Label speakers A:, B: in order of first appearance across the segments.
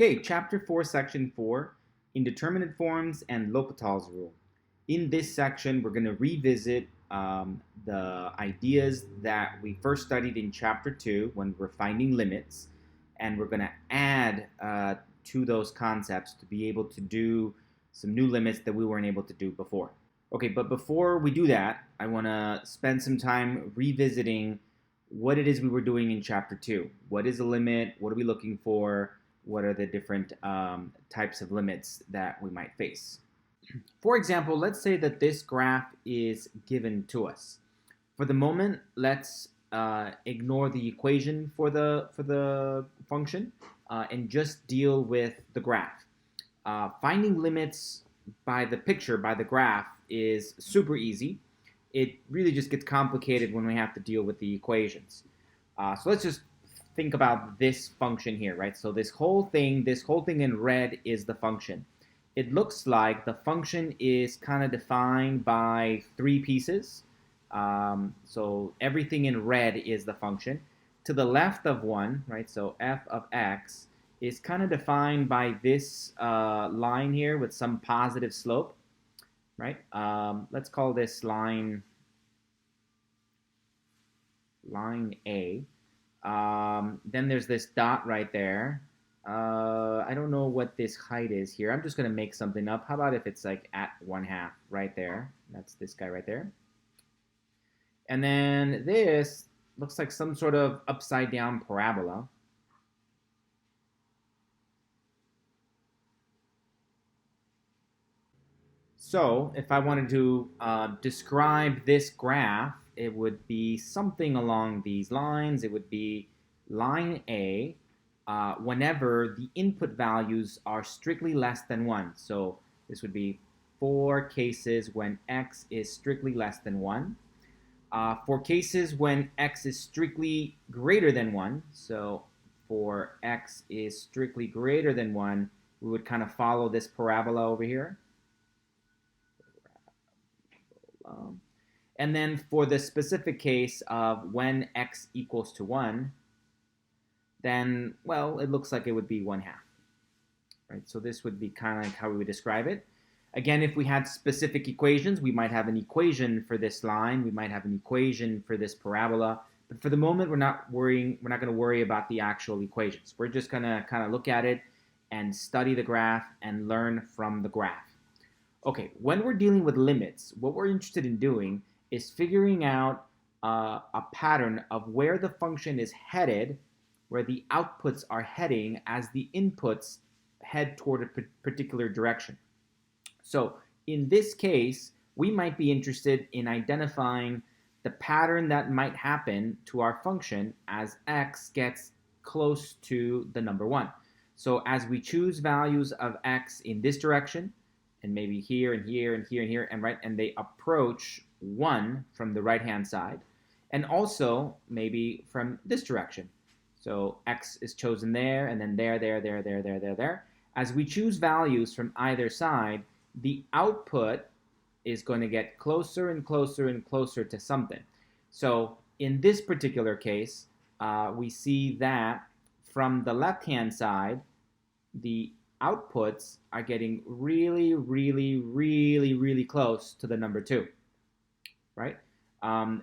A: Okay, Chapter 4, Section 4, Indeterminate Forms and L'Hopital's Rule. In this section, we're going to revisit the ideas that we first studied in Chapter 2 when we're finding limits, and we're going to add to those concepts to be able to do some new limits that we weren't able to do before. Okay, but before we do that, I want to spend some time revisiting what it is we were doing in Chapter 2. What is a limit? What are we looking for? What are the different types of limits that we might face? For example, let's say that this graph is given to us. For the moment, let's ignore the equation for the function and just deal with the graph. Finding limits by the picture, by the graph, is super easy. It really just gets complicated when we have to deal with the equations. So let's just think about this function here, right? So this whole thing in red is the function. It looks like the function is kind of defined by three pieces. So everything in red is the function. To the left of one, right? So f of x is kind of defined by this line here with some positive slope, right? Let's call this line A. Then there's this dot right there. I don't know what this height is here. I'm just going to make something up. How about if it's like at 1/2 right there? That's this guy right there. And then this looks like some sort of upside down parabola. So if I wanted to describe this graph, it would be something along these lines. It would be line A whenever the input values are strictly less than 1. So this would be 4 cases when x is strictly less than 1. For cases when x is strictly greater than 1, so for x is strictly greater than 1, we would kind of follow this parabola over here. And then for the specific case of when x equals to 1, then, well, it looks like it would be 1/2. Right? So this would be kind of like how we would describe it. Again, if we had specific equations, we might have an equation for this line. We might have an equation for this parabola. But for the moment, we're not going to worry about the actual equations. We're just going to kind of look at it and study the graph and learn from the graph. Okay, when we're dealing with limits, what we're interested in doing is figuring out a pattern of where the function is headed, where the outputs are heading as the inputs head toward a particular direction. So in this case, we might be interested in identifying the pattern that might happen to our function as x gets close to the number 1. So as we choose values of x in this direction, and maybe here and here and here and here, and they approach 1 from the right-hand side, and also maybe from this direction. So x is chosen there, and then there. As we choose values from either side, the output is going to get closer and closer and closer to something. So in this particular case, we see that from the left-hand side, the outputs are getting really, really, really, really close to the number 2, right?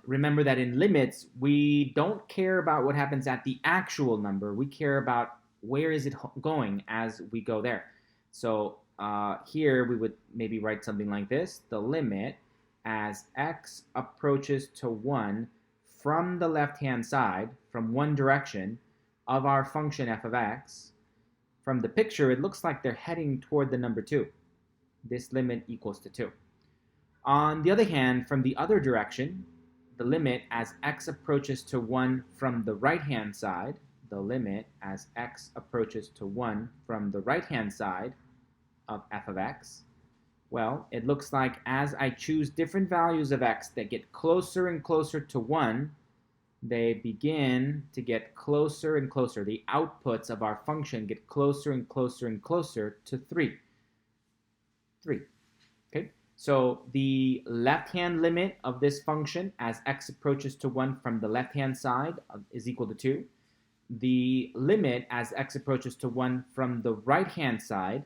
A: Remember that in limits, we don't care about what happens at the actual number. We care about where is it going as we go there. So here we would maybe write something like this. The limit as x approaches to 1 from the left-hand side, from one direction, of our function f of x. From the picture, it looks like they're heading toward the number 2. This limit equals to 2. On the other hand, from the other direction, the limit as x approaches to 1 from the right-hand side, the limit as x approaches to 1 from the right-hand side of f of x, well, it looks like as I choose different values of x that get closer and closer to 1, they begin to get closer and closer. The outputs of our function get closer and closer and closer to 3. Okay? So the left-hand limit of this function as x approaches to 1 from the left-hand side is equal to 2. the limit as x approaches to 1 from the right-hand side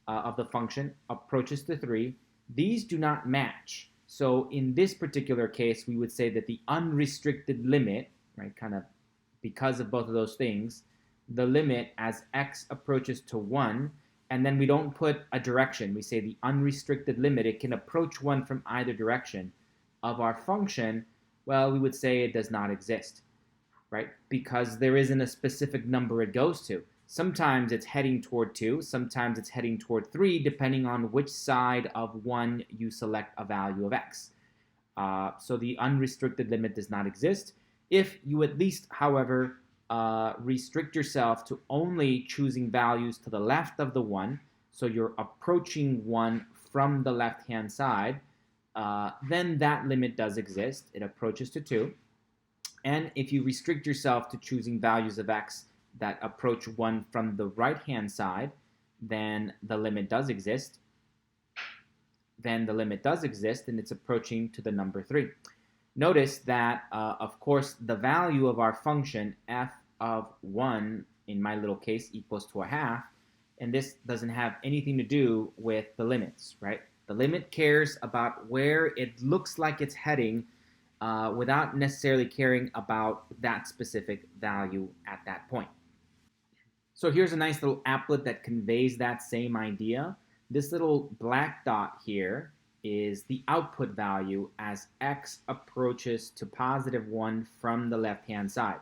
A: of the function approaches to 3, these do not match. So in this particular case, we would say that the unrestricted limit, right, kind of because of both of those things, the limit as x approaches to 1, and then we don't put a direction. We say the unrestricted limit, it can approach 1 from either direction of our function, well, we would say it does not exist, right? Because there isn't a specific number it goes to. Sometimes it's heading toward 2, sometimes it's heading toward 3, depending on which side of 1 you select a value of x. So the unrestricted limit does not exist. If you at least, however, restrict yourself to only choosing values to the left of the 1, so you're approaching 1 from the left-hand side, then that limit does exist. It approaches to 2. And if you restrict yourself to choosing values of x that approach 1 from the right-hand side, then the limit does exist. And it's approaching to the number 3. Notice that, of course, the value of our function f of 1, in my little case, equals to a half, and this doesn't have anything to do with the limits, right? The limit cares about where it looks like it's heading without necessarily caring about that specific value at that point. So here's a nice little applet that conveys that same idea. This little black dot here is the output value as x approaches to positive 1 from the left-hand side.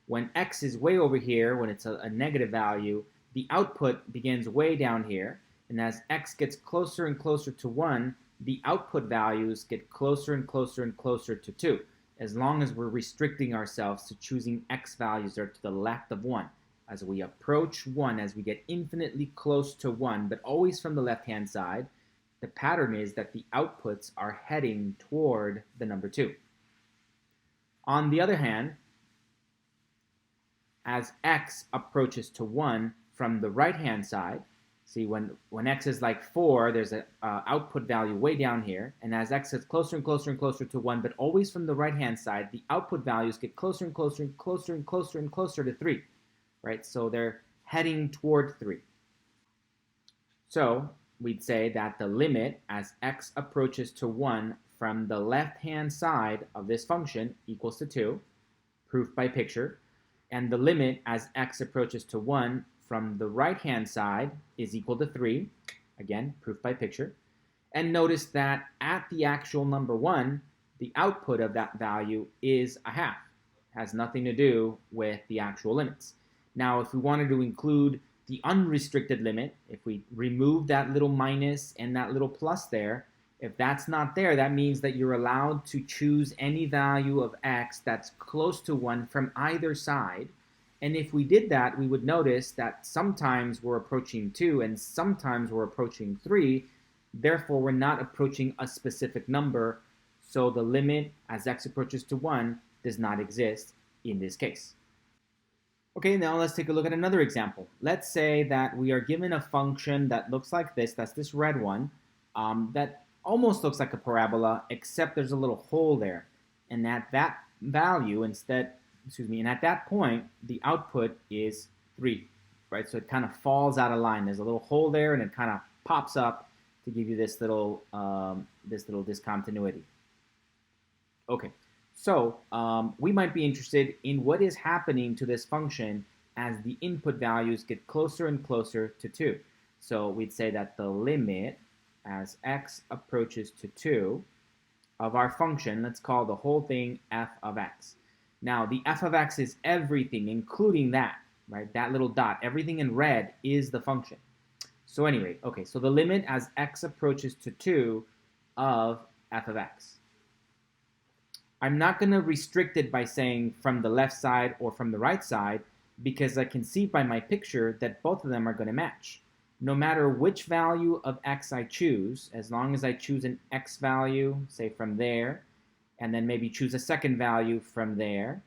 A: When x is way over here, when it's a negative value, the output begins way down here. And as x gets closer and closer to 1, the output values get closer and closer and closer to 2, as long as we're restricting ourselves to choosing x values that are to the left of 1. As we approach 1, as we get infinitely close to 1, but always from the left-hand side, the pattern is that the outputs are heading toward the number 2. On the other hand, as x approaches to 1 from the right-hand side, see, when x is like 4, there's an output value way down here, and as x gets closer and closer and closer to 1, but always from the right-hand side, the output values get closer and closer and closer and closer and closer to 3, right? So they're heading toward 3. So we'd say that the limit as x approaches to 1 from the left-hand side of this function equals to 2, proof by picture, and the limit as x approaches to 1 from the right-hand side is equal to 3, again, proof by picture. And notice that at the actual number 1, the output of that value is a half. It has nothing to do with the actual limits. Now, if we wanted to include the unrestricted limit, if we remove that little minus and that little plus there, if that's not there, that means that you're allowed to choose any value of x that's close to 1 from either side. And if we did that, we would notice that sometimes we're approaching 2 and sometimes we're approaching 3. Therefore, we're not approaching a specific number. So the limit as x approaches to 1 does not exist in this case. Okay, now let's take a look at another example. Let's say that we are given a function that looks like this. That's this red one that almost looks like a parabola, except there's a little hole there. And at that value, and at that point, the output is 3, right? So it kind of falls out of line. There's a little hole there, and it kind of pops up to give you this little discontinuity. Okay, so we might be interested in what is happening to this function as the input values get closer and closer to 2. So we'd say that the limit as x approaches to 2 of our function, let's call the whole thing f of x. Now, the f of x is everything, including that, right? That little dot, everything in red is the function. So anyway, okay, so the limit as x approaches to 2 of f of x. I'm not going to restrict it by saying from the left side or from the right side, because I can see by my picture that both of them are going to match. No matter which value of x I choose, as long as I choose an x value, say from there, and then maybe choose a second value from there,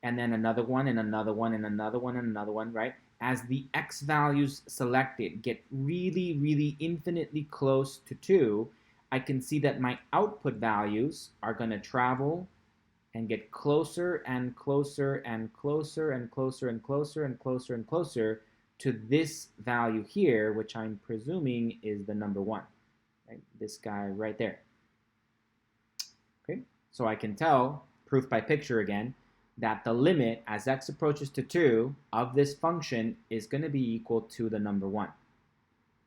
A: and then another one, and another one, and another one, and another one, right? As the x values selected get really, really infinitely close to 2, I can see that my output values are going to travel and get closer and closer and closer and closer and closer and closer and closer to this value here, which I'm presuming is the number 1, right? This guy right there. Okay, so I can tell, proof by picture again, that the limit as x approaches to 2 of this function is going to be equal to the number 1,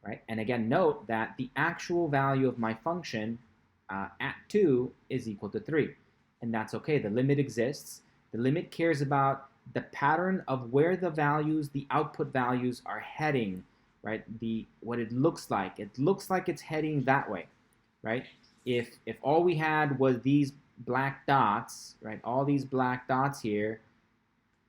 A: right? And again, note that the actual value of my function at 2 is equal to 3. And that's okay. The limit exists. The limit cares about the pattern of where the values, the output values are heading, right? What it looks like. It looks like it's heading that way, right? If all we had was these black dots, right? All these black dots here,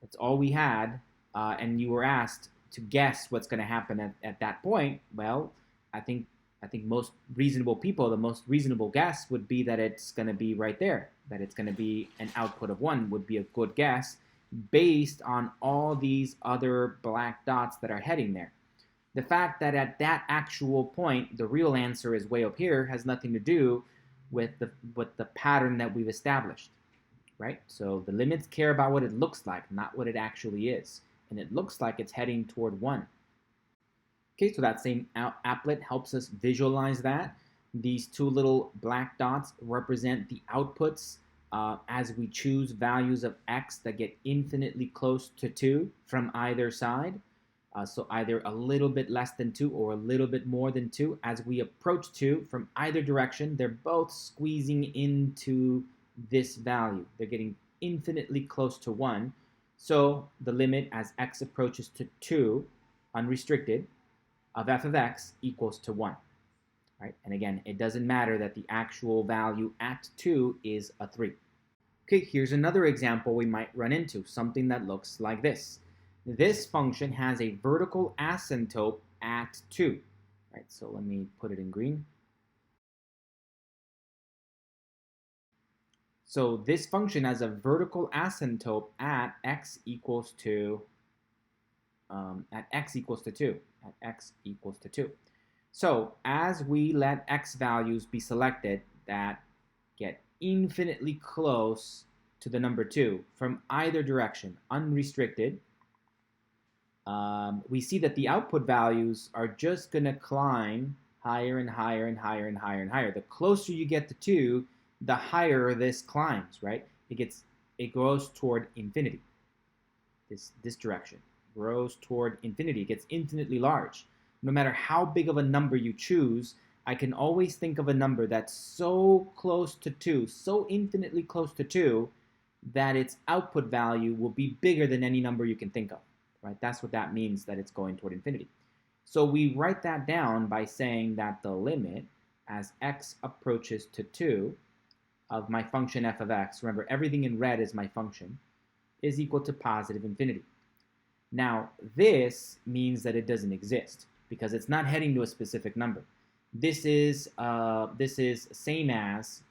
A: that's all we had, and you were asked to guess what's going to happen at that point, well, I think most reasonable people, the most reasonable guess would be that it's going to be right there, that it's going to be an output of 1 would be a good guess based on all these other black dots that are heading there. The fact that at that actual point, the real answer is way up here has nothing to do with the pattern that we've established, right? So the limits care about what it looks like, not what it actually is. And it looks like it's heading toward 1. Okay, so that same applet helps us visualize that. These two little black dots represent the outputs as we choose values of x that get infinitely close to 2 from either side. So either a little bit less than 2 or a little bit more than 2. As we approach 2 from either direction, they're both squeezing into this value. They're getting infinitely close to 1. So the limit as x approaches to 2, unrestricted, of f of x equals to 1. Right? And again, it doesn't matter that the actual value at 2 is a 3. Okay, here's another example we might run into, something that looks like this. This function has a vertical asymptote at 2. Right, so let me put it in green. So this function has a vertical asymptote at x equals to 2. At x equals to 2. So as we let x values be selected that get infinitely close to the number 2 from either direction, unrestricted, we see that the output values are just going to climb higher and higher and higher and higher and higher. The closer you get to 2, the higher this climbs, right? It grows toward infinity. This direction grows toward infinity. It gets infinitely large. No matter how big of a number you choose, I can always think of a number that's so close to 2, so infinitely close to 2, that its output value will be bigger than any number you can think of. Right? That's what that means, that it's going toward infinity. So we write that down by saying that the limit as x approaches to 2 of my function f of x, remember everything in red is my function, is equal to positive infinity. Now this means that it doesn't exist because it's not heading to a specific number. This is same as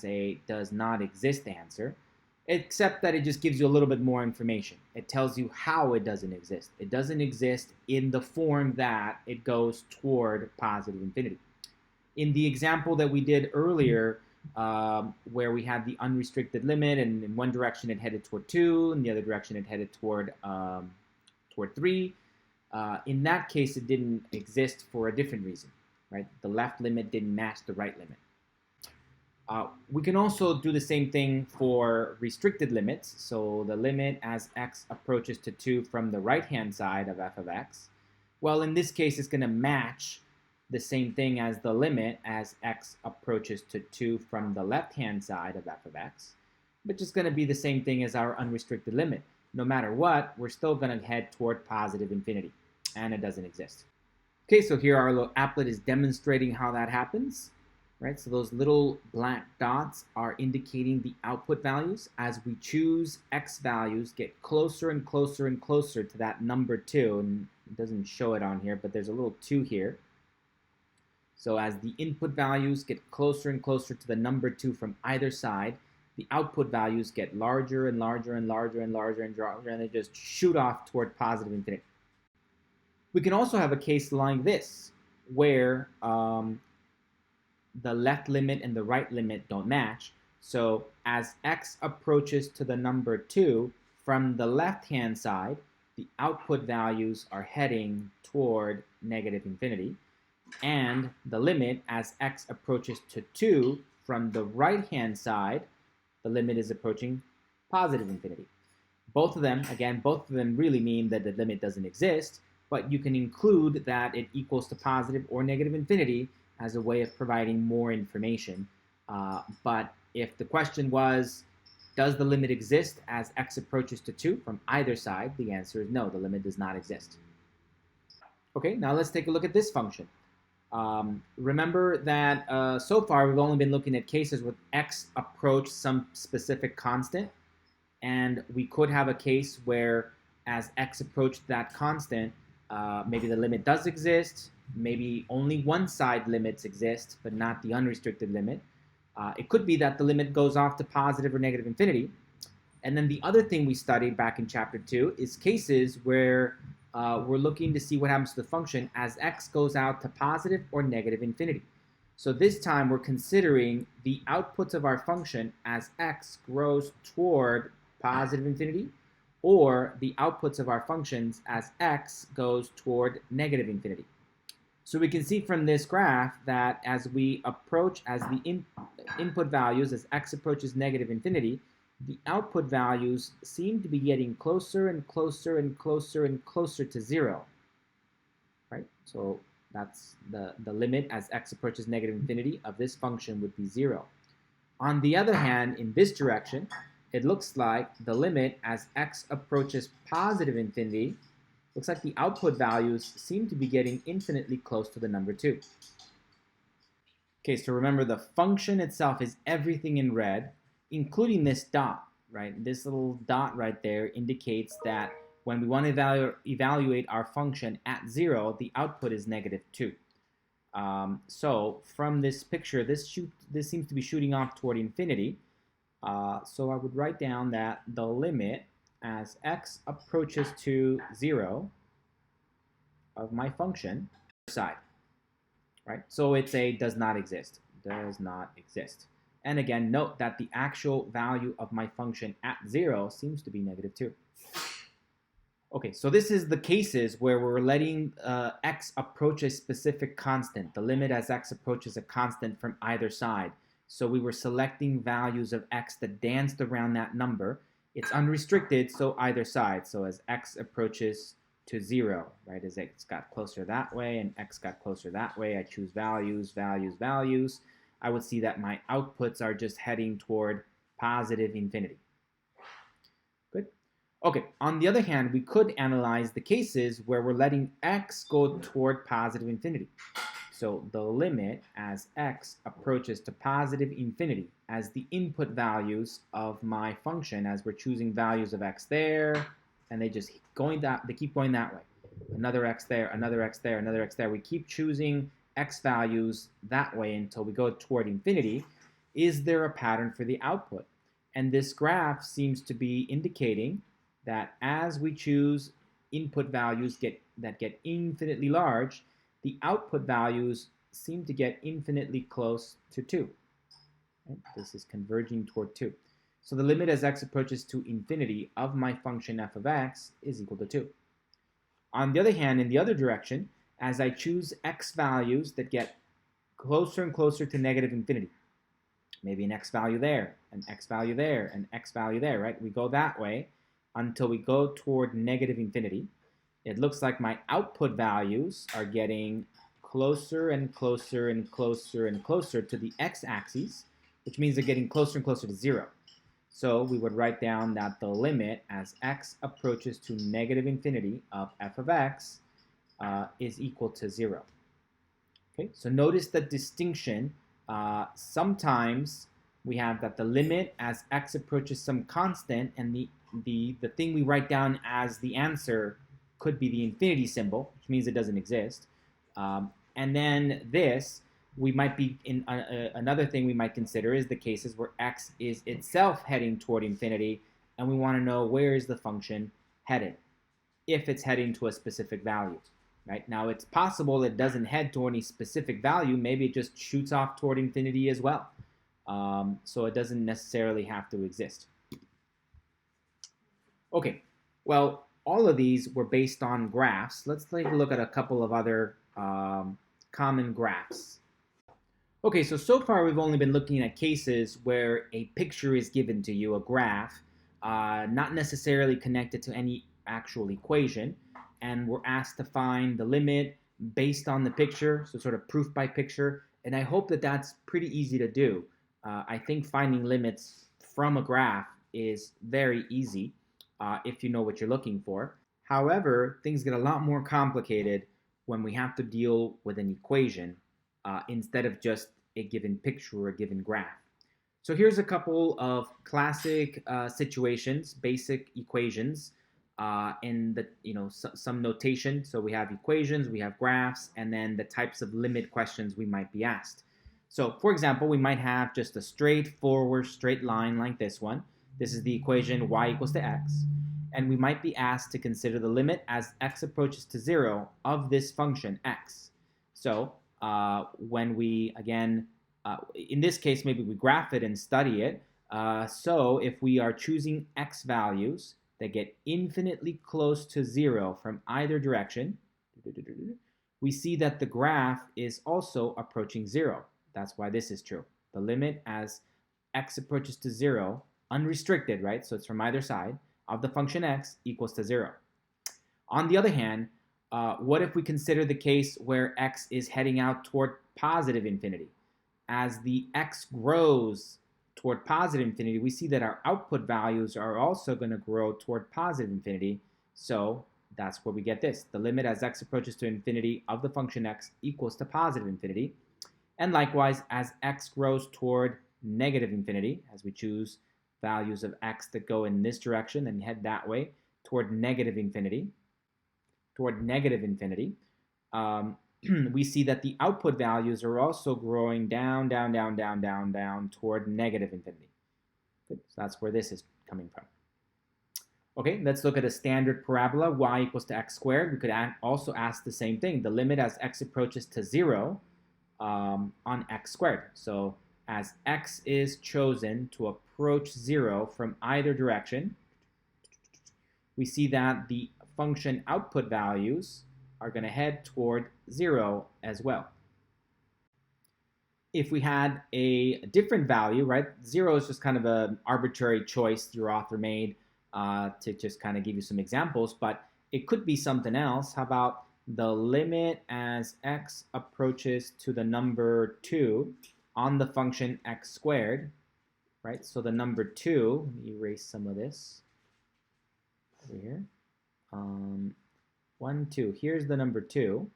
A: a does not exist answer, except that it just gives you a little bit more information. It tells you how it doesn't exist. It doesn't exist in the form that it goes toward positive infinity. In the example that we did earlier, where we had the unrestricted limit, and in one direction it headed toward 2, in the other direction it headed toward 3. In that case, it didn't exist for a different reason, right? The left limit didn't match the right limit. We can also do the same thing for restricted limits. So the limit as x approaches to 2 from the right-hand side of f of x. Well, in this case, it's going to match the same thing as the limit as x approaches to 2 from the left-hand side of f of x, which is going to be the same thing as our unrestricted limit. No matter what, we're still going to head toward positive infinity, and it doesn't exist. Okay, so here our little applet is demonstrating how that happens. Right, so those little black dots are indicating the output values. As we choose x values, get closer and closer and closer to that number 2, and it doesn't show it on here, but there's a little 2 here. So as the input values get closer and closer to the number 2 from either side, the output values get larger and larger and larger and larger and larger, and they just shoot off toward positive infinity. We can also have a case like this, where the left limit and the right limit don't match. So as x approaches to the number 2, from the left-hand side, the output values are heading toward negative infinity. And the limit, as x approaches to 2, from the right-hand side, the limit is approaching positive infinity. Both of them, again, both of them really mean that the limit doesn't exist, but you can include that it equals to positive or negative infinity as a way of providing more information. But if the question was, does the limit exist as x approaches to 2 from either side, the answer is no, the limit does not exist. Okay, now let's take a look at this function. Remember that so far we've only been looking at cases with x approach some specific constant, and we could have a case where as x approached that constant, maybe the limit does exist, maybe only one side limits exist, but not the unrestricted limit. It could be that the limit goes off to positive or negative infinity. And then the other thing we studied back in chapter 2 is cases where we're looking to see what happens to the function as x goes out to positive or negative infinity. So this time we're considering the outputs of our function as x grows toward positive infinity, or the outputs of our functions as x goes toward negative infinity. So we can see from this graph that as we approach, as the input values, as x approaches negative infinity, the output values seem to be getting closer and closer and closer and closer to 0, right? So that's the limit as x approaches negative infinity of this function would be 0. On the other hand, in this direction, it looks like the limit as x approaches positive infinity, looks like the output values seem to be getting infinitely close to the number 2. Okay, so remember the function itself is everything in red, including this dot, right? This little dot right there indicates that when we want to evaluate our function at 0, the output is negative 2. So from this picture, this seems to be shooting off toward infinity. So I would write down that the limit as x approaches to 0 of my function side, right? So it's a does not exist, does not exist. And again, note that the actual value of my function at 0 seems to be negative 2. Okay, so this is the cases where we're letting x approach a specific constant, the limit as x approaches a constant from either side. So we were selecting values of x that danced around that number. It's unrestricted, so either side. So as x approaches to 0, right, as x got closer that way and x got closer that way, I choose values, values, values. I would see that my outputs are just heading toward positive infinity. Good. Okay, on the other hand, we could analyze the cases where we're letting x go toward positive infinity. So the limit as x approaches to positive infinity as the input values of my function, as we're choosing values of x there, and they keep going that way. Another x there, another x there, another x there. We keep choosing x values that way until we go toward infinity. Is there a pattern for the output? And this graph seems to be indicating that as we choose input values that get infinitely large, the output values seem to get infinitely close to 2. Right? This is converging toward 2. So the limit as x approaches to infinity of my function f of x is equal to 2. On the other hand, in the other direction, as I choose x values that get closer and closer to negative infinity, maybe an x value there, an x value there, an x value there, right? We go that way until we go toward negative infinity. It looks like my output values are getting closer and closer and closer and closer to the x-axis, which means they're getting closer and closer to 0. So we would write down that the limit as x approaches to negative infinity of f of x is equal to 0. Okay, so notice the distinction. Sometimes we have that the limit as x approaches some constant, and the thing we write down as the answer could be the infinity symbol, which means it doesn't exist. And then this, we might be in another thing we might consider is the cases where x is itself heading toward infinity, and we want to know where is the function headed, if it's heading to a specific value. right? Now, it's possible it doesn't head toward any specific value. Maybe it just shoots off toward infinity as well. So it doesn't necessarily have to exist. Okay, well, all of these were based on graphs. Let's take a look at a couple of other common graphs. Okay, so far we've only been looking at cases where a picture is given to you, a graph, not necessarily connected to any actual equation, and we're asked to find the limit based on the picture, so sort of proof by picture, and I hope that that's pretty easy to do. I think finding limits from a graph is very easy if you know what you're looking for. However, things get a lot more complicated when we have to deal with an equation instead of just a given picture or a given graph. So here's a couple of classic situations, basic equations in the some notation. So we have equations, we have graphs, and then the types of limit questions we might be asked. So for example, we might have just a straightforward straight line like this one. This is the equation y equals to x. And we might be asked to consider the limit as x approaches to 0 of this function x. So when we, again, in this case, maybe we graph it and study it. So if we are choosing x values that get infinitely close to 0 from either direction, we see that the graph is also approaching 0. That's why this is true. The limit as x approaches to 0, unrestricted, right? So it's from either side, of the function x equals to 0. On the other hand, what if we consider the case where x is heading out toward positive infinity? As the x grows toward positive infinity, we see that our output values are also going to grow toward positive infinity. So that's where we get this. The limit as x approaches to infinity of the function x equals to positive infinity. And likewise, as x grows toward negative infinity, as we choose values of x that go in this direction and head that way toward negative infinity, we see that the output values are also growing down toward negative infinity. Good. So that's where this is coming from. Okay, let's look at a standard parabola, y equals to x squared. We could also ask the same thing, the limit as x approaches to 0 on x squared. So as x is chosen to approach 0 from either direction, we see that the function output values are going to head toward 0 as well. If we had a different value, right, 0 is just kind of an arbitrary choice your author made to just kind of give you some examples, but it could be something else. How about the limit as x approaches to the number 2 on the function x squared, right? So the number 2, let me erase some of this over here. 1, 2, here's the number 2,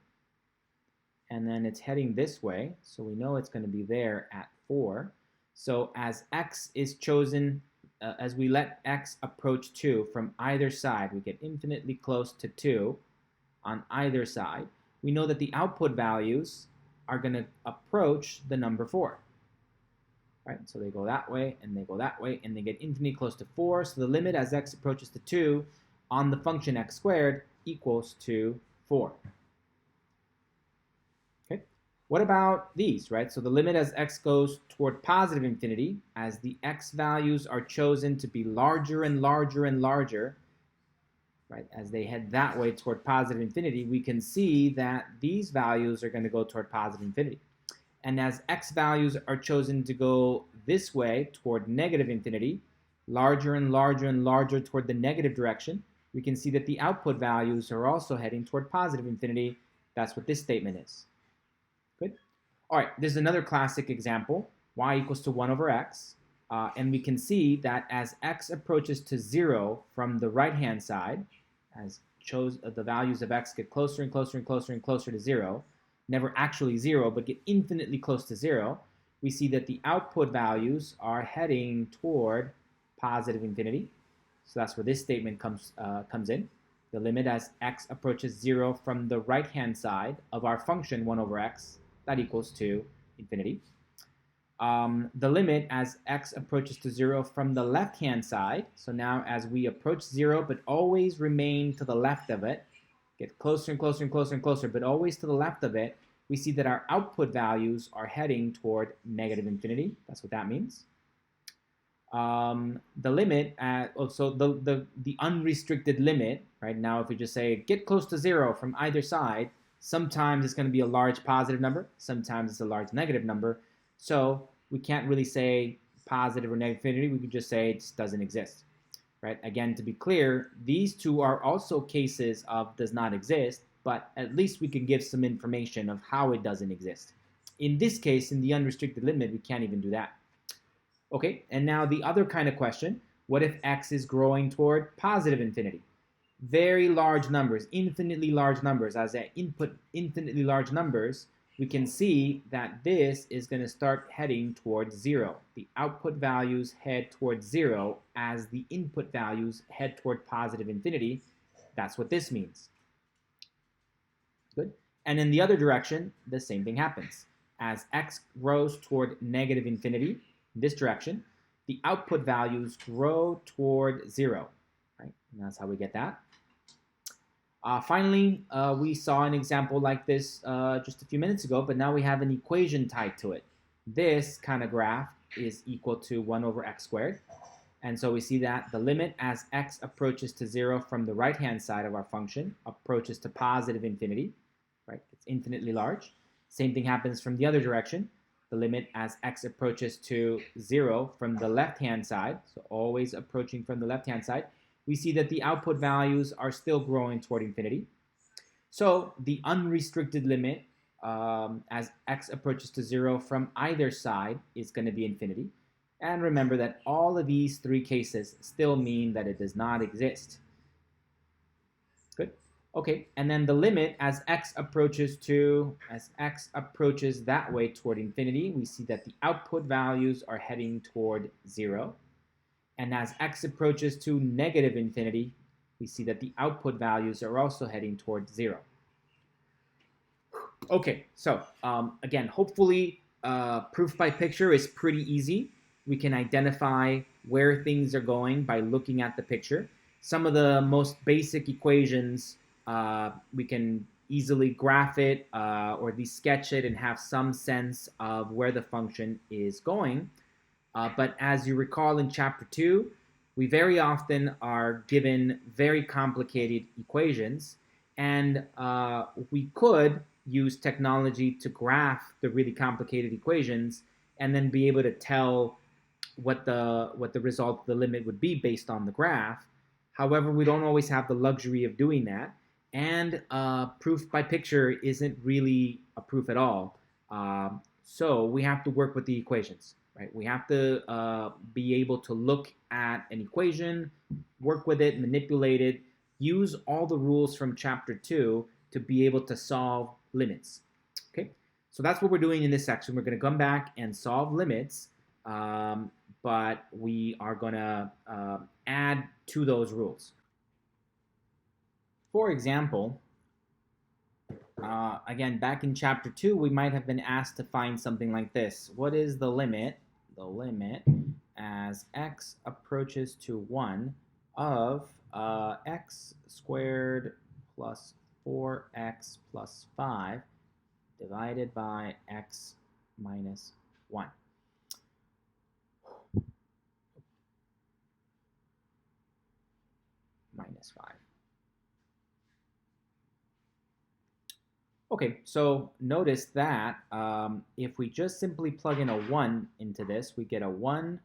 A: and then it's heading this way, so we know it's going to be there at 4. So as x is chosen, as we let x approach 2 from either side, we get infinitely close to 2 on either side. We know that the output values are going to approach the number 4. Right? So they go that way, and they go that way, and they get infinitely close to 4. So the limit as x approaches to 2 on the function x squared equals to 4. Okay. What about these, right? So the limit as x goes toward positive infinity, as the x values are chosen to be larger and larger and larger, right? As they head that way toward positive infinity, we can see that these values are going to go toward positive infinity. And as x values are chosen to go this way toward negative infinity, larger and larger and larger toward the negative direction, we can see that the output values are also heading toward positive infinity. That's what this statement is. Good. All right, there's another classic example, y equals to 1 over x. And we can see that as x approaches to 0 from the right-hand side, as the values of x get closer and closer and closer and closer to 0, never actually 0, but get infinitely close to 0, we see that the output values are heading toward positive infinity. So that's where this statement comes in. The limit as x approaches 0 from the right-hand side of our function 1 over x, that equals to infinity. The limit as x approaches to 0 from the left-hand side, so now as we approach 0 but always remain to the left of it, get closer and closer and closer and closer, but always to the left of it, we see that our output values are heading toward negative infinity. That's what that means. The limit, also the unrestricted limit, right? Now, if we just say get close to 0 from either side, sometimes it's going to be a large positive number, sometimes it's a large negative number. So we can't really say positive or negative infinity. We could just say it just doesn't exist, right? Again, to be clear, these two are also cases of does not exist, but at least we can give some information of how it doesn't exist. In this case, in the unrestricted limit, we can't even do that. Okay, and now the other kind of question, what if x is growing toward positive infinity? Very large numbers, infinitely large numbers. As I input infinitely large numbers, we can see that this is going to start heading towards 0. The output values head towards 0 as the input values head toward positive infinity. That's what this means. Good. And in the other direction, the same thing happens. As x grows toward negative infinity, in this direction, the output values grow toward 0. Right? And that's how we get that. Finally, we saw an example like this just a few minutes ago, but now we have an equation tied to it. This kind of graph is equal to 1 over x squared. And so we see that the limit as x approaches to 0 from the right-hand side of our function approaches to positive infinity. Right? It's infinitely large. Same thing happens from the other direction. The limit as x approaches to 0 from the left-hand side, so always approaching from the left-hand side, we see that the output values are still growing toward infinity. So the unrestricted limit as x approaches to 0 from either side is going to be infinity. And remember that all of these three cases still mean that it does not exist. Good. Okay, and then the limit as x approaches that way toward infinity, we see that the output values are heading toward 0. And as x approaches to negative infinity, we see that the output values are also heading toward 0. Okay, so again, hopefully proof by picture is pretty easy. We can identify where things are going by looking at the picture. Some of the most basic equations, we can easily graph it or at least sketch it and have some sense of where the function is going. But as you recall in Chapter 2, we very often are given very complicated equations, and we could use technology to graph the really complicated equations and then be able to tell what the result of the limit would be based on the graph. However, we don't always have the luxury of doing that, and proof by picture isn't really a proof at all. So we have to work with the equations. Right? We have to be able to look at an equation, work with it, manipulate it, use all the rules from Chapter 2 to be able to solve limits. Okay, so that's what we're doing in this section. We're going to come back and solve limits, but we are going to add to those rules. For example, again, back in Chapter 2, we might have been asked to find something like this. What is the limit? The limit as x approaches to 1 of x squared plus 4x plus 5 divided by x minus 1. Minus 5. Okay, so notice that if we just simply plug in a 1 into this, we get a 1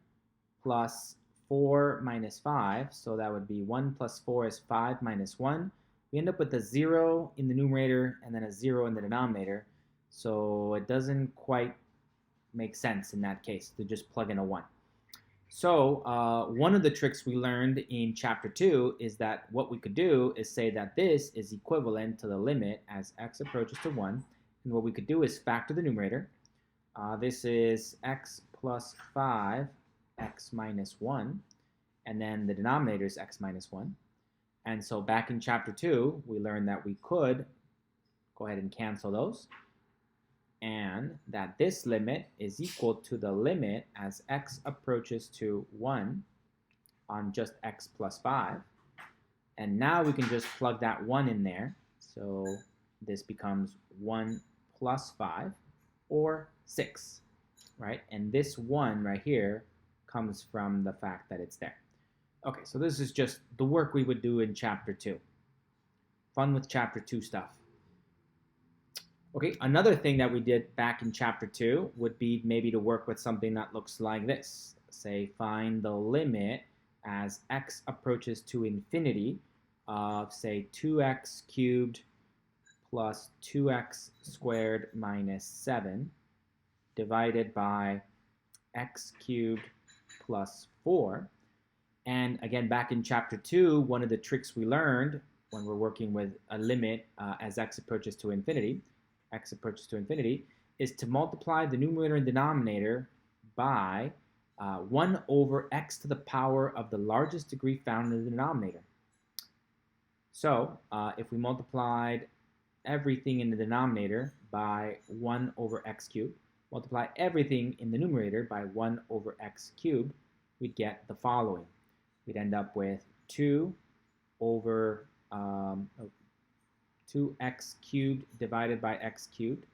A: plus 4 minus 5. So that would be 1 plus 4 is 5 minus 1. We end up with a 0 in the numerator and then a 0 in the denominator. So it doesn't quite make sense in that case to just plug in a 1. So one of the tricks we learned in Chapter 2 is that what we could do is say that this is equivalent to the limit as x approaches to 1. And what we could do is factor the numerator. This is x plus 5, x minus 1. And then the denominator is x minus 1. And so back in Chapter 2, we learned that we could go ahead and cancel those. And that this limit is equal to the limit as x approaches to 1 on just x plus 5. And now we can just plug that 1 in there. So this becomes 1 plus 5 or 6, right? And this 1 right here comes from the fact that it's there. Okay, so this is just the work we would do in Chapter 2. Fun with Chapter 2 stuff. Okay, another thing that we did back in Chapter 2 would be maybe to work with something that looks like this. Say, find the limit as x approaches to infinity of, say, 2x cubed plus 2x squared minus 7 divided by x cubed plus 4. And again, back in Chapter 2, one of the tricks we learned when we're working with a limit as x approaches to infinity, is to multiply the numerator and denominator by 1 over x to the power of the largest degree found in the denominator. So if we multiplied everything in the denominator by 1 over x cubed, multiply everything in the numerator by 1 over x cubed, we'd get the following. We'd end up with 2 over 2x cubed divided by x cubed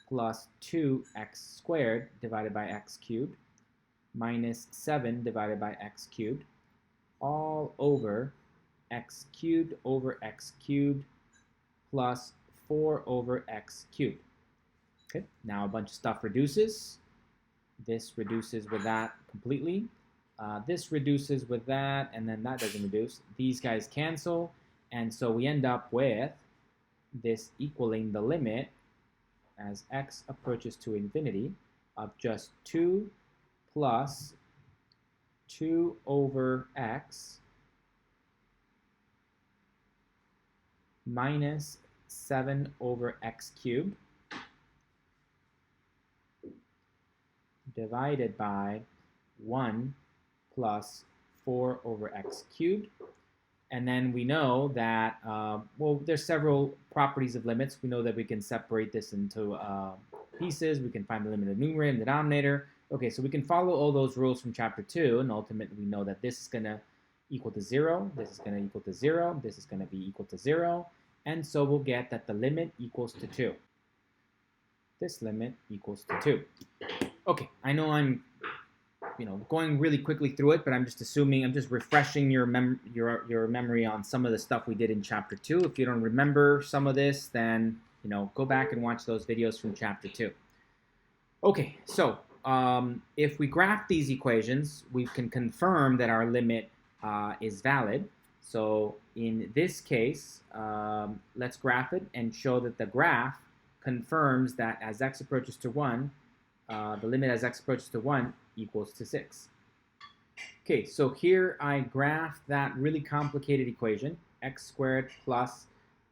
A: plus 2x squared divided by x cubed minus 7 divided by x cubed all over x cubed plus 4 over x cubed. Okay, now a bunch of stuff reduces. This reduces with that completely. This reduces with that, and then that doesn't reduce. These guys cancel, and so we end up with this equaling the limit as x approaches to infinity of just 2 plus 2 over x minus 7 over x cubed divided by 1 plus 4 over x cubed. And then we know that, well, there's several properties of limits. We know that we can separate this into pieces. We can find the limit of numerator and denominator. Okay, so we can follow all those rules from Chapter 2, and ultimately we know that this is going to equal to 0, this is going to equal to 0, this is going to be equal to 0, and so we'll get that the limit equals to 2. This limit equals to 2. Okay, I know I'm going really quickly through it, but I'm just refreshing your memory on some of the stuff we did in Chapter 2. If you don't remember some of this, then go back and watch those videos from Chapter 2. Okay, so if we graph these equations, we can confirm that our limit is valid. So in this case, let's graph it and show that the graph confirms that as x approaches to 1, the limit as x approaches to 1 equals to 6. Okay, so here I graphed that really complicated equation, x squared plus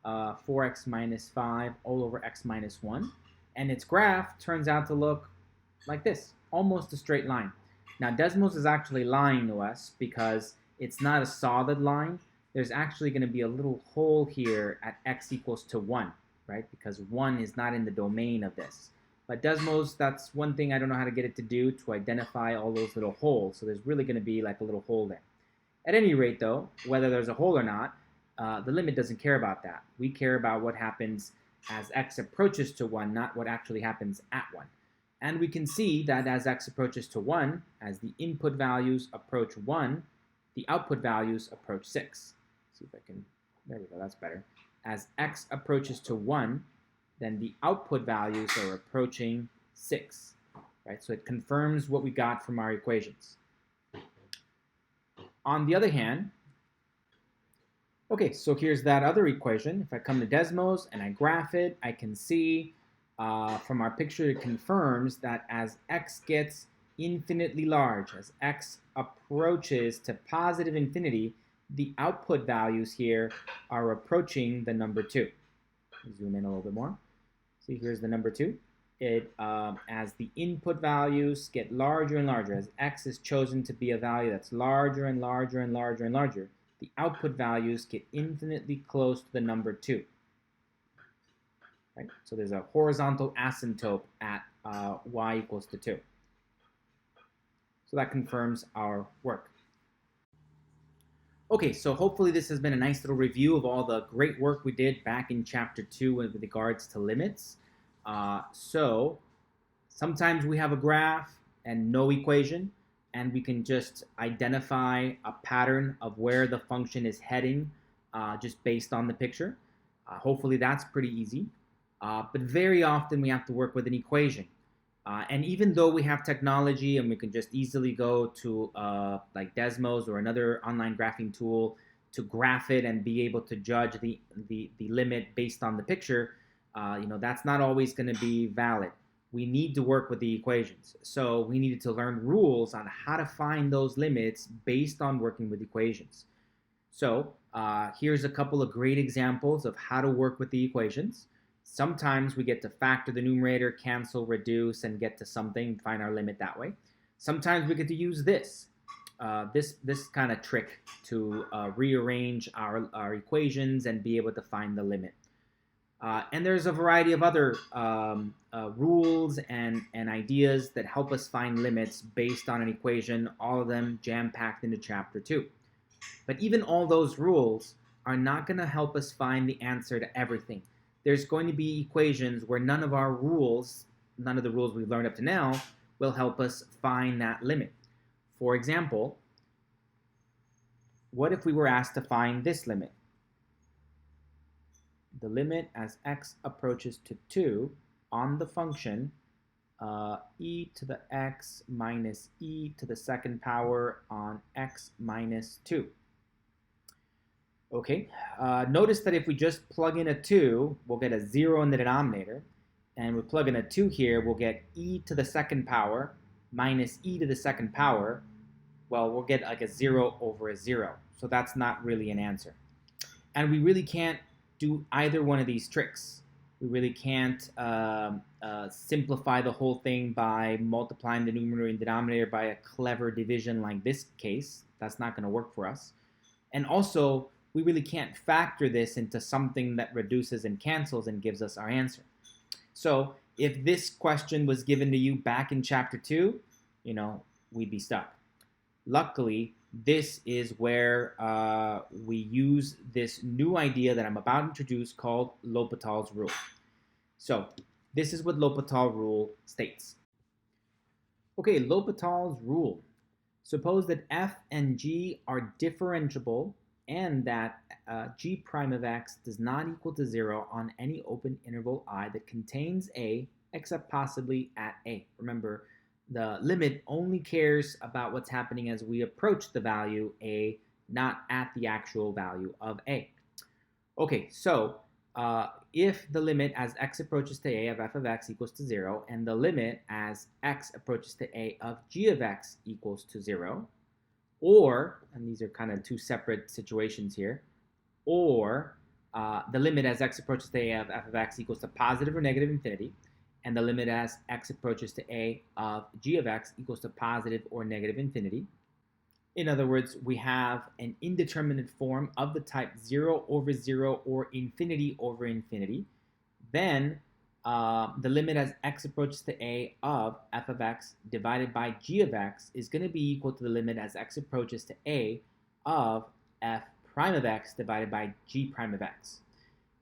A: 4x minus 5 all over x minus 1. And its graph turns out to look like this, almost a straight line. Now, Desmos is actually lying to us because it's not a solid line. There's actually going to be a little hole here at x equals to 1, right? Because 1 is not in the domain of this. But Desmos, that's one thing I don't know how to get it to do, to identify all those little holes. So there's really going to be like a little hole there. At any rate, though, whether there's a hole or not, the limit doesn't care about that. We care about what happens as x approaches to 1, not what actually happens at 1. And we can see that as x approaches to 1, as the input values approach 1, the output values approach 6. See if I can, there we go, that's better. As x approaches to 1, then the output values are approaching 6, right? So it confirms what we got from our equations. On the other hand, okay, so here's that other equation. If I come to Desmos and I graph it, I can see from our picture it confirms that as x gets infinitely large, as x approaches to positive infinity, the output values here are approaching the number 2. Zoom in a little bit more. See, here's the number 2. As the input values get larger and larger, as x is chosen to be a value that's larger and larger and larger and larger, the output values get infinitely close to the number 2. Right? So there's a horizontal asymptote at y equals to 2. So that confirms our work. Okay, so hopefully this has been a nice little review of all the great work we did back in Chapter 2 with regards to limits. So sometimes we have a graph and no equation, and we can just identify a pattern of where the function is heading just based on the picture. Hopefully that's pretty easy. But very often we have to work with an equation. And even though we have technology and we can just easily go to like Desmos or another online graphing tool to graph it and be able to judge the limit based on the picture, that's not always going to be valid. We need to work with the equations. So we needed to learn rules on how to find those limits based on working with equations. So here's a couple of great examples of how to work with the equations. Sometimes we get to factor the numerator, cancel, reduce, and get to something, find our limit that way. Sometimes we get to use this kind of trick to rearrange our equations and be able to find the limit. And there's a variety of other rules and ideas that help us find limits based on an equation, all of them jam-packed into Chapter 2. But even all those rules are not going to help us find the answer to everything. There's going to be equations where none of the rules we've learned up to now will help us find that limit. For example, what if we were asked to find this limit? The limit as x approaches to 2 on the function e to the x minus e to the second power on x minus 2. Okay, notice that if we just plug in a 2, we'll get a 0 in the denominator. And we plug in a 2 here, we'll get e to the second power minus e to the second power. Well, we'll get like a 0 over a 0. So that's not really an answer. And we really can't do either one of these tricks. We really can't simplify the whole thing by multiplying the numerator and denominator by a clever division like this case. That's not going to work for us. And also, we really can't factor this into something that reduces and cancels and gives us our answer. So if this question was given to you back in Chapter 2, we'd be stuck. Luckily, this is where we use this new idea that I'm about to introduce called L'Hopital's rule. So this is what L'Hopital's rule states. Okay, L'Hopital's rule. Suppose that f and g are differentiable and that g prime of x does not equal to 0 on any open interval I that contains a, except possibly at a. Remember, the limit only cares about what's happening as we approach the value a, not at the actual value of a. Okay, so if the limit as x approaches to a of f of x equals to 0, and the limit as x approaches to a of g of x equals to 0, or, and these are kind of two separate situations here, or the limit as x approaches to a of f of x equals to positive or negative infinity, and the limit as x approaches to a of g of x equals to positive or negative infinity. In other words, we have an indeterminate form of the type 0 over 0 or infinity over infinity. Then the limit as x approaches to a of f of x divided by g of x is going to be equal to the limit as x approaches to a of f prime of x divided by g prime of x,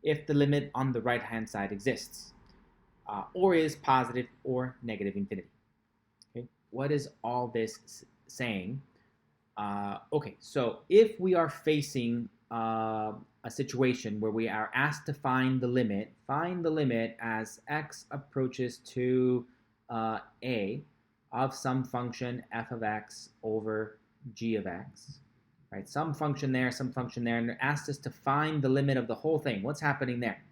A: if the limit on the right-hand side exists, or is positive or negative infinity. Okay, what is all this saying? Okay, so if we are facing a situation where we are asked to find the limit as x approaches to a of some function f of x over g of x, right? Some function there, and they're asked us to find the limit of the whole thing. What's happening there?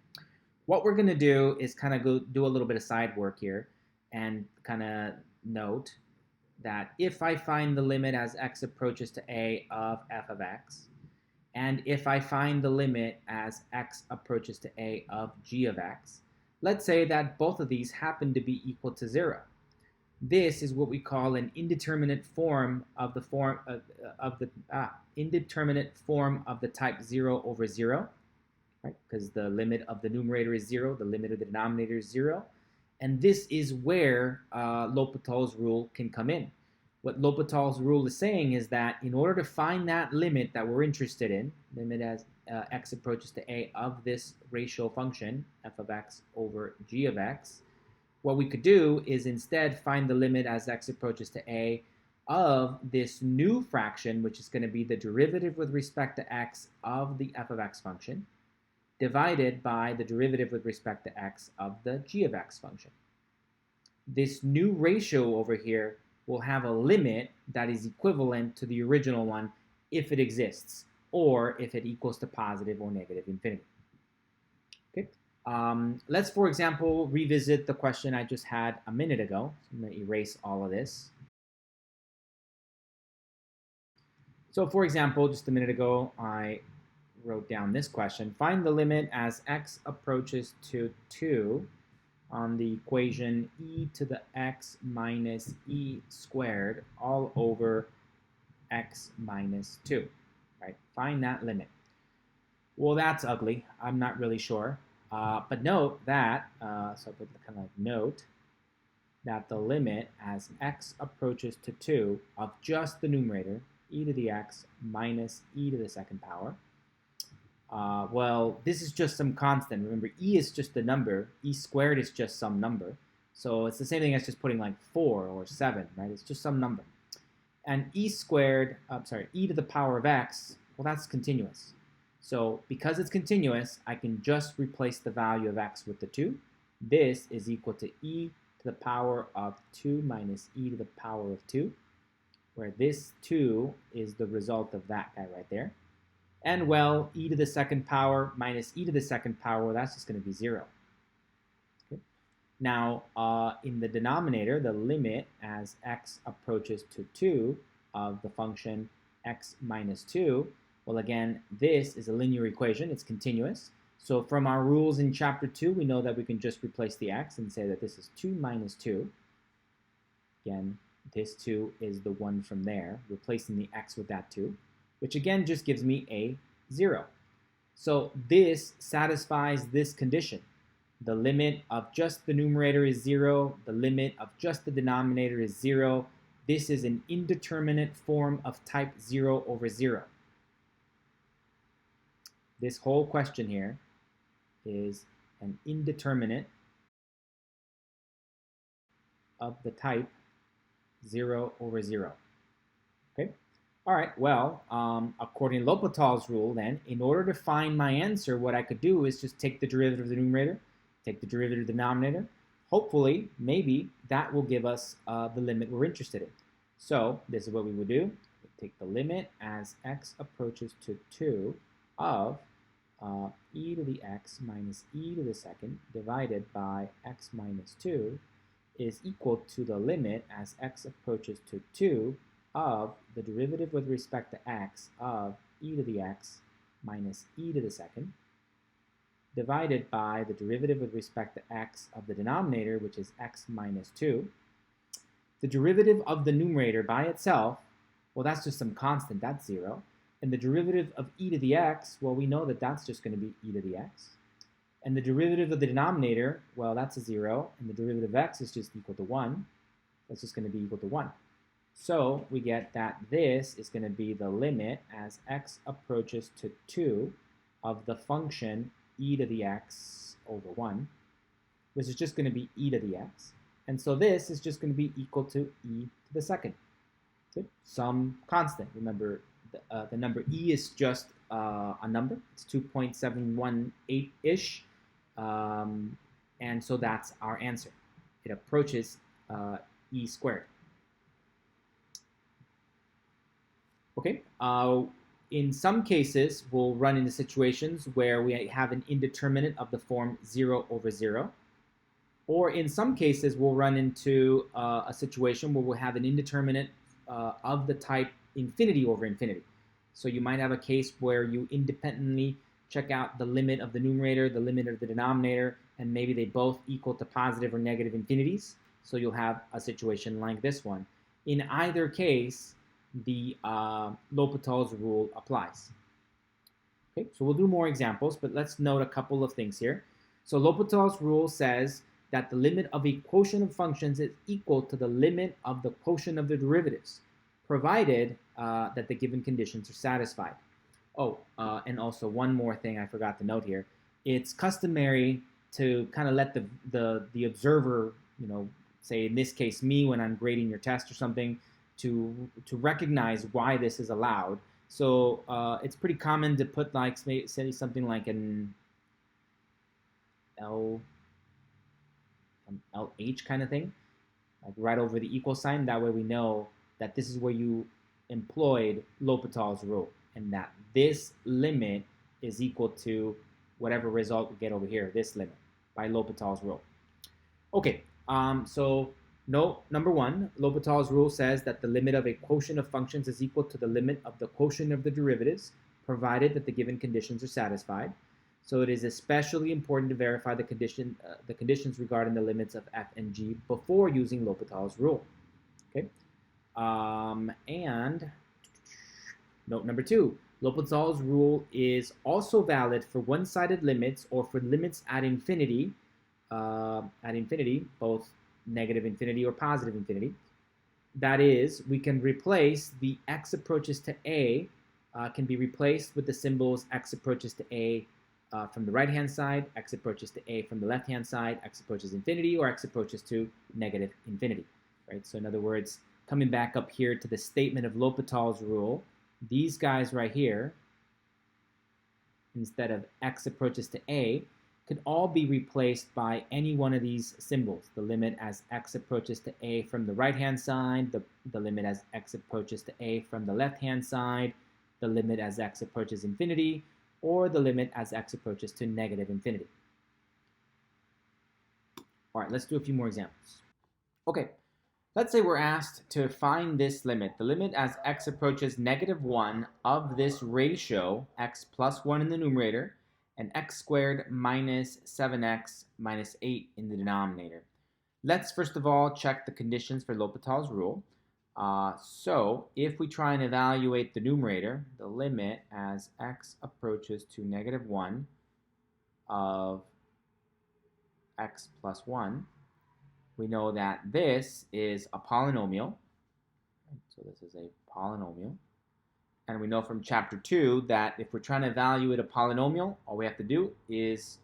A: What we're going to do is kind of go do a little bit of side work here and kind of note that if I find the limit as x approaches to a of f of x, and if I find the limit as x approaches to a of g of x, let's say that both of these happen to be equal to 0. This is what we call an indeterminate form of the indeterminate form of the type 0 over 0, right? Because the limit of the numerator is 0, the limit of the denominator is 0. And this is where L'Hopital's rule can come in. What L'Hopital's rule is saying is that in order to find that limit that we're interested in, limit as x approaches to a of this ratio function, f of x over g of x, what we could do is instead find the limit as x approaches to a of this new fraction, which is going to be the derivative with respect to x of the f of x function, divided by the derivative with respect to x of the g of x function. This new ratio over here will have a limit that is equivalent to the original one if it exists, or if it equals to positive or negative infinity. Okay. Let's, for example, revisit the question I just had a minute ago. So I'm going to erase all of this. So, for example, just a minute ago, I wrote down this question. Find the limit as x approaches to 2 on the equation e to the x minus e squared all over x minus 2. Right? Find that limit. Well, that's ugly. I'm not really sure. But note that, so I put kind of like note that the limit as x approaches to 2 of just the numerator, e to the x minus e to the second power. Well, this is just some constant. Remember, e is just a number. E squared is just some number. So it's the same thing as just putting like 4 or 7, right? It's just some number. And e squared, e to the power of x, well, that's continuous. So because it's continuous, I can just replace the value of x with the 2. This is equal to e to the power of 2 minus e to the power of 2, where this 2 is the result of that guy right there. And, well, e to the second power minus e to the second power, that's just going to be 0. Okay. Now, in the denominator, the limit as x approaches to 2 of the function x minus 2, well, again, this is a linear equation. It's continuous. So from our rules in Chapter 2, we know that we can just replace the x and say that this is 2 minus 2. Again, this 2 is the one from there, replacing the x with that 2, which again just gives me a 0. So this satisfies this condition. The limit of just the numerator is 0. The limit of just the denominator is 0. This is an indeterminate form of type 0 over 0. This whole question here is an indeterminate of the type 0 over 0. Okay? All right, well, according to L'Hopital's rule, then, in order to find my answer, what I could do is just take the derivative of the numerator, take the derivative of the denominator. Hopefully, maybe, that will give us the limit we're interested in. So this is what we would do. We'd take the limit as x approaches to 2 of e to the x minus e to the second divided by x minus 2 is equal to the limit as x approaches to 2 of the derivative with respect to x of e to the x minus e to the second divided by the derivative with respect to x of the denominator, which is x minus 2. The derivative of the numerator by itself, well, that's just some constant, that's 0. And the derivative of e to the x, well, we know that that's just going to be e to the x. And the derivative of the denominator, well, that's a 0. And the derivative of x is just equal to 1. That's just going to be equal to 1. So we get that this is going to be the limit as x approaches to 2 of the function e to the x over 1. This is just going to be e to the x. And so this is just going to be equal to e to the second. Good. Some constant. Remember, the number e is just a number. It's 2.718-ish. And so that's our answer. It approaches e squared. Okay. In some cases, we'll run into situations where we have an indeterminate of the form 0 over 0. Or in some cases, we'll run into a situation where we'll have an indeterminate of the type infinity over infinity. So you might have a case where you independently check out the limit of the numerator, the limit of the denominator, and maybe they both equal to positive or negative infinities. So you'll have a situation like this one. In either case, the L'Hopital's rule applies. Okay, so we'll do more examples, but let's note a couple of things here. So L'Hopital's rule says that the limit of a quotient of functions is equal to the limit of the quotient of the derivatives, provided that the given conditions are satisfied. Oh, and also one more thing I forgot to note here. It's customary to kind of let the observer, say in this case me when I'm grading your test or something, to recognize why this is allowed. So it's pretty common to put like say something like an LH kind of thing, like right over the equal sign. That way we know that this is where you employed L'Hopital's rule, and that this limit is equal to whatever result we get over here, this limit, by L'Hopital's rule. Okay, so number one, L'Hopital's rule says that the limit of a quotient of functions is equal to the limit of the quotient of the derivatives, provided that the given conditions are satisfied. So it is especially important to verify the conditions regarding the limits of f and g before using L'Hopital's rule. Okay, and note number two, L'Hopital's rule is also valid for one-sided limits or for limits at infinity, both negative infinity or positive infinity. That is, we can replace the x approaches to a, can be replaced with the symbols x approaches to a from the right-hand side, x approaches to a from the left-hand side, x approaches infinity, or x approaches to negative infinity. Right? So in other words, coming back up here to the statement of L'Hopital's rule, these guys right here, instead of x approaches to a, could all be replaced by any one of these symbols. The limit as x approaches to a from the right-hand side, the limit as x approaches to a from the left-hand side, the limit as x approaches infinity, or the limit as x approaches to negative infinity. All right, let's do a few more examples. Okay, let's say we're asked to find this limit, the limit as x approaches -1 of this ratio, x plus 1 in the numerator, and x squared minus 7x minus 8 in the denominator. Let's first of all check the conditions for L'Hopital's rule. So if we try and evaluate the numerator, the limit as x approaches to -1 of x plus 1, we know that this is a polynomial. So this is a polynomial. And we know from chapter 2 that if we're trying to evaluate a polynomial, all we have to do is,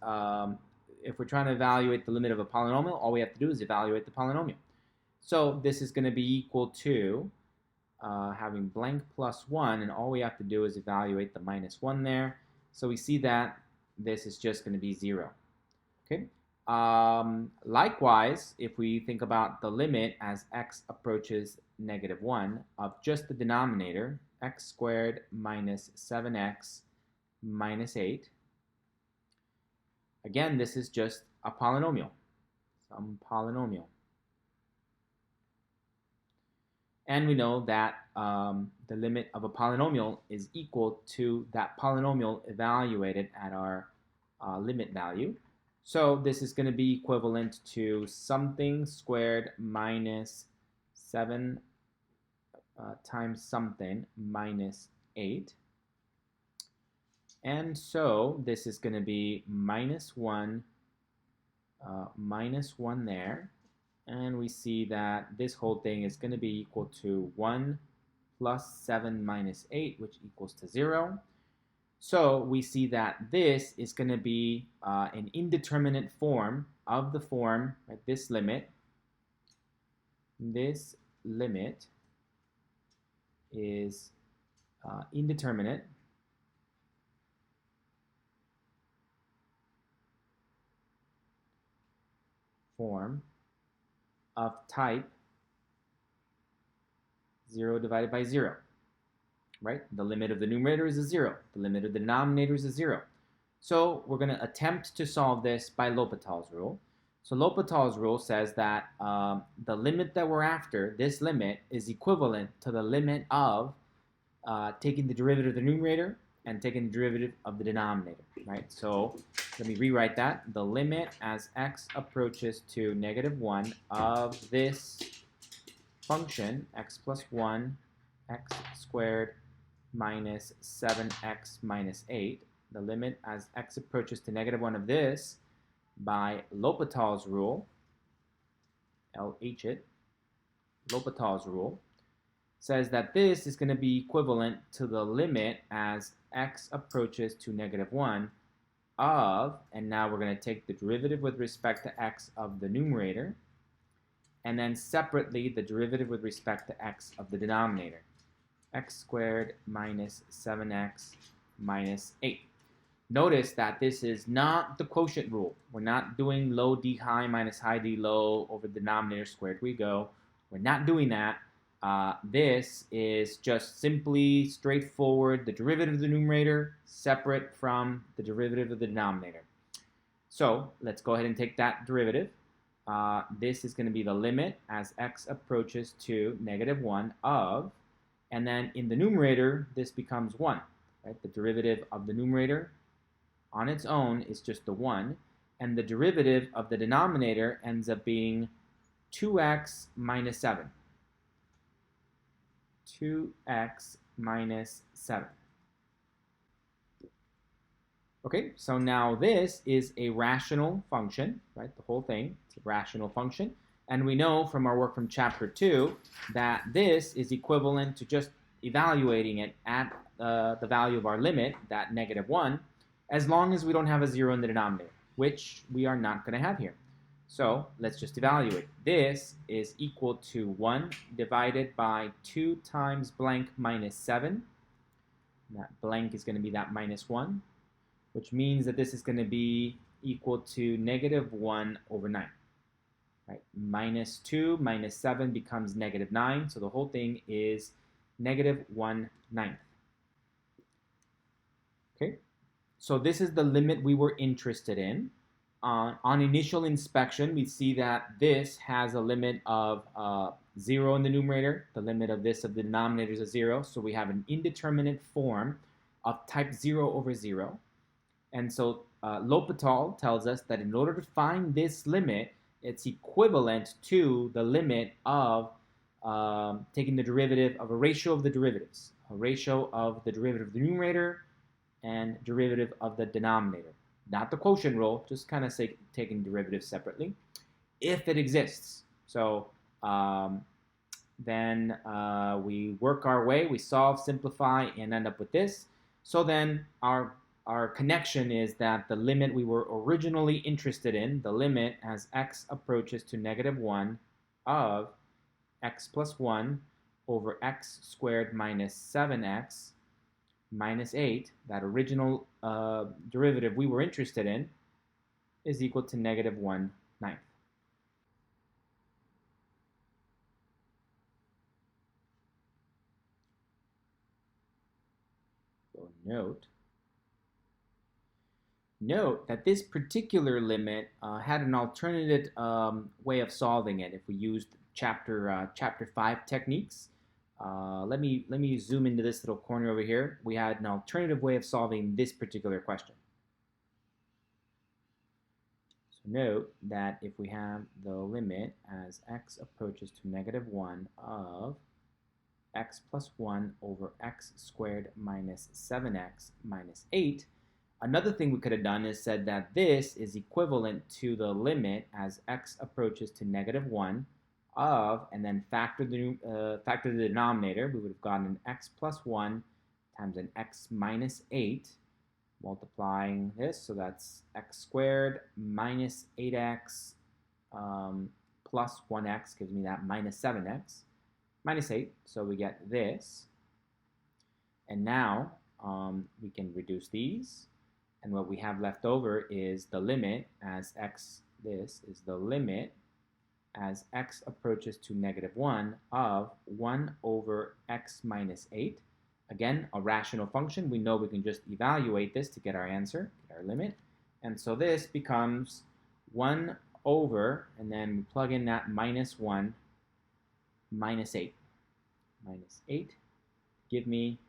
A: if we're trying to evaluate the limit of a polynomial, all we have to do is evaluate the polynomial. So this is going to be equal to having blank plus 1, and all we have to do is evaluate the -1 there. So we see that this is just going to be 0. Okay. Likewise, if we think about the limit as x approaches -1 of just the denominator, x squared minus 7x minus 8, again, this is just a polynomial, some polynomial. And we know that the limit of a polynomial is equal to that polynomial evaluated at our limit value. So this is going to be equivalent to something squared minus 7 times something minus 8. And so this is going to be -1 there. And we see that this whole thing is going to be equal to 1 plus 7 minus 8, which equals to 0. So we see that this is going to be an indeterminate form of the form, right, this limit. This limit is indeterminate form of type 0 divided by 0, right? The limit of the numerator is a 0. The limit of the denominator is a 0. So we're going to attempt to solve this by L'Hopital's rule. So L'Hopital's rule says that the limit that we're after, this limit, is equivalent to the limit of taking the derivative of the numerator and taking the derivative of the denominator, right? So let me rewrite that. The limit as x approaches to -1 of this function, x plus 1, x squared minus 7x minus 8, the limit as x approaches to -1 of this, by L'Hopital's rule, L'Hopital's rule, says that this is going to be equivalent to the limit as x approaches to -1 of, and now we're going to take the derivative with respect to x of the numerator, and then separately the derivative with respect to x of the denominator, x squared minus 7x minus 8. Notice that this is not the quotient rule. We're not doing low d high minus high d low over the denominator squared we go. We're not doing that. This is just simply straightforward, the derivative of the numerator separate from the derivative of the denominator. So let's go ahead and take that derivative. This is going to be the limit as x approaches to -1 of, and then in the numerator, this becomes 1. Right? The derivative of the numerator on its own is just the 1, and the derivative of the denominator ends up being 2x minus 7. 2x minus 7. Okay, so now this is a rational function, right? The whole thing, it's a rational function. And we know from our work from chapter 2 that this is equivalent to just evaluating it at the value of our limit, that -1, as long as we don't have a 0 in the denominator, which we are not going to have here. So let's just evaluate. This is equal to 1 divided by 2 times blank minus 7. That blank is going to be that -1, which means that this is going to be equal to -1 over 9. Right? -2 minus 7 becomes -9, so the whole thing is -1/9. Okay, so this is the limit we were interested in. On initial inspection, we see that this has a limit of 0 in the numerator. The limit of this of the denominator is a 0, so we have an indeterminate form of type 0 over 0. And so L'Hopital tells us that in order to find this limit, it's equivalent to the limit of taking the derivative of a ratio of the derivatives, a ratio of the derivative of the numerator and derivative of the denominator. Not the quotient rule, just kind of taking derivatives separately, if it exists. So then we work our way, we solve, simplify, and end up with this. So then our connection is that the limit we were originally interested in, the limit as x approaches to -1 of x plus 1 over x squared minus 7x minus 8, that original derivative we were interested in, is equal to -1/9. So note that this particular limit had an alternative way of solving it if we used chapter 5 techniques. Let me zoom into this little corner over here. We had an alternative way of solving this particular question. So note that if we have the limit as x approaches to -1 of x plus 1 over x squared minus 7x minus 8, another thing we could have done is said that this is equivalent to the limit as x approaches to -1 of, and then factor the denominator. We would have gotten an x plus 1 times an x minus 8, multiplying this, so that's x squared minus 8x plus 1x gives me that minus 7x minus 8, so we get this. And now we can reduce these, and what we have left over is the limit as x, this is the limit as x approaches to -1 of 1 over x minus 8. Again, a rational function. We know we can just evaluate this to get our answer, get our limit. And so this becomes 1 over, and then we plug in that -1 minus 8. Minus 8 give me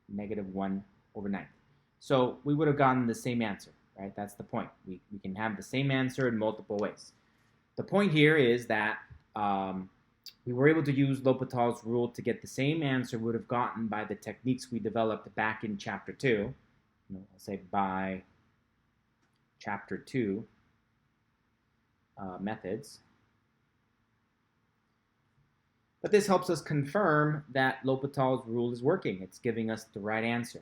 A: -1 over 9. So we would have gotten the same answer, right? That's the point. We can have the same answer in multiple ways. The point here is that we were able to use L'Hopital's rule to get the same answer we would have gotten by the techniques we developed back in chapter 2. I'll say by chapter 2. methods. But this helps us confirm that L'Hopital's rule is working. It's giving us the right answer.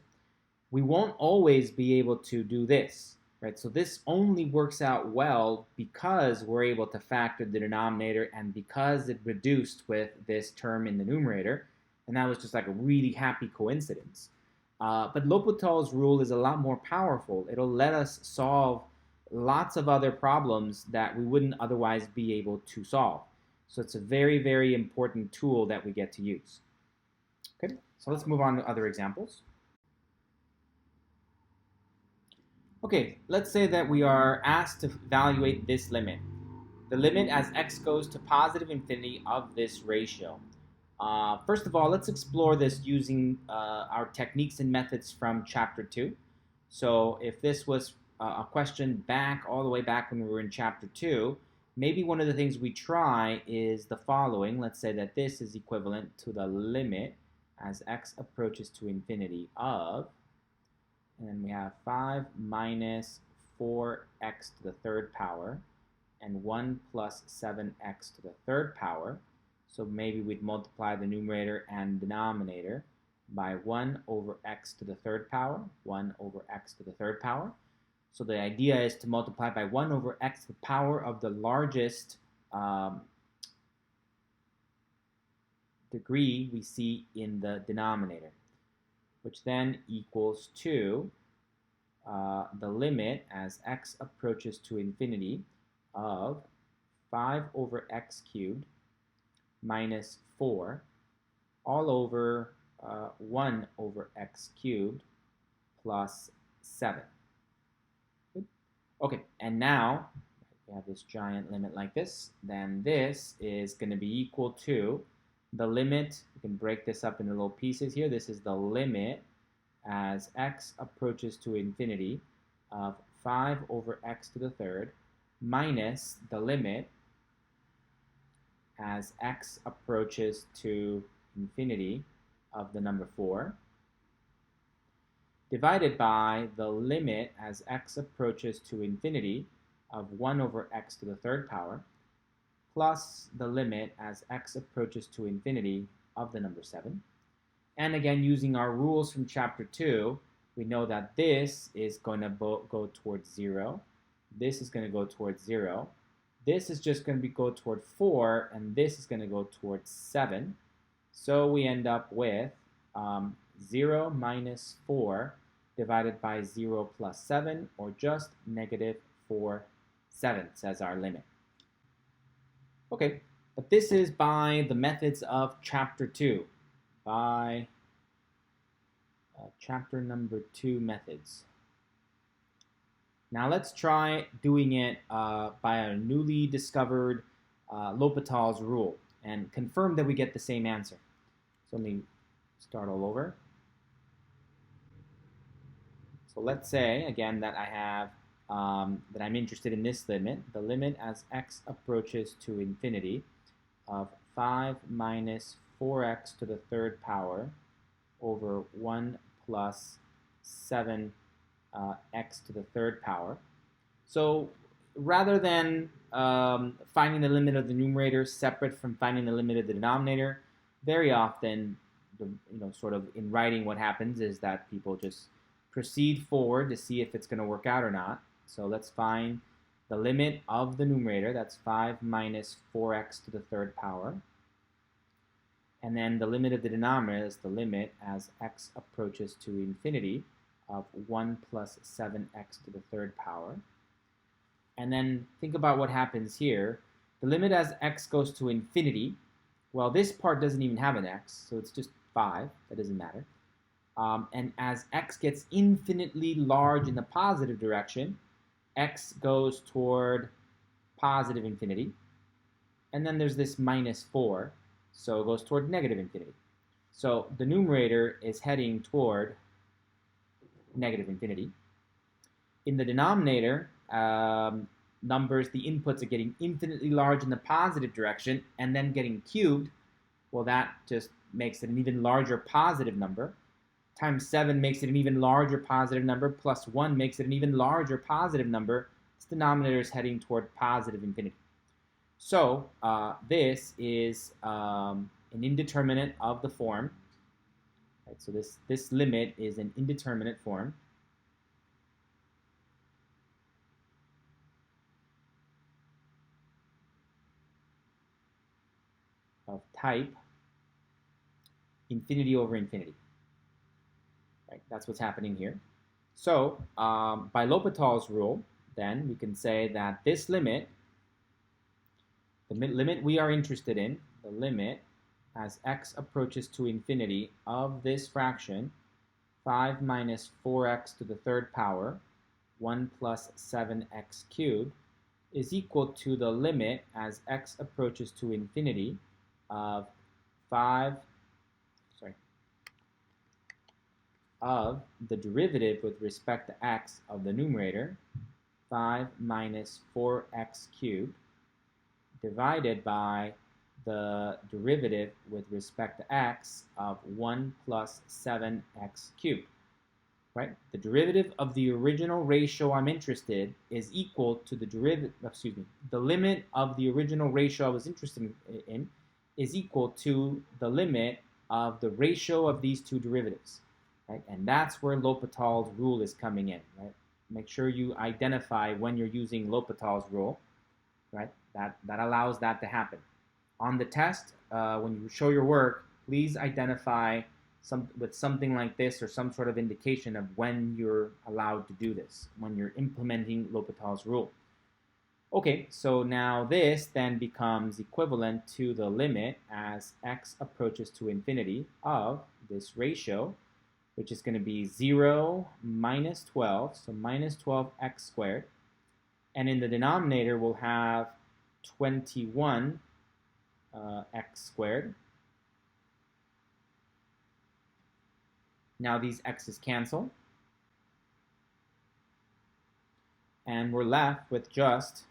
A: We won't always be able to do this, right? So this only works out well because we're able to factor the denominator and because it reduced with this term in the numerator. And that was just like a really happy coincidence. But L'Hopital's rule is a lot more powerful. It'll let us solve lots of other problems that we wouldn't otherwise be able to solve. So it's a very, very important tool that we get to use. Okay, so let's move on to other examples. Okay, let's say that we are asked to evaluate this limit. The limit as x goes to positive infinity of this ratio. First of all, let's explore this using our techniques and methods from Chapter 2. So if this was a question all the way back when we were in Chapter 2, maybe one of the things we try is the following. Let's say that this is equivalent to the limit as x approaches to infinity of, and then we have 5 minus 4x to the third power and 1 plus 7x to the third power. So maybe we'd multiply the numerator and denominator by 1 over x to the third power, 1 over x to the third power. So the idea is to multiply by 1 over x to the power of the largest degree we see in the denominator, which then equals to the limit as x approaches to infinity of 5 over x cubed minus 4 all over 1 over x cubed plus 7. Okay, and now we have this giant limit like this. Then this is going to be equal to the limit. We can break this up into little pieces here. This is the limit as x approaches to infinity of 5 over x to the third minus the limit as x approaches to infinity of the number 4 divided by the limit as x approaches to infinity of 1 over x to the third power plus the limit as x approaches to infinity of the number 7. And again, using our rules from Chapter 2, we know that this is going to go towards 0. This is going to go towards 0. This is just going to go toward 4, and this is going to go towards 7. So we end up with 0 minus 4 divided by 0 plus 7, or just negative 4/7 as our limit. Okay, but this is by the methods of Chapter 2, by Chapter number 2 methods. Now let's try doing it by a newly discovered L'Hopital's rule and confirm that we get the same answer. So let me start all over. So let's say, again, that I have, that I'm interested in this limit, the limit as x approaches to infinity of 5 minus 4x to the third power over 1 plus 7 x to the third power. So rather than finding the limit of the numerator separate from finding the limit of the denominator, very often, sort of in writing, what happens is that people just proceed forward to see if it's going to work out or not. So let's find the limit of the numerator. That's 5 minus 4x to the third power. And then the limit of the denominator is the limit as x approaches to infinity of 1 plus 7x to the third power. And then think about what happens here. The limit as x goes to infinity, well, this part doesn't even have an x, so it's just 5. That doesn't matter. And as x gets infinitely large in the positive direction, x goes toward positive infinity. And then there's this minus 4, so it goes toward negative infinity. So the numerator is heading toward negative infinity. In the denominator, numbers, the inputs are getting infinitely large in the positive direction and then getting cubed. Well, that just makes it an even larger positive number. Times 7 makes it an even larger positive number, plus 1 makes it an even larger positive number. This denominator is heading toward positive infinity. So this is an indeterminate of the form. Right, so this limit is an indeterminate form. Of type infinity over infinity. Right, that's what's happening here. So by L'Hopital's rule, then we can say that this limit, the limit we are interested in, the limit as x approaches to infinity of this fraction, 5 minus 4x to the third power, 1 plus 7x cubed, is equal to the limit as x approaches to infinity of of the derivative with respect to x of the numerator, 5 minus 4x cubed, divided by the derivative with respect to x of 1 plus 7x cubed. Right? The derivative of the original ratio I'm interested is equal to the the limit of the original ratio I was interested in is equal to the limit of the ratio of these two derivatives. Right? And that's where L'Hopital's rule is coming in. Right? Make sure you identify when you're using L'Hopital's rule. Right? That allows that to happen. On the test, when you show your work, please identify with something like this or some sort of indication of when you're allowed to do this, when you're implementing L'Hopital's rule. Okay, so now this then becomes equivalent to the limit as x approaches to infinity of this ratio, which is going to be 0 minus 12, so minus 12x squared. And in the denominator, we'll have 21 x squared. Now these x's cancel. And we're left with just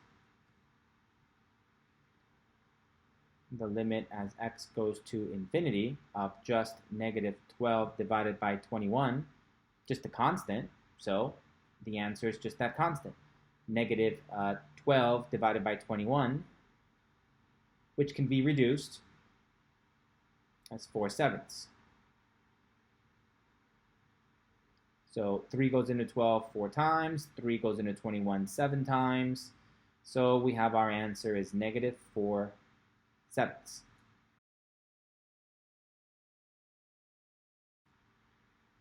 A: the limit as x goes to infinity of just negative 12 divided by 21, just a constant. So the answer is just that constant, negative 12 divided by 21, which can be reduced as 4/7. So 3 goes into 12 4 times, 3 goes into 21 7 times. So we have our answer is negative 4/7.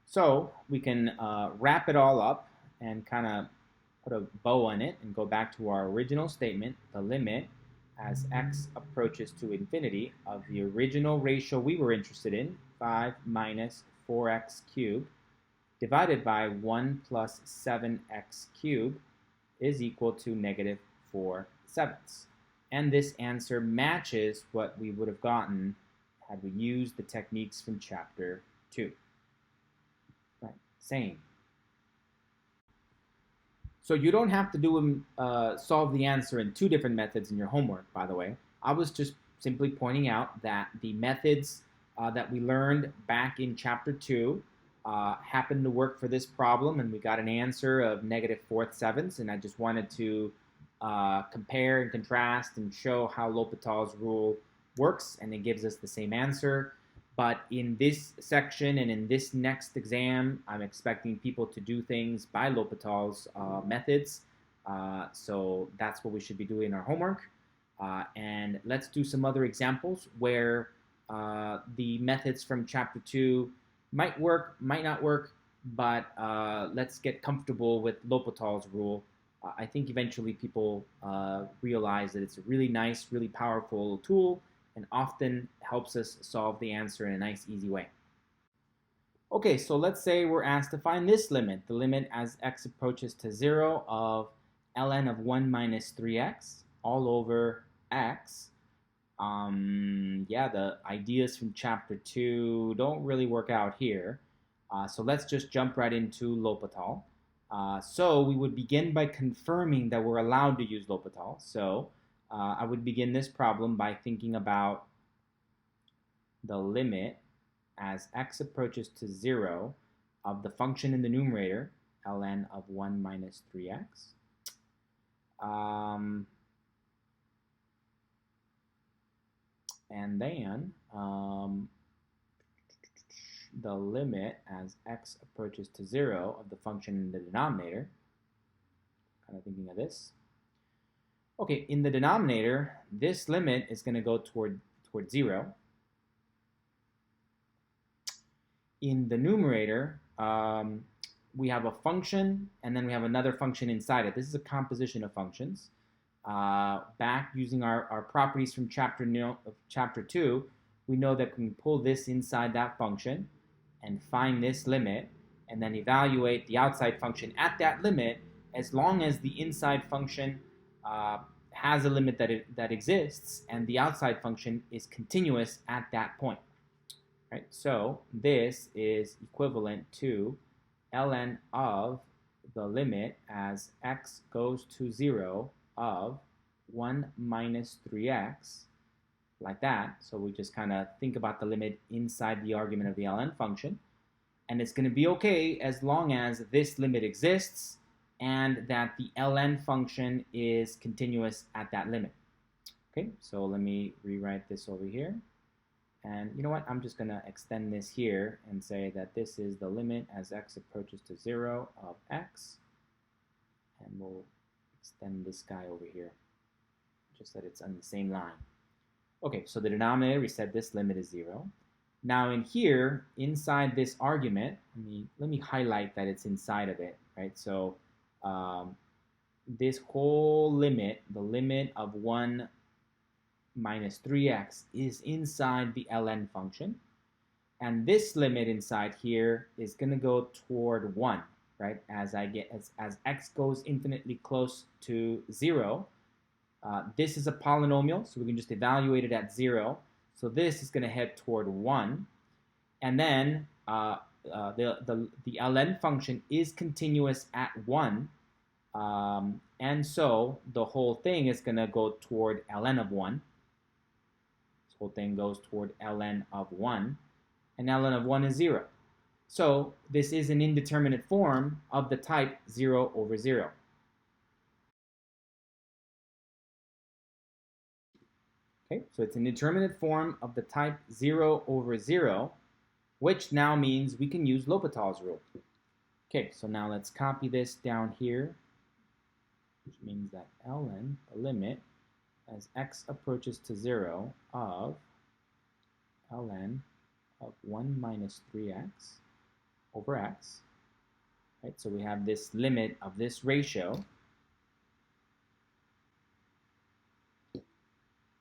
A: So we can wrap it all up and kind of put a bow on it and go back to our original statement, the limit as x approaches to infinity of the original ratio we were interested in, 5 minus 4x cubed, divided by 1 plus 7x cubed is equal to negative 4/7. And this answer matches what we would have gotten had we used the techniques from chapter 2. Right, same. So you don't have to solve the answer in 2 different methods in your homework, by the way. I was just simply pointing out that the methods that we learned back in chapter 2 happened to work for this problem, and we got an answer of negative 4/7, and I just wanted to compare and contrast and show how L'Hopital's rule works, and it gives us the same answer. But in this section and in this next exam, I'm expecting people to do things by L'Hopital's methods. So that's what we should be doing in our homework. And let's do some other examples where the methods from chapter 2 might work, might not work, but let's get comfortable with L'Hopital's rule. I think eventually people realize that it's a really nice, really powerful tool and often helps us solve the answer in a nice, easy way. Okay, so let's say we're asked to find this limit, the limit as x approaches to 0 of ln of 1 minus 3x all over x. Yeah, the ideas from chapter 2 don't really work out here. So let's just jump right into L'Hopital. So we would begin by confirming that we're allowed to use L'Hopital. So I would begin this problem by thinking about the limit as x approaches to 0 of the function in the numerator, ln of 1 minus 3x. and then the limit as x approaches to 0 of the function in the denominator. Kind of thinking of this. Okay, in the denominator, this limit is going to go toward 0. In the numerator, we have a function, and then we have another function inside it. This is a composition of functions. Back using our properties from chapter 2, we know that we can pull this inside that function and find this limit, and then evaluate the outside function at that limit, as long as the inside function has a limit that exists, and the outside function is continuous at that point. Right? So this is equivalent to ln of the limit as x goes to 0 of 1 minus 3x, like that. So we just kind of think about the limit inside the argument of the ln function. And it's going to be okay as long as this limit exists and that the ln function is continuous at that limit. Okay, so let me rewrite this over here. And you know what? I'm just going to extend this here and say that this is the limit as x approaches to 0 of x. And we'll extend this guy over here, just that it's on the same line. Okay, so the denominator, we said this limit is 0. Now in here, inside this argument, let me highlight that it's inside of it, right? So this whole limit, the limit of 1 minus 3x, is inside the ln function. And this limit inside here is going to go toward 1, right? As x goes infinitely close to 0. This is a polynomial, so we can just evaluate it at 0. So this is going to head toward 1. And then the ln function is continuous at 1. And so the whole thing is going to go toward ln of 1. This whole thing goes toward ln of 1. And ln of 1 is 0. So this is an indeterminate form of the type 0 over 0. Okay, so it's an indeterminate form of the type 0 over 0, which now means we can use L'Hopital's rule. Okay, so now let's copy this down here, which means that ln, the limit, as x approaches to 0 of ln of 1 minus 3x over x. Right, so we have this limit of this ratio,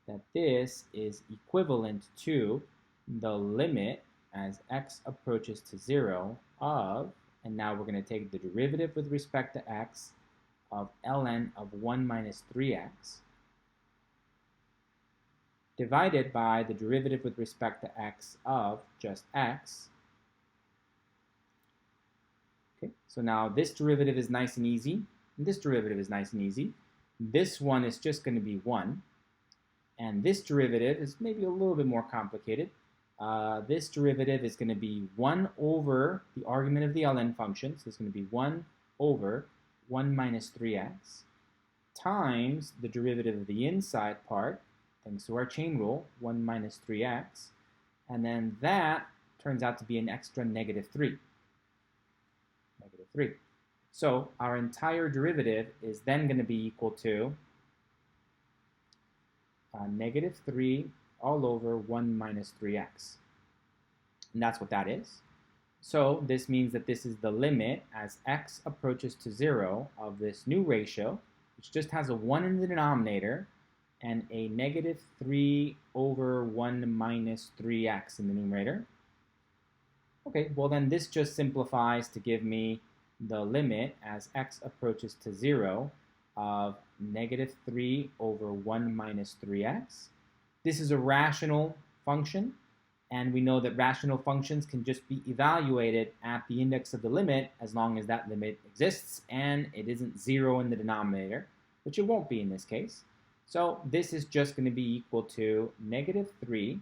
A: that this is equivalent to the limit as x approaches to 0 of, and now we're going to take the derivative with respect to x of ln of 1 minus 3x divided by the derivative with respect to x of just x. Okay, so now this derivative is nice and easy, and this derivative is nice and easy. This one is just going to be 1. And this derivative is maybe a little bit more complicated. This derivative is going to be 1 over the argument of the ln function. So it's going to be 1 over 1 minus 3x times the derivative of the inside part, thanks to our chain rule, 1 minus 3x. And then that turns out to be an extra negative 3. Negative 3. So our entire derivative is then going to be equal to negative 3 all over 1 minus 3x. And that's what that is. So this means that this is the limit as x approaches to 0 of this new ratio, which just has a 1 in the denominator and a negative 3 over 1 minus 3x in the numerator. Okay, well then this just simplifies to give me the limit as x approaches to 0 of negative 3 over 1 minus 3x. This is a rational function, and we know that rational functions can just be evaluated at the index of the limit as long as that limit exists and it isn't 0 in the denominator, which it won't be in this case. So this is just going to be equal to negative 3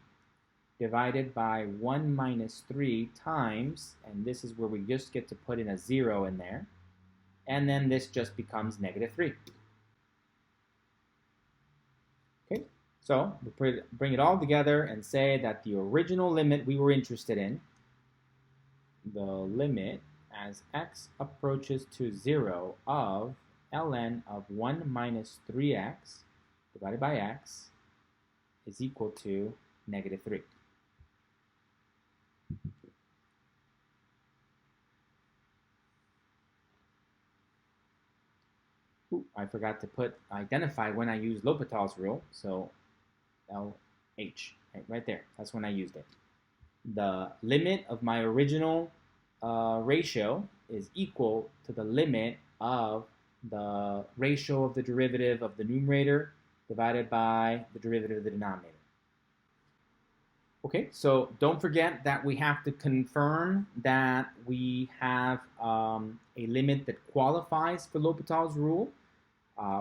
A: divided by 1 minus 3 times, and this is where we just get to put in a 0 in there, and then this just becomes negative 3. Okay, So we bring it all together and say that the original limit we were interested in, the limit as x approaches to 0 of ln of 1 minus 3x divided by x is equal to negative 3. Ooh, I forgot to identify when I used L'Hopital's rule, so LH, right there. That's when I used it. The limit of my original ratio is equal to the limit of the ratio of the derivative of the numerator divided by the derivative of the denominator. Okay, so don't forget that we have to confirm that we have a limit that qualifies for L'Hopital's rule.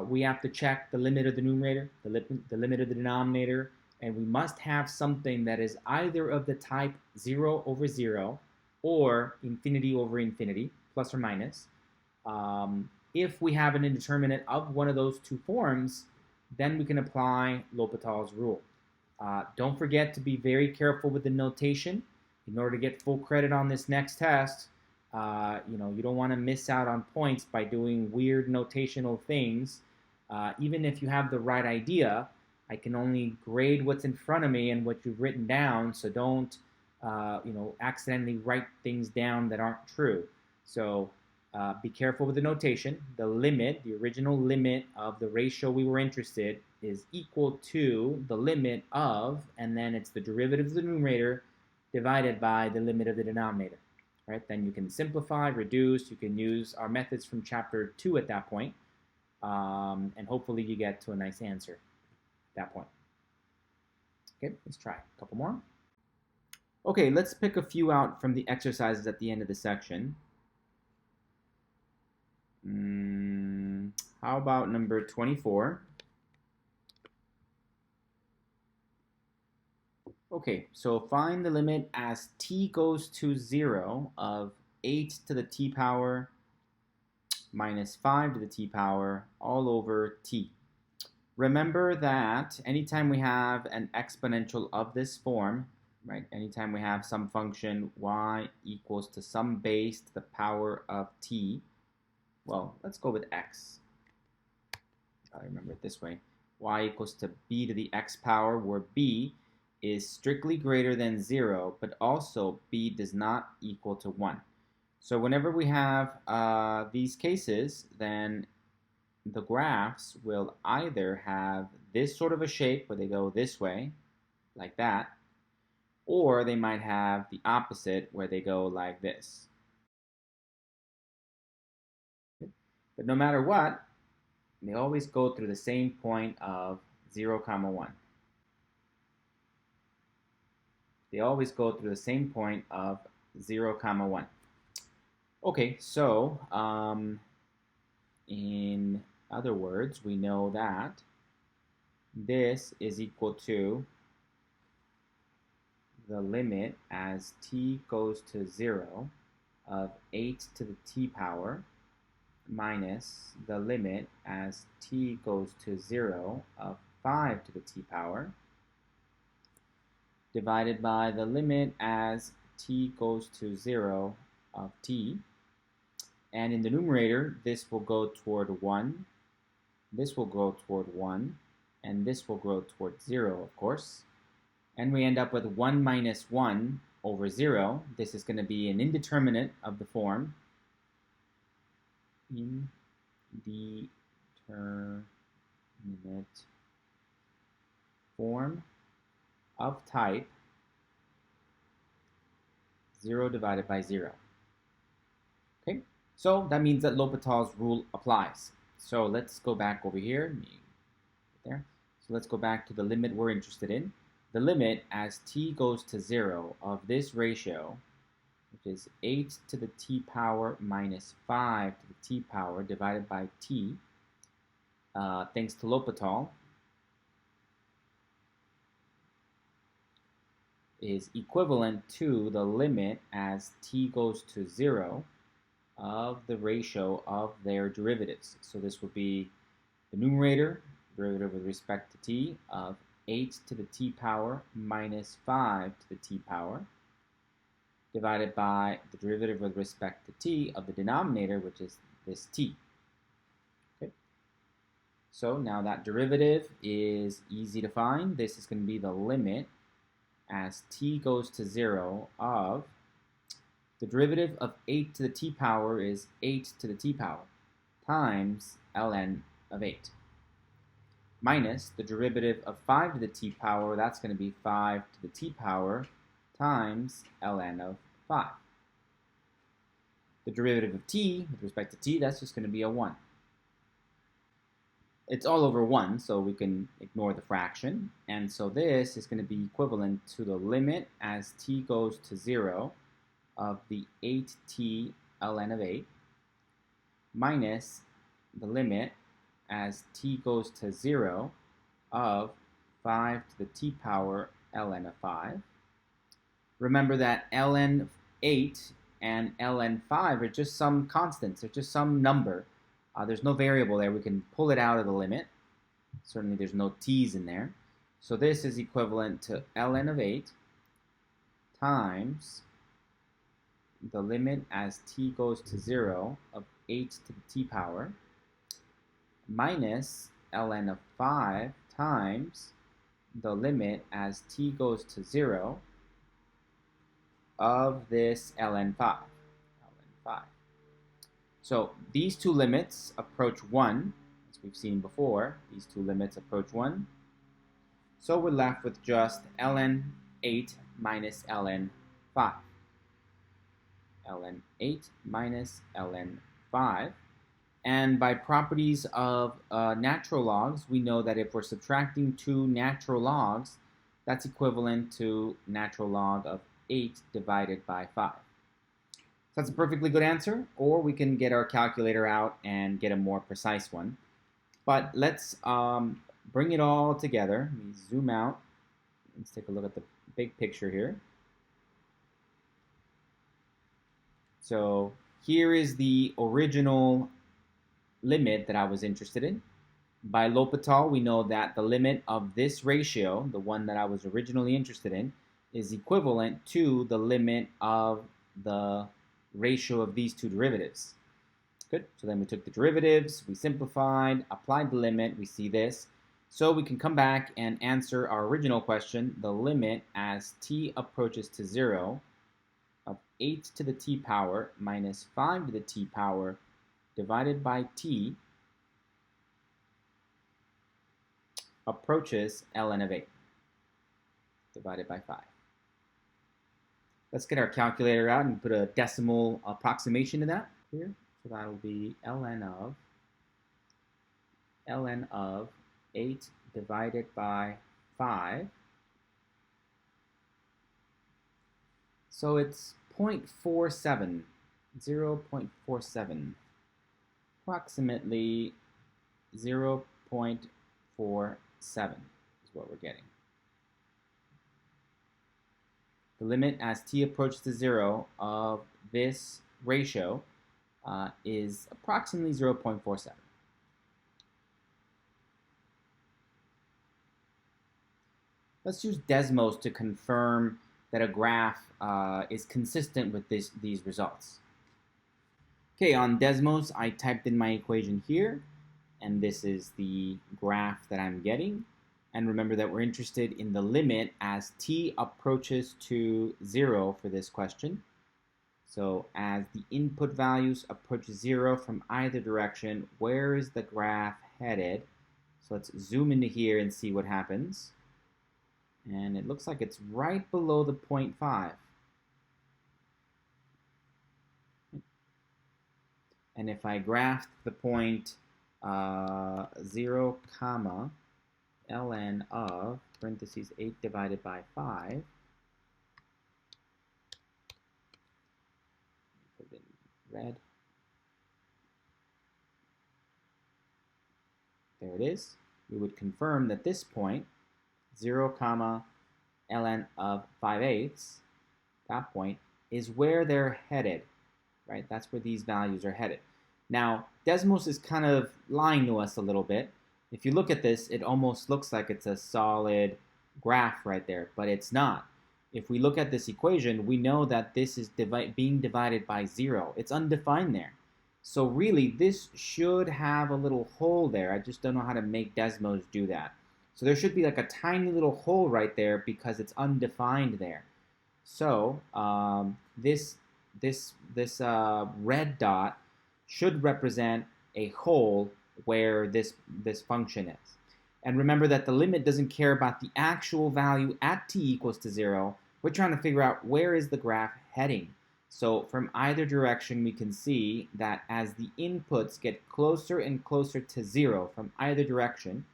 A: We have to check the limit of the numerator, the limit of the denominator, and we must have something that is either of the type 0 over 0 or infinity over infinity, plus or minus. If we have an indeterminate of one of those two forms, then we can apply L'Hopital's rule. Don't forget to be very careful with the notation. In order to get full credit on this next test, you don't want to miss out on points by doing weird notational things. Even if you have the right idea, I can only grade what's in front of me and what you've written down, so don't accidentally write things down that aren't true. So be careful with the notation. The limit, the original limit of the ratio we were interested is equal to the limit of, and then it's the derivative of the numerator divided by the limit of the denominator. Right? Then you can simplify, reduce, you can use our methods from chapter 2 at that point, and hopefully you get to a nice answer at that point. Okay, let's try a couple more. Okay, let's pick a few out from the exercises at the end of the section. How about number 24? Okay, so find the limit as t goes to 0 of 8 to the t power minus 5 to the t power all over t. Remember that anytime we have an exponential of this form, right, anytime we have some function y equals to some base to the power of t, well, let's go with x. I remember it this way. Y equals to b to the x power, where b is strictly greater than 0, but also b does not equal to 1. So whenever we have these cases, then the graphs will either have this sort of a shape where they go this way, like that, or they might have the opposite where they go like this. But no matter what, they always go through the same point of 0, 1. They always go through the same point of 0, 1. Okay, so in other words, we know that this is equal to the limit as t goes to 0 of 8 to the t power minus the limit as t goes to 0 of 5 to the t power divided by the limit as t goes to 0 of t. And in the numerator, this will go toward 1, this will go toward 1, and this will go toward 0, of course. And we end up with 1 minus 1 over 0. This is going to be an indeterminate of the form. Indeterminate form of type 0 divided by 0. Okay, so that means that L'Hopital's rule applies. So let's go back over here. There. So let's go back to the limit we're interested in. The limit as t goes to 0 of this ratio, which is 8 to the t power minus 5 to the t power divided by t, thanks to L'Hopital, is equivalent to the limit as t goes to 0 of the ratio of their derivatives. So this would be the numerator, derivative with respect to t, of 8 to the t power minus 5 to the t power divided by the derivative with respect to t of the denominator, which is this t. Okay. So now that derivative is easy to find. This is going to be the limit as t goes to 0 of the derivative of 8 to the t power is 8 to the t power times ln of 8 minus the derivative of 5 to the t power, that's going to be 5 to the t power times ln of 5. The derivative of t with respect to t, that's just going to be a 1. It's all over 1, so we can ignore the fraction. And so this is going to be equivalent to the limit as t goes to 0 of the 8t ln of 8 minus the limit as t goes to 0 of 5 to the t power ln of 5. Remember that ln 8 and ln 5 are just some constants. They're just some number. There's no variable there. We can pull it out of the limit. Certainly there's no t's in there. So this is equivalent to ln of 8 times the limit as t goes to 0 of 8 to the t power minus ln of 5 times the limit as t goes to 0 of this ln 5. So these two limits approach 1, as we've seen before. These two limits approach 1. So we're left with just ln 8 minus ln 5. ln 8 minus ln 5. And by properties of natural logs, we know that if we're subtracting two natural logs, that's equivalent to natural log of 8 divided by 5. So that's a perfectly good answer, or we can get our calculator out and get a more precise one. But let's bring it all together. Let me zoom out. Let's take a look at the big picture here. So here is the original limit that I was interested in. By L'Hopital, we know that the limit of this ratio, the one that I was originally interested in, is equivalent to the limit of the ratio of these two derivatives. Good. So then we took the derivatives, we simplified, applied the limit, we see this. So we can come back and answer our original question, the limit as t approaches to 0 of 8 to the t power minus 5 to the t power divided by t approaches ln of 8 divided by 5. Let's get our calculator out and put a decimal approximation to that here. So that'll be ln of 8 divided by 5. So it's 0.47, 0.47, approximately 0.47 is what we're getting. The limit as t approaches to 0 of this ratio is approximately 0.47. Let's use Desmos to confirm that a graph is consistent with these results. Okay, on Desmos, I typed in my equation here, and this is the graph that I'm getting. And remember that we're interested in the limit as t approaches to 0 for this question. So as the input values approach 0 from either direction, where is the graph headed? So let's zoom into here and see what happens. And it looks like it's right below the 0.5. And if I graphed the point 0, comma, ln of, parentheses, 8 divided by 5, put it in red. There it is. We would confirm that this point, 0, comma, ln of 5/8, that point, is where they're headed, right? That's where these values are headed. Now, Desmos is kind of lying to us a little bit. If you look at this, it almost looks like it's a solid graph right there, but it's not. If we look at this equation, we know that this is being divided by 0. It's undefined there. So really, this should have a little hole there. I just don't know how to make Desmos do that. So there should be like a tiny little hole right there because it's undefined there. So this red dot should represent a hole where this function is. And remember that the limit doesn't care about the actual value at t equals to 0. We're trying to figure out where is the graph heading. So from either direction, we can see that as the inputs get closer and closer to 0 from either direction,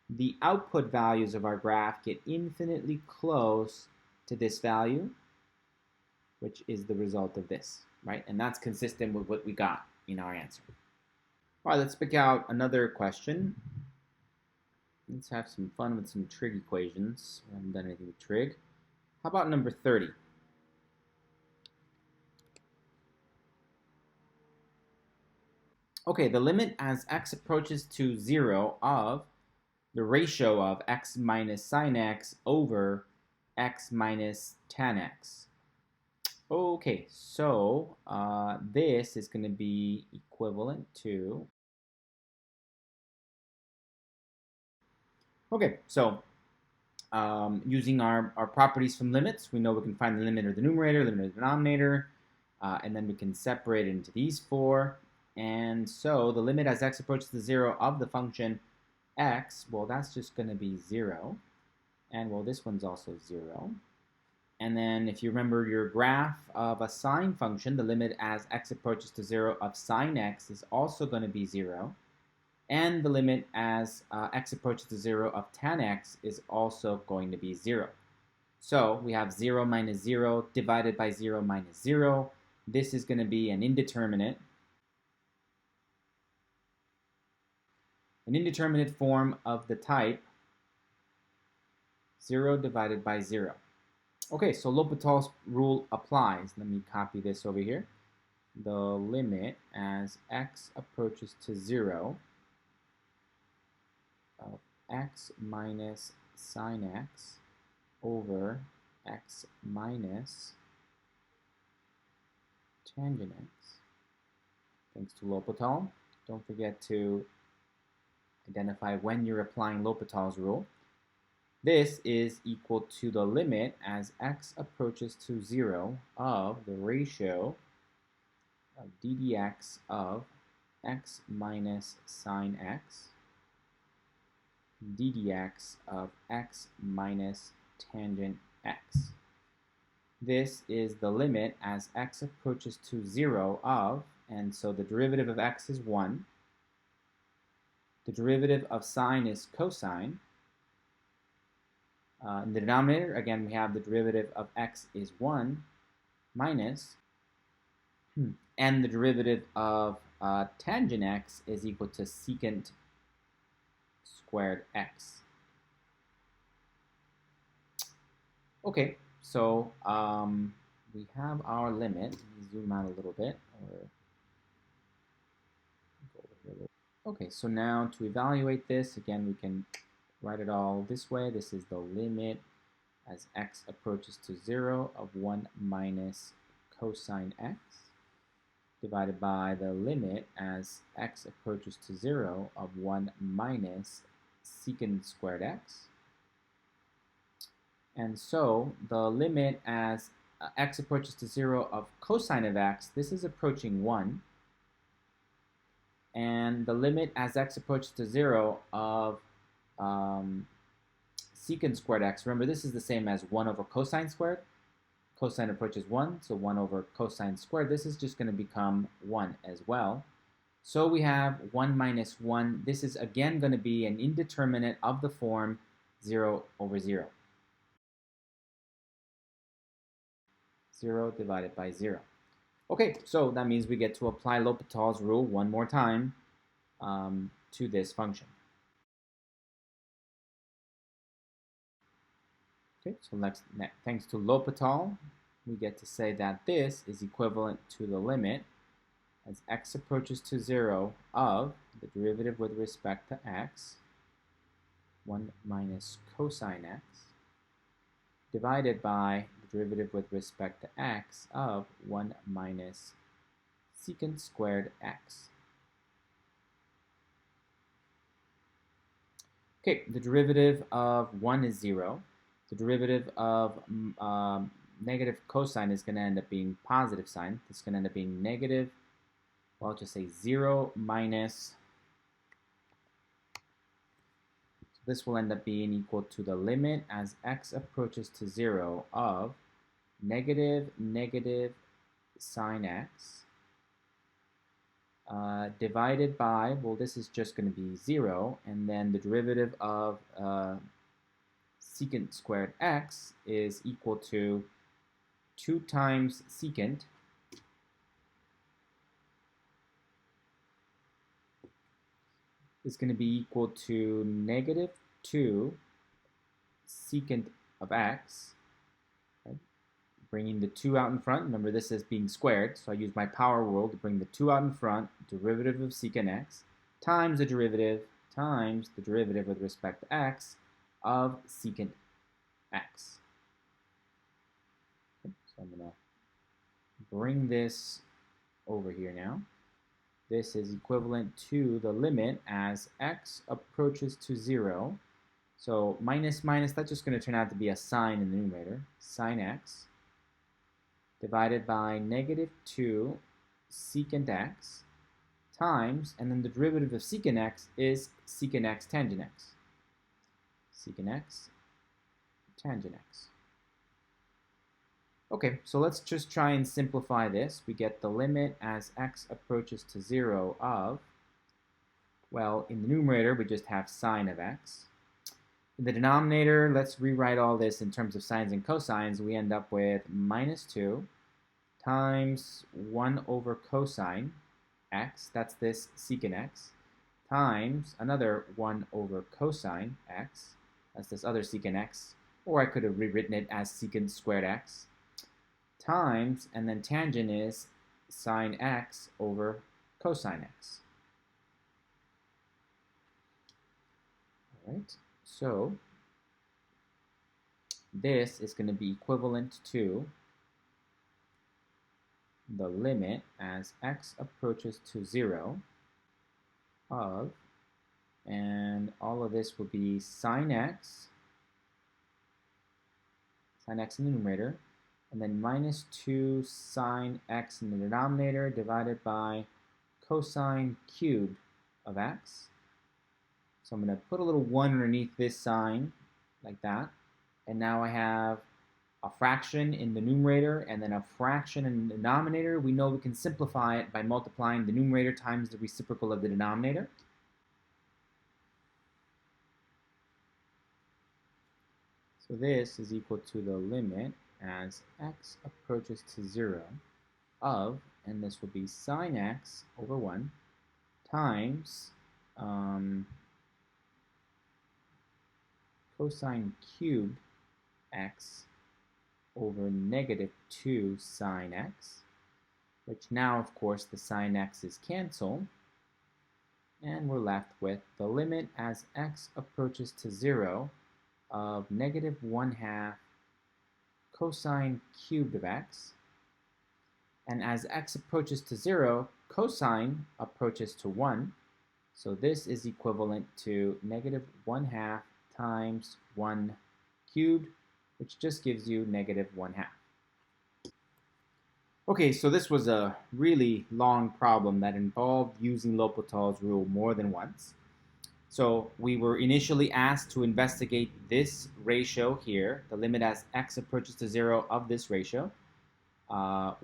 A: the output values of our graph get infinitely close to this value, which is the result of this, right? And that's consistent with what we got in our answer. All right, let's pick out another question. Let's have some fun with some trig equations. We haven't done anything with trig. How about number 30? Okay, the limit as x approaches to 0 of the ratio of x minus sine x over x minus tan x. Okay, so this is going to be equivalent to... Okay, so using our properties from limits, we know we can find the limit of the numerator, limit of the denominator, and then we can separate it into these four. And so the limit as x approaches to 0 of the function x, well, that's just going to be 0. And, well, this one's also 0. And then if you remember your graph of a sine function, the limit as x approaches to 0 of sine x is also going to be 0. And the limit as x approaches to 0 of tan x is also going to be 0. So we have 0 minus 0 divided by 0 minus 0. This is going to be an indeterminate. An indeterminate form of the type 0 divided by 0. Okay, so L'Hopital's rule applies. Let me copy this over here. The limit as x approaches to 0 of x minus sine x over x minus tangent x. Thanks to L'Hopital. Don't forget to identify when you're applying L'Hopital's rule. This is equal to the limit as x approaches to 0 of the ratio of d dx of x minus sine x d dx of x minus tangent x. This is the limit as x approaches to 0 of, and so the derivative of x is 1. The derivative of sine is cosine. In the denominator, again, we have the derivative of x is 1 minus, and the derivative of tangent x is equal to secant squared x. Okay, so we have our limit. Let me zoom out a little bit. Okay, so now to evaluate this, again, we can write it all this way. This is the limit as x approaches to 0 of 1 minus cosine x divided by the limit as x approaches to 0 of 1 minus secant squared x. And so the limit as x approaches to 0 of cosine of x, this is approaching 1. And the limit as x approaches to 0 of secant squared x, remember this is the same as 1 over cosine squared. Cosine approaches 1, so 1 over cosine squared. This is just going to become 1 as well. So we have 1 minus 1. This is again going to be an indeterminate of the form 0 over 0. 0 divided by 0. Okay, so that means we get to apply L'Hopital's rule one more time to this function. Okay, so thanks to L'Hopital, we get to say that this is equivalent to the limit as x approaches to 0 of the derivative with respect to x 1 minus cosine x divided by the derivative with respect to x of 1 minus secant squared x. Okay, the derivative of 1 is 0. The derivative of negative cosine is going to end up being positive sine. This is going to end up being negative, well, I'll just say 0 minus, so this will end up being equal to the limit as x approaches to 0 of negative sine x divided by, well, this is just going to be 0, and then the derivative of secant squared x is equal to 2 times secant is going to be equal to negative 2 secant of x. Okay. Bringing the 2 out in front, remember this is being squared, so I use my power rule to bring the 2 out in front, derivative of secant x, times the derivative with respect to x of secant x. Okay, so I'm going to bring this over here now. This is equivalent to the limit as x approaches to 0. So minus minus, that's just going to turn out to be a sign in the numerator, sine x, divided by negative 2 secant x times, and then the derivative of secant x is secant x tangent x. Secant x, tangent x. Okay, so let's just try and simplify this. We get the limit as x approaches to 0 of, well, in the numerator, we just have sine of x. In the denominator, let's rewrite all this in terms of sines and cosines. We end up with minus 2 times 1 over cosine x, that's this secant x, times another 1 over cosine x, that's this other secant x, or I could have rewritten it as secant squared x, times, and then tangent is sine x over cosine x. All right, so this is going to be equivalent to the limit as x approaches to 0 of, and all of this will be sine x in the numerator, and then minus 2 sine x in the denominator divided by cosine cubed of x. So I'm going to put a little 1 underneath this sign, like that. And now I have a fraction in the numerator and then a fraction in the denominator. We know we can simplify it by multiplying the numerator times the reciprocal of the denominator. So this is equal to the limit as x approaches to 0 of, and this will be sine x over 1 times cosine cubed x over negative 2 sine x, which now, of course, the sine x's cancel, and we're left with the limit as x approaches to 0 of negative 1/2 cosine cubed of x, and as x approaches to 0, cosine approaches to 1, so this is equivalent to negative 1/2 times 1 cubed, which just gives you negative 1/2. Okay, so this was a really long problem that involved using L'Hopital's rule more than once. So we were initially asked to investigate this ratio here, the limit as x approaches to 0 of this ratio.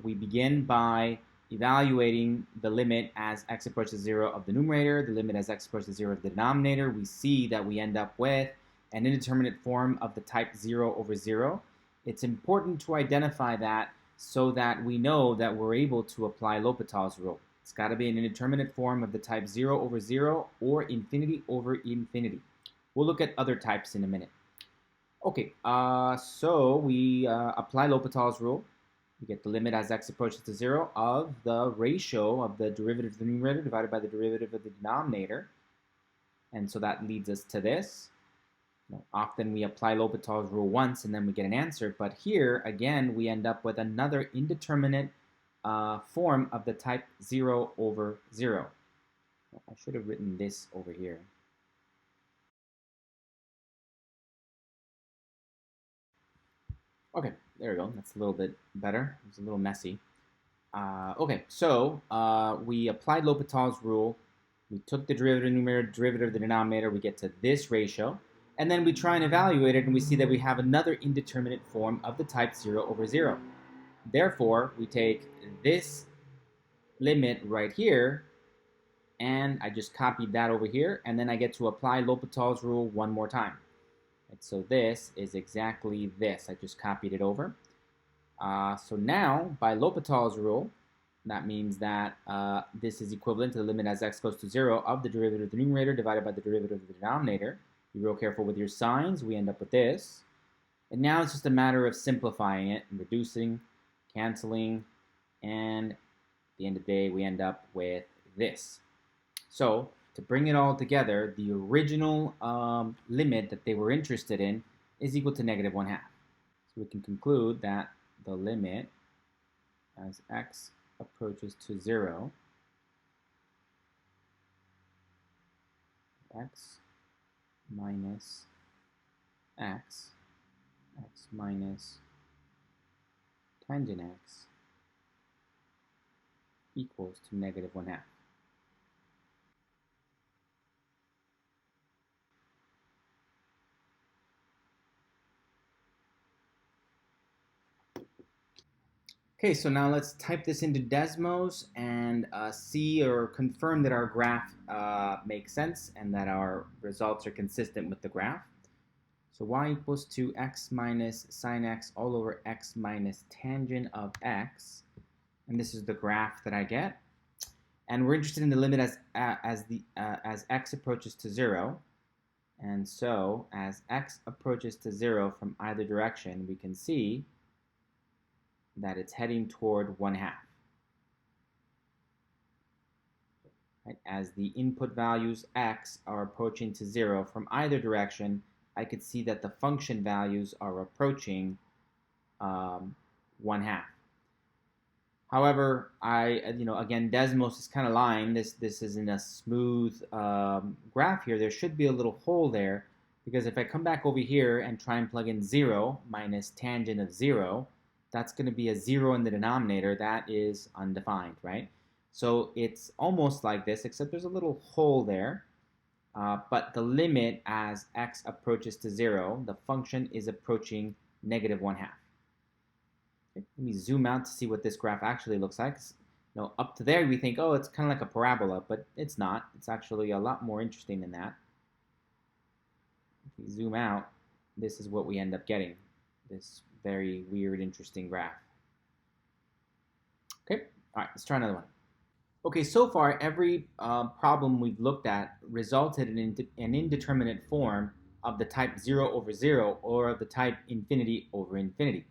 A: We begin by evaluating the limit as x approaches to 0 of the numerator, the limit as x approaches to 0 of the denominator. We see that we end up with an indeterminate form of the type 0 over 0. It's important to identify that so that we know that we're able to apply L'Hopital's rule. It's got to be an indeterminate form of the type 0 over 0 or infinity over infinity. We'll look at other types in a minute. Okay, so we apply L'Hopital's rule. We get the limit as x approaches to 0 of the ratio of the derivative of the numerator divided by the derivative of the denominator. And so that leads us to this. Often we apply L'Hopital's rule once and then we get an answer, but here, again, we end up with another indeterminate form of the type 0 over 0. I should have written this over here. Okay, there we go. That's a little bit better. It was a little messy. Okay, so we applied L'Hopital's rule. We took the derivative of the numerator, derivative of the denominator. We get to this ratio. And then we try and evaluate it, and we see that we have another indeterminate form of the type 0 over 0. Therefore, we take this limit right here, and I just copied that over here, and then I get to apply L'Hopital's rule one more time. And so this is exactly this. I just copied it over. So now, by L'Hopital's rule, that means that this is equivalent to the limit as x goes to 0 of the derivative of the numerator divided by the derivative of the denominator. Be real careful with your signs. We end up with this. And now it's just a matter of simplifying it and reducing, canceling, and at the end of the day, we end up with this. So to bring it all together, the original limit that they were interested in is equal to negative 1/2. So we can conclude that the limit as x approaches to 0, x minus x minus tangent x equals to negative 1/2. Okay, so now let's type this into Desmos and see or confirm that our graph makes sense and that our results are consistent with the graph. So y equals to x minus sine x all over x minus tangent of x. And this is the graph that I get. And we're interested in the limit as x approaches to 0. And so as x approaches to 0 from either direction, we can see that it's heading toward 1/2. Right? As the input values x are approaching to 0 from either direction, I could see that the function values are approaching 1/2. However, again, Desmos is kind of lying. This isn't a smooth graph here. There should be a little hole there, because if I come back over here and try and plug in 0 minus tangent of 0, that's going to be a 0 in the denominator. That is undefined, right? So it's almost like this, except there's a little hole there. But the limit as x approaches to 0, the function is approaching negative 1/2. Okay, let me zoom out to see what this graph actually looks like. Up to there we think, oh, it's kind of like a parabola, but it's not. It's actually a lot more interesting than that. If we zoom out, this is what we end up getting. This very weird, interesting graph. Okay, all right, let's try another one. Okay, so far every problem we've looked at resulted in an indeterminate form of the type 0 over 0 or of the type infinity over infinity.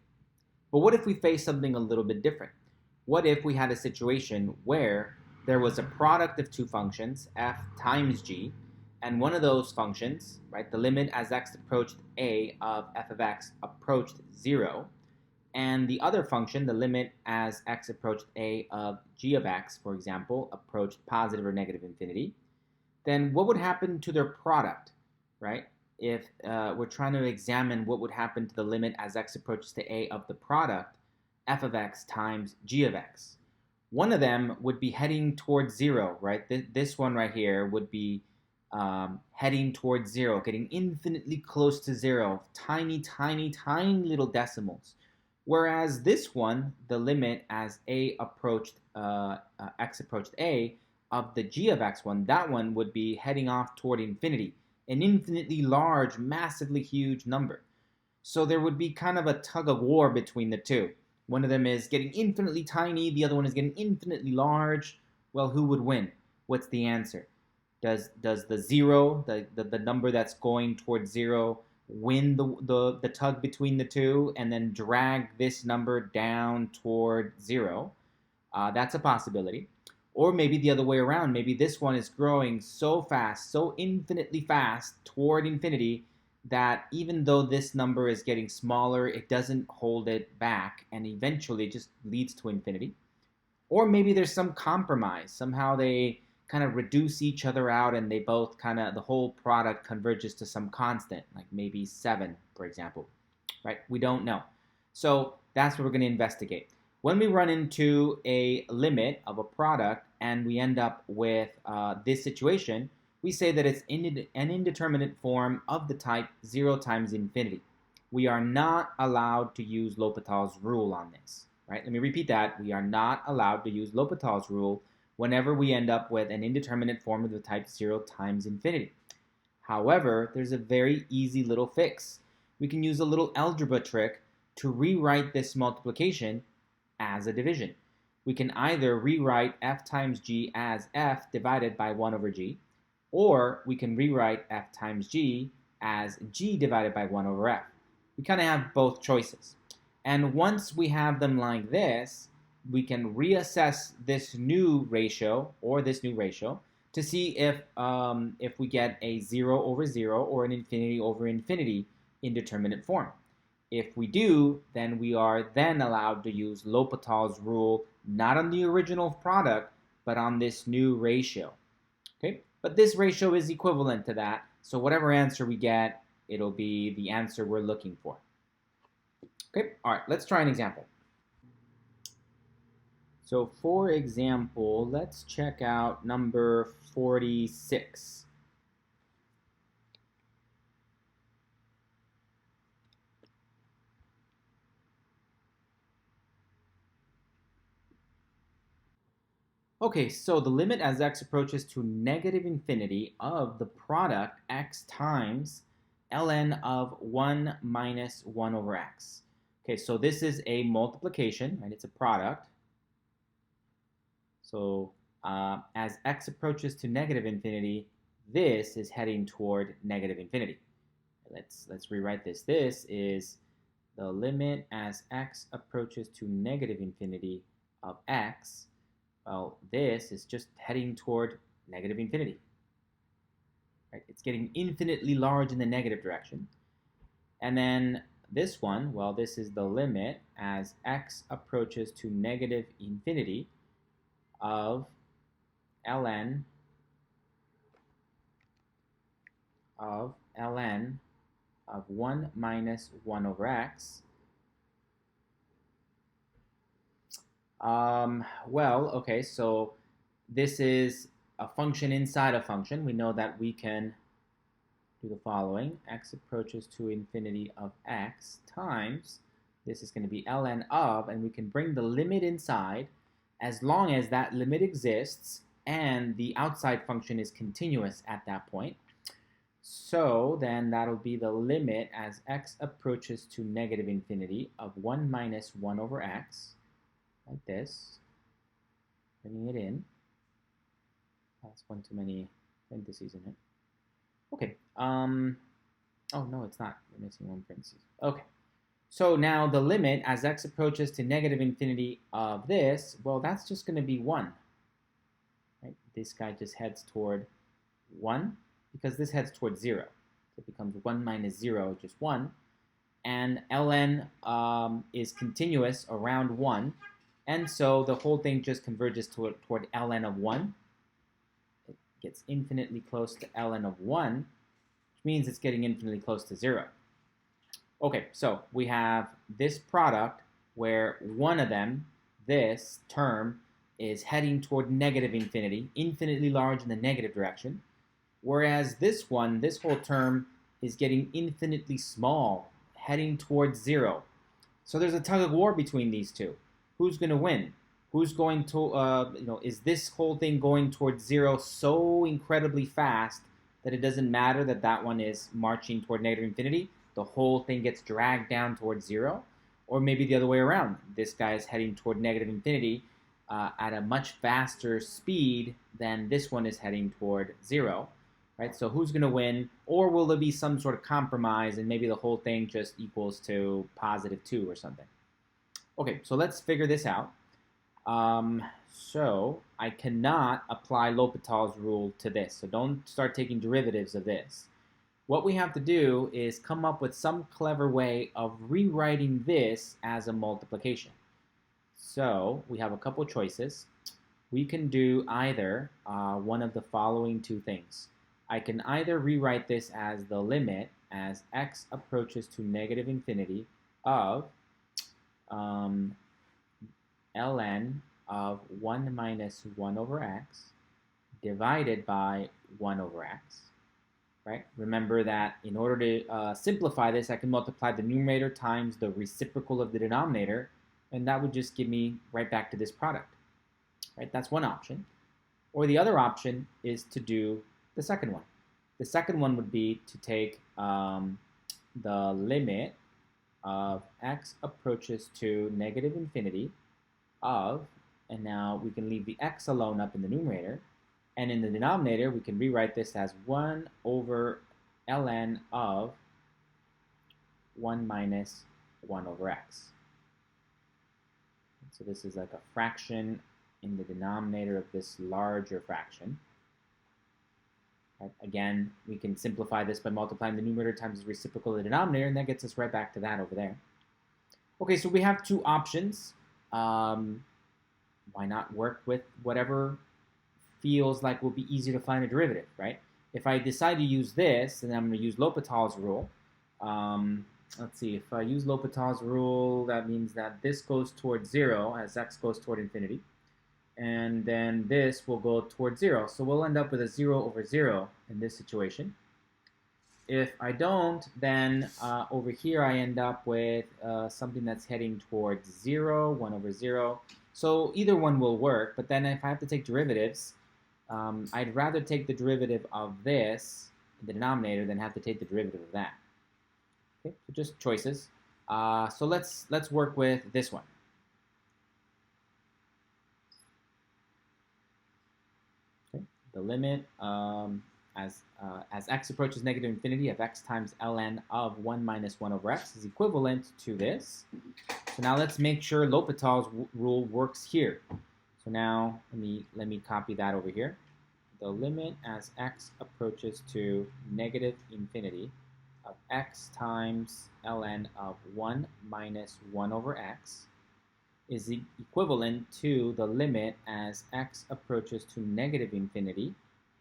A: But what if we face something a little bit different? What if we had a situation where there was a product of two functions, f times g, and one of those functions, right, the limit as x approached a of f of x approached 0, and the other function, the limit as x approached a of g of x, for example, approached positive or negative infinity, then what would happen to their product, right? If we're trying to examine what would happen to the limit as x approaches to a of the product, f of x times g of x. One of them would be heading towards 0, right? This one right here would be heading towards 0, getting infinitely close to 0, tiny, tiny, tiny little decimals. Whereas this one, the limit as a approached x approached a of the g of x one, that one would be heading off toward infinity, an infinitely large, massively huge number. So there would be kind of a tug of war between the two. One of them is getting infinitely tiny, the other one is getting infinitely large. Well, who would win? What's the answer? Does the 0, the number that's going towards 0, win the tug between the two and then drag this number down toward 0? That's a possibility. Or maybe the other way around. Maybe this one is growing so fast, so infinitely fast toward infinity that even though this number is getting smaller, it doesn't hold it back, and eventually it just leads to infinity. Or maybe there's some compromise. Somehow they kind of reduce each other out and they both kind of, the whole product converges to some constant, like maybe 7, for example, right? We don't know. So that's what we're going to investigate. When we run into a limit of a product and we end up with this situation, we say that it's an indeterminate form of the type 0 times infinity. We are not allowed to use L'Hopital's rule on this. Right? Let me repeat that. We are not allowed to use L'Hopital's rule whenever we end up with an indeterminate form of the type 0 times infinity. However, there's a very easy little fix. We can use a little algebra trick to rewrite this multiplication as a division. We can either rewrite f times g as f divided by 1 over g, or we can rewrite f times g as g divided by 1 over f. We kind of have both choices. And once we have them like this, we can reassess this new ratio to see if we get a 0 over 0 or an infinity over infinity indeterminate form. If we do, then we are then allowed to use L'Hopital's rule, not on the original product, but on this new ratio. Okay, but this ratio is equivalent to that, so whatever answer we get, it'll be the answer we're looking for. Okay, all right, let's try an example. So for example, let's check out number 46. Okay, so the limit as x approaches to negative infinity of the product x times ln of 1 minus 1 over x. Okay, so this is a multiplication, right? It's a product. So as x approaches to negative infinity, this is heading toward negative infinity. Let's rewrite this. This is the limit as x approaches to negative infinity of x. Well, this is just heading toward negative infinity. Right? It's getting infinitely large in the negative direction. And then this one, well, this is the limit as x approaches to negative infinity of ln of 1 minus 1 over x. Well, okay, so this is a function inside a function. We know that we can do the following. X approaches to infinity of x times, this is going to be ln of, and we can bring the limit inside as long as that limit exists and the outside function is continuous at that point. So then that'll be the limit as x approaches to negative infinity of 1 minus 1 over x, like this, bringing it in. That's one too many parentheses in it. Okay. Oh, no, it's not. We're missing one parenthesis. Okay. So now the limit as x approaches to negative infinity of this, well, that's just going to be 1. Right? This guy just heads toward 1 because this heads toward 0. So it becomes 1 minus 0, just 1. And ln is continuous around 1. And so the whole thing just converges toward ln of 1. It gets infinitely close to ln of 1, which means it's getting infinitely close to 0. Okay, so we have this product where one of them, this term, is heading toward negative infinity, infinitely large in the negative direction, whereas this one, this whole term, is getting infinitely small, heading towards 0. So there's a tug of war between these two. Who's going to win? Who's going to, is this whole thing going towards 0 so incredibly fast that it doesn't matter that that one is marching toward negative infinity? The whole thing gets dragged down towards 0? Or maybe the other way around. This guy is heading toward negative infinity at a much faster speed than this one is heading toward 0. Right? So who's going to win? Or will there be some sort of compromise and maybe the whole thing just equals to positive 2 or something? Okay, so let's figure this out. So I cannot apply L'Hopital's rule to this. So don't start taking derivatives of this. what we have to do is come up with some clever way of rewriting this as a multiplication. So we have a couple choices. We can do either one of the following two things. I can either rewrite this as the limit as x approaches to negative infinity of ln of 1 minus 1 over x divided by 1 over x, right? Remember that in order to simplify this, I can multiply the numerator times the reciprocal of the denominator, and that would just give me right back to this product, right? That's one option. Or the other option is to do the second one. The second one would be to take the limit of x approaches to negative infinity of, and now we can leave the x alone up in the numerator, and in the denominator we can rewrite this as 1 over ln of 1 minus 1 over x. So this is like a fraction in the denominator of this larger fraction. Right? Again, we can simplify this by multiplying the numerator times the reciprocal of the denominator, and that gets us right back to that over there. Okay, so we have two options. Why not work with whatever feels like will be easier to find a derivative, right? If I decide to use this, then I'm going to use L'Hopital's rule. Let's see, if I use L'Hopital's rule, that means that this goes towards 0 as x goes toward infinity. And then this will go towards 0. So we'll end up with a 0 over 0 in this situation. If I don't, then over here I end up with something that's heading towards 0, 1 over 0. So either one will work, but then if I have to take derivatives, I'd rather take the derivative of this in the denominator than have to take the derivative of that. Okay, so just choices. So let's work with this one. Okay, the limit as x approaches negative infinity of x times ln of 1 minus 1 over x is equivalent to this. So now let's make sure L'Hopital's rule works here. So now let me copy that over here. The limit as x approaches to negative infinity of x times ln of 1 minus 1 over x is equivalent to the limit as x approaches to negative infinity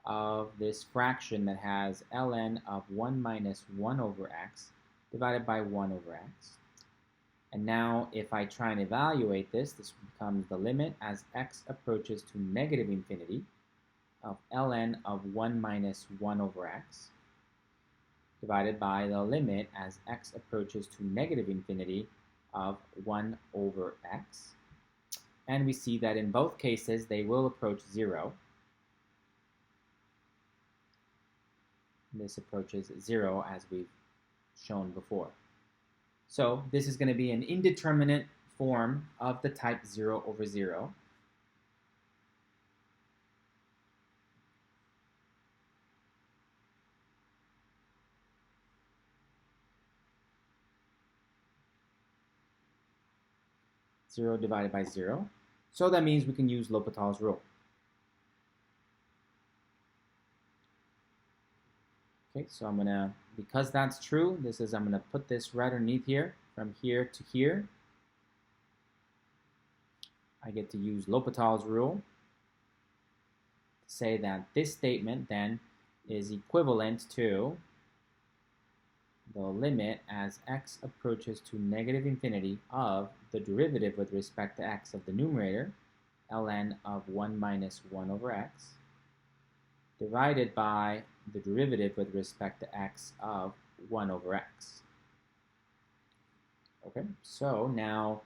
A: of this fraction that has ln of 1 minus 1 over x divided by 1 over x. And now if I try and evaluate this, this becomes the limit as x approaches to negative infinity of ln of 1 minus 1 over x divided by the limit as x approaches to negative infinity of 1 over x. And we see that in both cases they will approach 0. This approaches 0 as we've shown before. So this is going to be an indeterminate form of the type 0 over 0. Zero divided by 0. So that means we can use L'Hopital's rule. Okay, so I'm gonna, because that's true, I'm gonna put this right underneath here, from here to here. I get to use L'Hopital's rule to say that this statement then is equivalent to the limit as x approaches to negative infinity of the derivative with respect to x of the numerator, ln of 1 minus 1 over x, divided by the derivative with respect to x of 1 over x. Okay, so now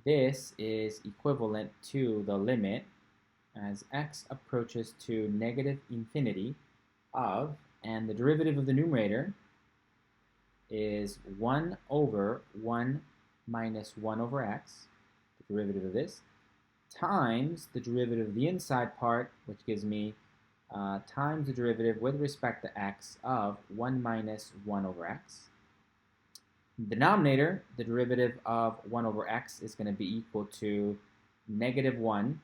A: this is equivalent to the limit as x approaches to negative infinity of, and the derivative of the numerator is 1 over 1 minus 1 over x, the derivative of this, times the derivative of the inside part, which gives me times the derivative with respect to x of 1 minus 1 over x. Denominator, the derivative of 1 over x is going to be equal to negative 1.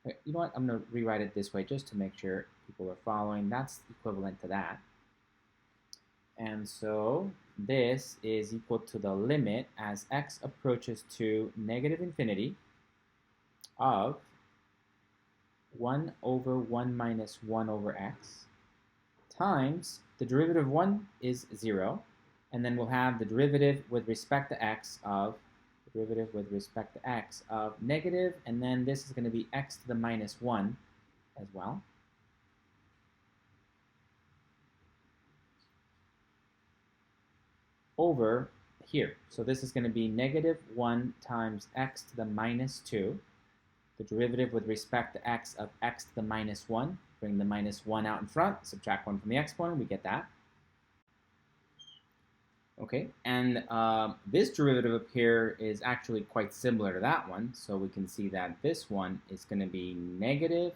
A: You know what? I'm going to rewrite it this way just to make sure people are following. That's equivalent to that. And so this is equal to the limit as x approaches to negative infinity of 1 over 1 minus 1 over x times the derivative of 1 is 0, and then we'll have the derivative with respect to x of negative, and then this is going to be x to the minus 1 as well. Over here. So this is going to be negative 1 times x to the minus 2. The derivative with respect to x of x to the minus 1. Bring the minus 1 out in front. Subtract 1 from the exponent. We get that. Okay, and this derivative up here is actually quite similar to that one. So we can see that this one is going to be negative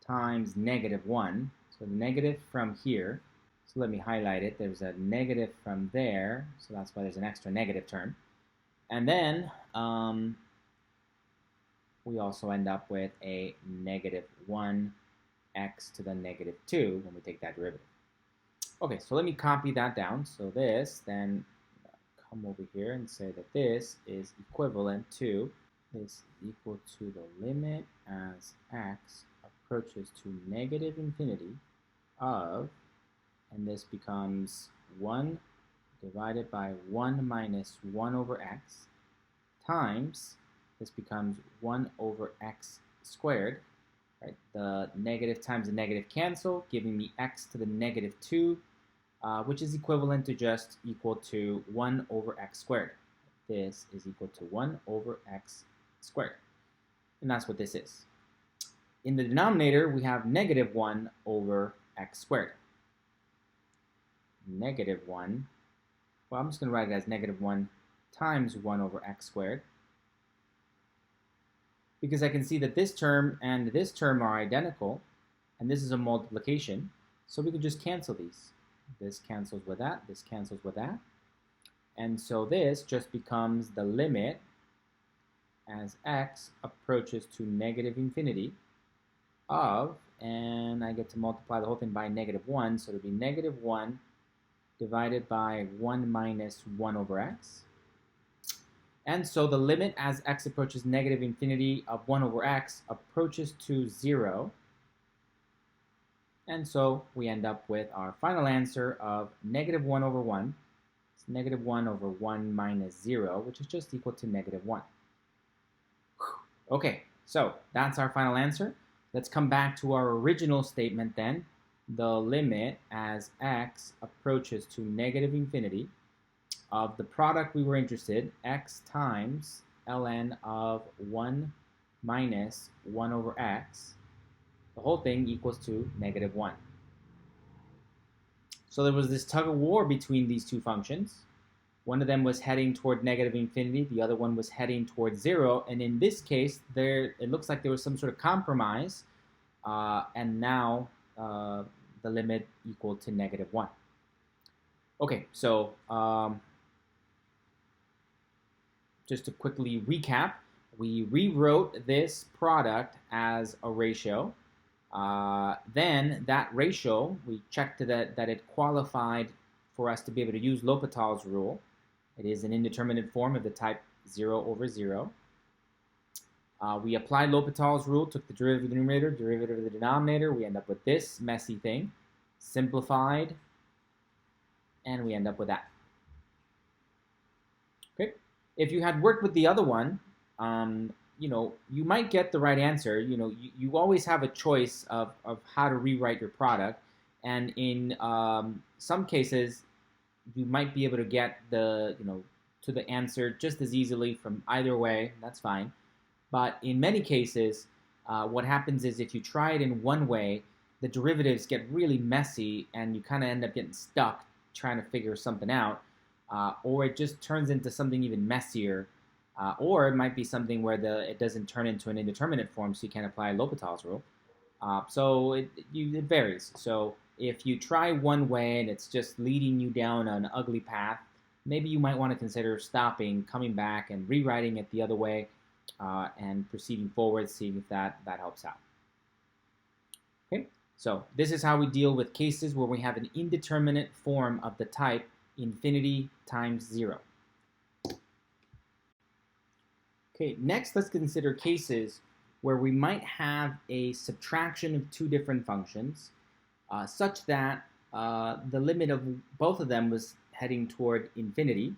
A: times negative 1. So the negative from here. So let me highlight it. There's a negative from there, so that's why there's an extra negative term. And then we also end up with a negative 1x to the negative 2 when we take that derivative. Okay, so let me copy that down. So this, then come over here and say that this is equivalent to, this is equal to the limit as x approaches to negative infinity of, and this becomes 1 divided by 1 minus 1 over x times, this becomes 1 over x squared, right? The negative times the negative cancel, giving me x to the negative 2, which is equivalent to just equal to 1 over x squared. This is equal to 1 over x squared. And that's what this is. In the denominator, we have negative 1 over x squared. Negative 1, well, I'm just going to write it as negative 1 times 1 over x squared, because I can see that this term and this term are identical, and this is a multiplication, so we can just cancel these. This cancels with that, this cancels with that, and so this just becomes the limit as x approaches to negative infinity of, and I get to multiply the whole thing by negative 1, so it'll be negative 1 divided by 1 minus 1 over x. And so the limit as x approaches negative infinity of 1 over x approaches to 0. And so we end up with our final answer of negative 1 over 1. It's negative 1 over 1 minus 0, which is just equal to negative 1. Okay, so that's our final answer. Let's come back to our original statement then. The limit as x approaches to negative infinity of the product we were interested, x times ln of 1 minus 1 over x, the whole thing equals to negative 1. So there was this tug of war between these two functions. One of them was heading toward negative infinity, the other one was heading toward 0, and in this case, it looks like there was some sort of compromise, and now the limit equal to negative 1. Okay, so just to quickly recap, we rewrote this product as a ratio. Then that ratio, we checked that it qualified for us to be able to use L'Hopital's rule. It is an indeterminate form of the type 0 over 0. We applied L'Hopital's rule, took the derivative of the numerator, derivative of the denominator. We end up with this messy thing, simplified, and we end up with that. Okay. If you had worked with the other one, you might get the right answer. You always have a choice of how to rewrite your product, and in some cases, you might be able to get to the answer just as easily from either way. That's fine. But in many cases, what happens is if you try it in one way, the derivatives get really messy, and you kind of end up getting stuck trying to figure something out, or it just turns into something even messier. Or it might be something where it doesn't turn into an indeterminate form, so you can't apply L'Hopital's rule. So it varies. So if you try one way and it's just leading you down an ugly path, maybe you might want to consider stopping, coming back, and rewriting it the other way, and proceeding forward, seeing if that helps out. Okay, So this is how we deal with cases where we have an indeterminate form of the type infinity times 0. Okay, next let's consider cases where we might have a subtraction of two different functions such that the limit of both of them was heading toward infinity,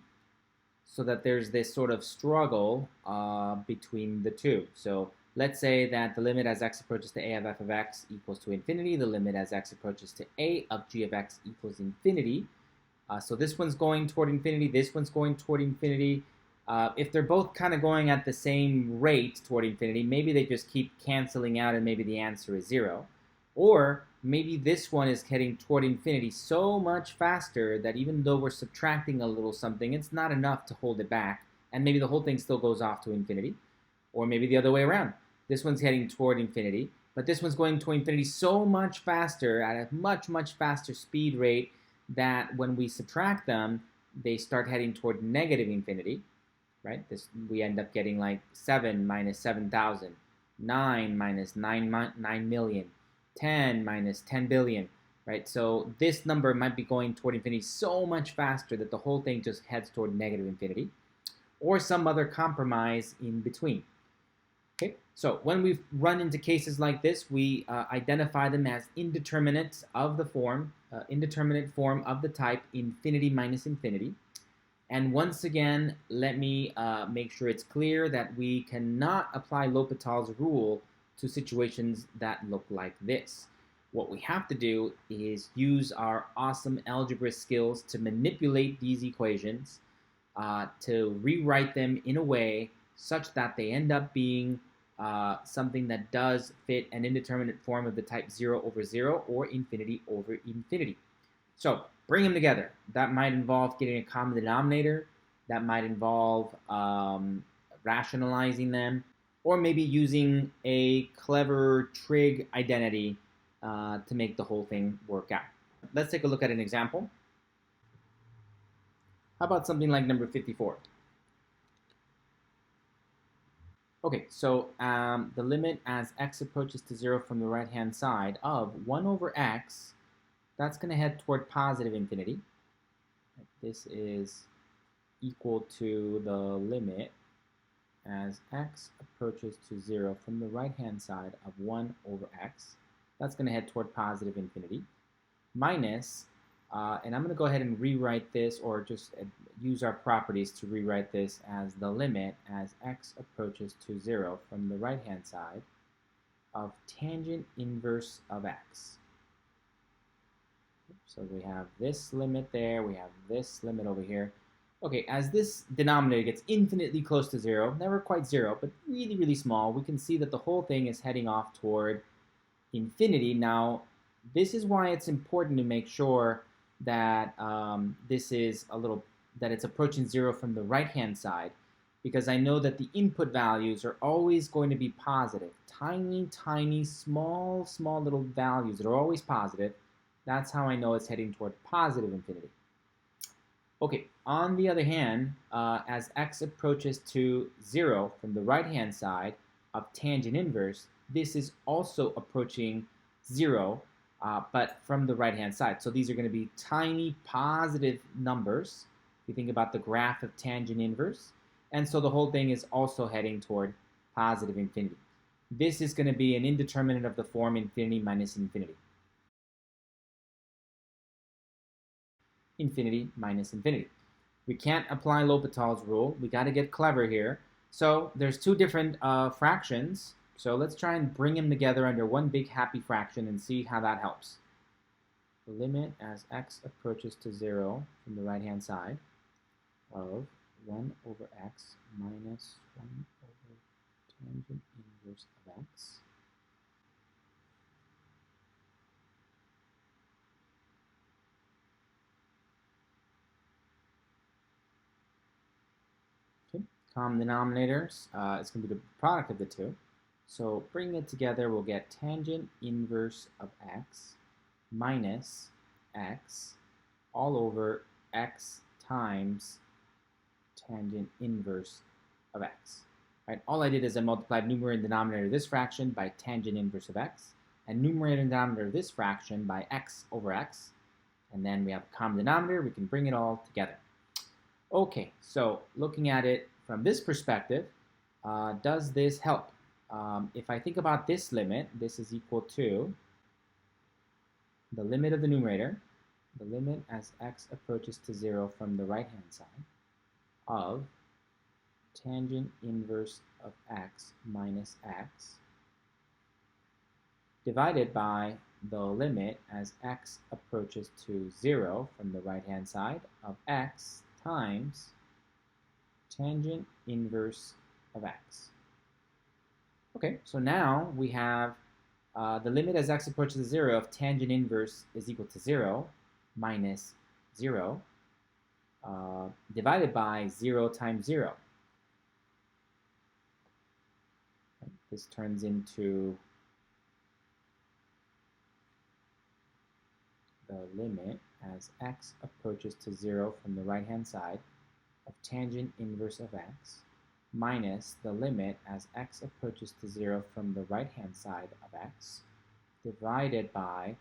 A: so that there's this sort of struggle between the two. So let's say that the limit as x approaches to a of f of x equals to infinity, the limit as x approaches to a of g of x equals infinity. So this one's going toward infinity, this one's going toward infinity. If they're both kind of going at the same rate toward infinity, maybe they just keep canceling out and maybe the answer is 0. Or maybe this one is heading toward infinity so much faster that even though we're subtracting a little something, it's not enough to hold it back, and maybe the whole thing still goes off to infinity. Or maybe the other way around. This one's heading toward infinity, but this one's going to infinity so much faster, at a much, much faster speed rate, that when we subtract them, they start heading toward negative infinity, right? We end up getting like 7 minus 7,000, 9 minus 9 million, 10 minus 10 billion, right? So this number might be going toward infinity so much faster that the whole thing just heads toward negative infinity, or some other compromise in between. Okay, so when we run into cases like this, we identify them as indeterminate of the form, indeterminate form of the type infinity minus infinity. And once again, let me make sure it's clear that we cannot apply L'Hopital's rule to situations that look like this. What we have to do is use our awesome algebra skills to manipulate these equations, to rewrite them in a way such that they end up being something that does fit an indeterminate form of the type 0 over 0 or infinity over infinity. So bring them together. That might involve getting a common denominator. That might involve rationalizing them, or maybe using a clever trig identity to make the whole thing work out. Let's take a look at an example. How about something like number 54? Okay, so the limit as x approaches to 0 from the right-hand side of 1 over x, that's going to head toward positive infinity. This is equal to the limit as x approaches to 0 from the right-hand side of 1 over x. That's going to head toward positive infinity. Minus, and I'm going to go ahead and rewrite this, or just use our properties to rewrite this as the limit as x approaches to 0 from the right-hand side of tangent inverse of x. So we have this limit there, we have this limit over here. Okay, as this denominator gets infinitely close to 0, never quite 0, but really, really small, we can see that the whole thing is heading off toward infinity. Now, this is why it's important to make sure that that it's approaching 0 from the right-hand side, because I know that the input values are always going to be positive. Tiny, tiny, small little values that are always positive. That's how I know it's heading toward positive infinity. Okay, on the other hand, as x approaches to 0 from the right-hand side of tangent inverse, this is also approaching 0, but from the right-hand side. So these are going to be tiny positive numbers. If you think about the graph of tangent inverse. And so the whole thing is also heading toward positive infinity. This is going to be an indeterminate of the form infinity minus infinity. Infinity minus infinity. We can't apply L'Hopital's rule. We got to get clever here. So there's two different fractions. So let's try and bring them together under one big happy fraction and see how that helps. The limit as x approaches to 0 from the right-hand side of 1 over x minus 1 over tangent inverse of x. Okay, common denominators, it's going to be the product of the two. So bringing it together, we'll get tangent inverse of x minus x all over x times tangent inverse of x. Right? All I did is I multiplied numerator and denominator of this fraction by tangent inverse of x, and numerator and denominator of this fraction by x over x. And then we have a common denominator. We can bring it all together. Okay, so looking at it from this perspective, does this help? If I think about this limit, this is equal to the limit of the numerator, the limit as x approaches to 0 from the right-hand side of tangent inverse of x minus x divided by the limit as x approaches to 0 from the right-hand side of x times tangent inverse of x. Okay, so now we have the limit as x approaches to 0 of tangent inverse is equal to 0 minus 0 divided by 0 times 0. This turns into the limit as x approaches to 0 from the right-hand side of tangent inverse of x minus the limit as x approaches to 0 from the right-hand side of x divided by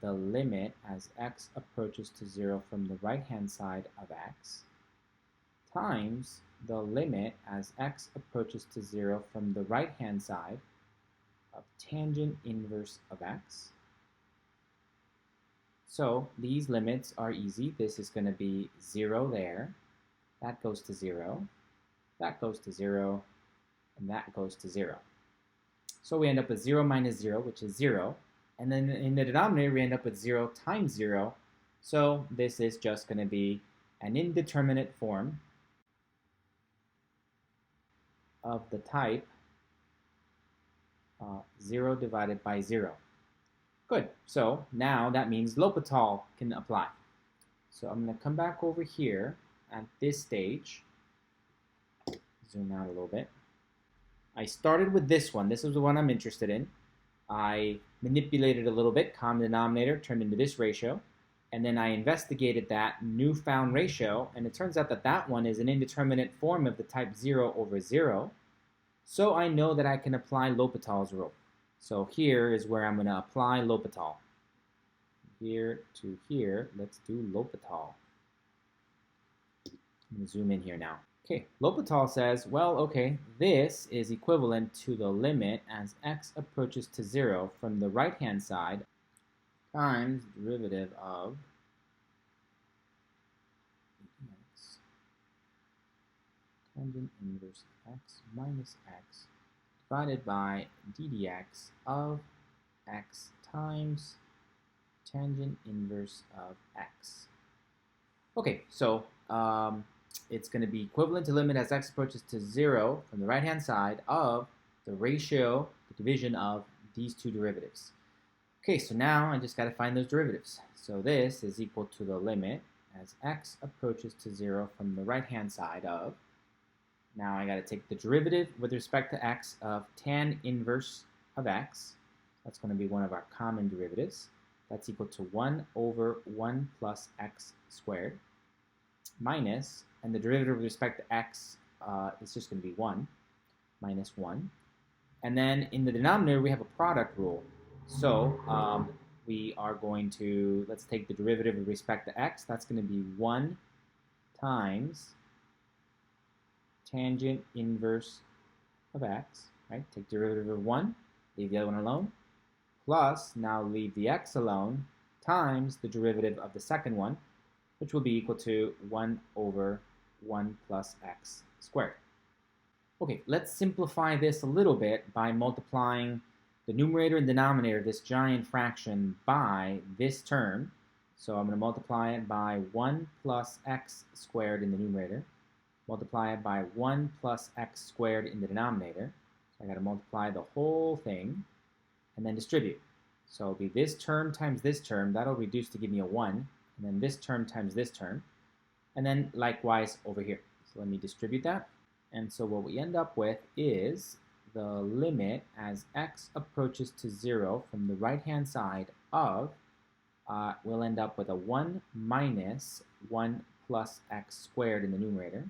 A: the limit as x approaches to 0 from the right-hand side of x times the limit as x approaches to 0 from the right-hand side of tangent inverse of x. So these limits are easy. This is going to be 0 there. That goes to 0. That goes to 0. And that goes to 0. So we end up with 0 minus 0, which is 0. And then in the denominator, we end up with 0 times 0. So this is just going to be an indeterminate form of the type 0 divided by 0. Good. So now that means L'Hopital can apply. So I'm going to come back over here at this stage. Zoom out a little bit. I started with this one. This is the one I'm interested in. I manipulated a little bit. Common denominator turned into this ratio. And then I investigated that newfound ratio. And it turns out that that one is an indeterminate form of the type 0 over 0. So I know that I can apply L'Hopital's rule. So here is where I'm going to apply L'Hopital. Here to here, let's do L'Hopital. I'm going to zoom in here now. Okay, L'Hopital says, well, okay, this is equivalent to the limit as x approaches to 0 from the right-hand side times derivative of x tangent inverse of x minus x divided by ddx of x times tangent inverse of x. Okay, so it's going to be equivalent to limit as x approaches to 0 from the right-hand side of the ratio, the division of these two derivatives. Okay, so now I just got to find those derivatives. So this is equal to the limit as x approaches to 0 from the right-hand side of, now I got to take the derivative with respect to x of tan inverse of x. That's going to be one of our common derivatives. That's equal to 1 over 1 plus x squared minus, and the derivative with respect to x is just going to be 1 minus 1. And then in the denominator, we have a product rule. So we are going to, let's take the derivative with respect to x. That's going to be 1 times tangent inverse of x, right? Take derivative of 1, leave the other one alone, plus, now leave the x alone, times the derivative of the second one, which will be equal to 1 over 1 plus x squared. Okay, let's simplify this a little bit by multiplying the numerator and denominator of this giant fraction by this term. So I'm going to multiply it by 1 plus x squared in the numerator, multiply it by 1 plus x squared in the denominator. So I got to multiply the whole thing and then distribute. So it'll be this term times this term. That'll reduce to give me a 1. And then this term times this term. And then likewise over here. So let me distribute that. And so what we end up with is the limit as x approaches to 0 from the right-hand side of, we'll end up with a 1 minus 1 plus x squared in the numerator,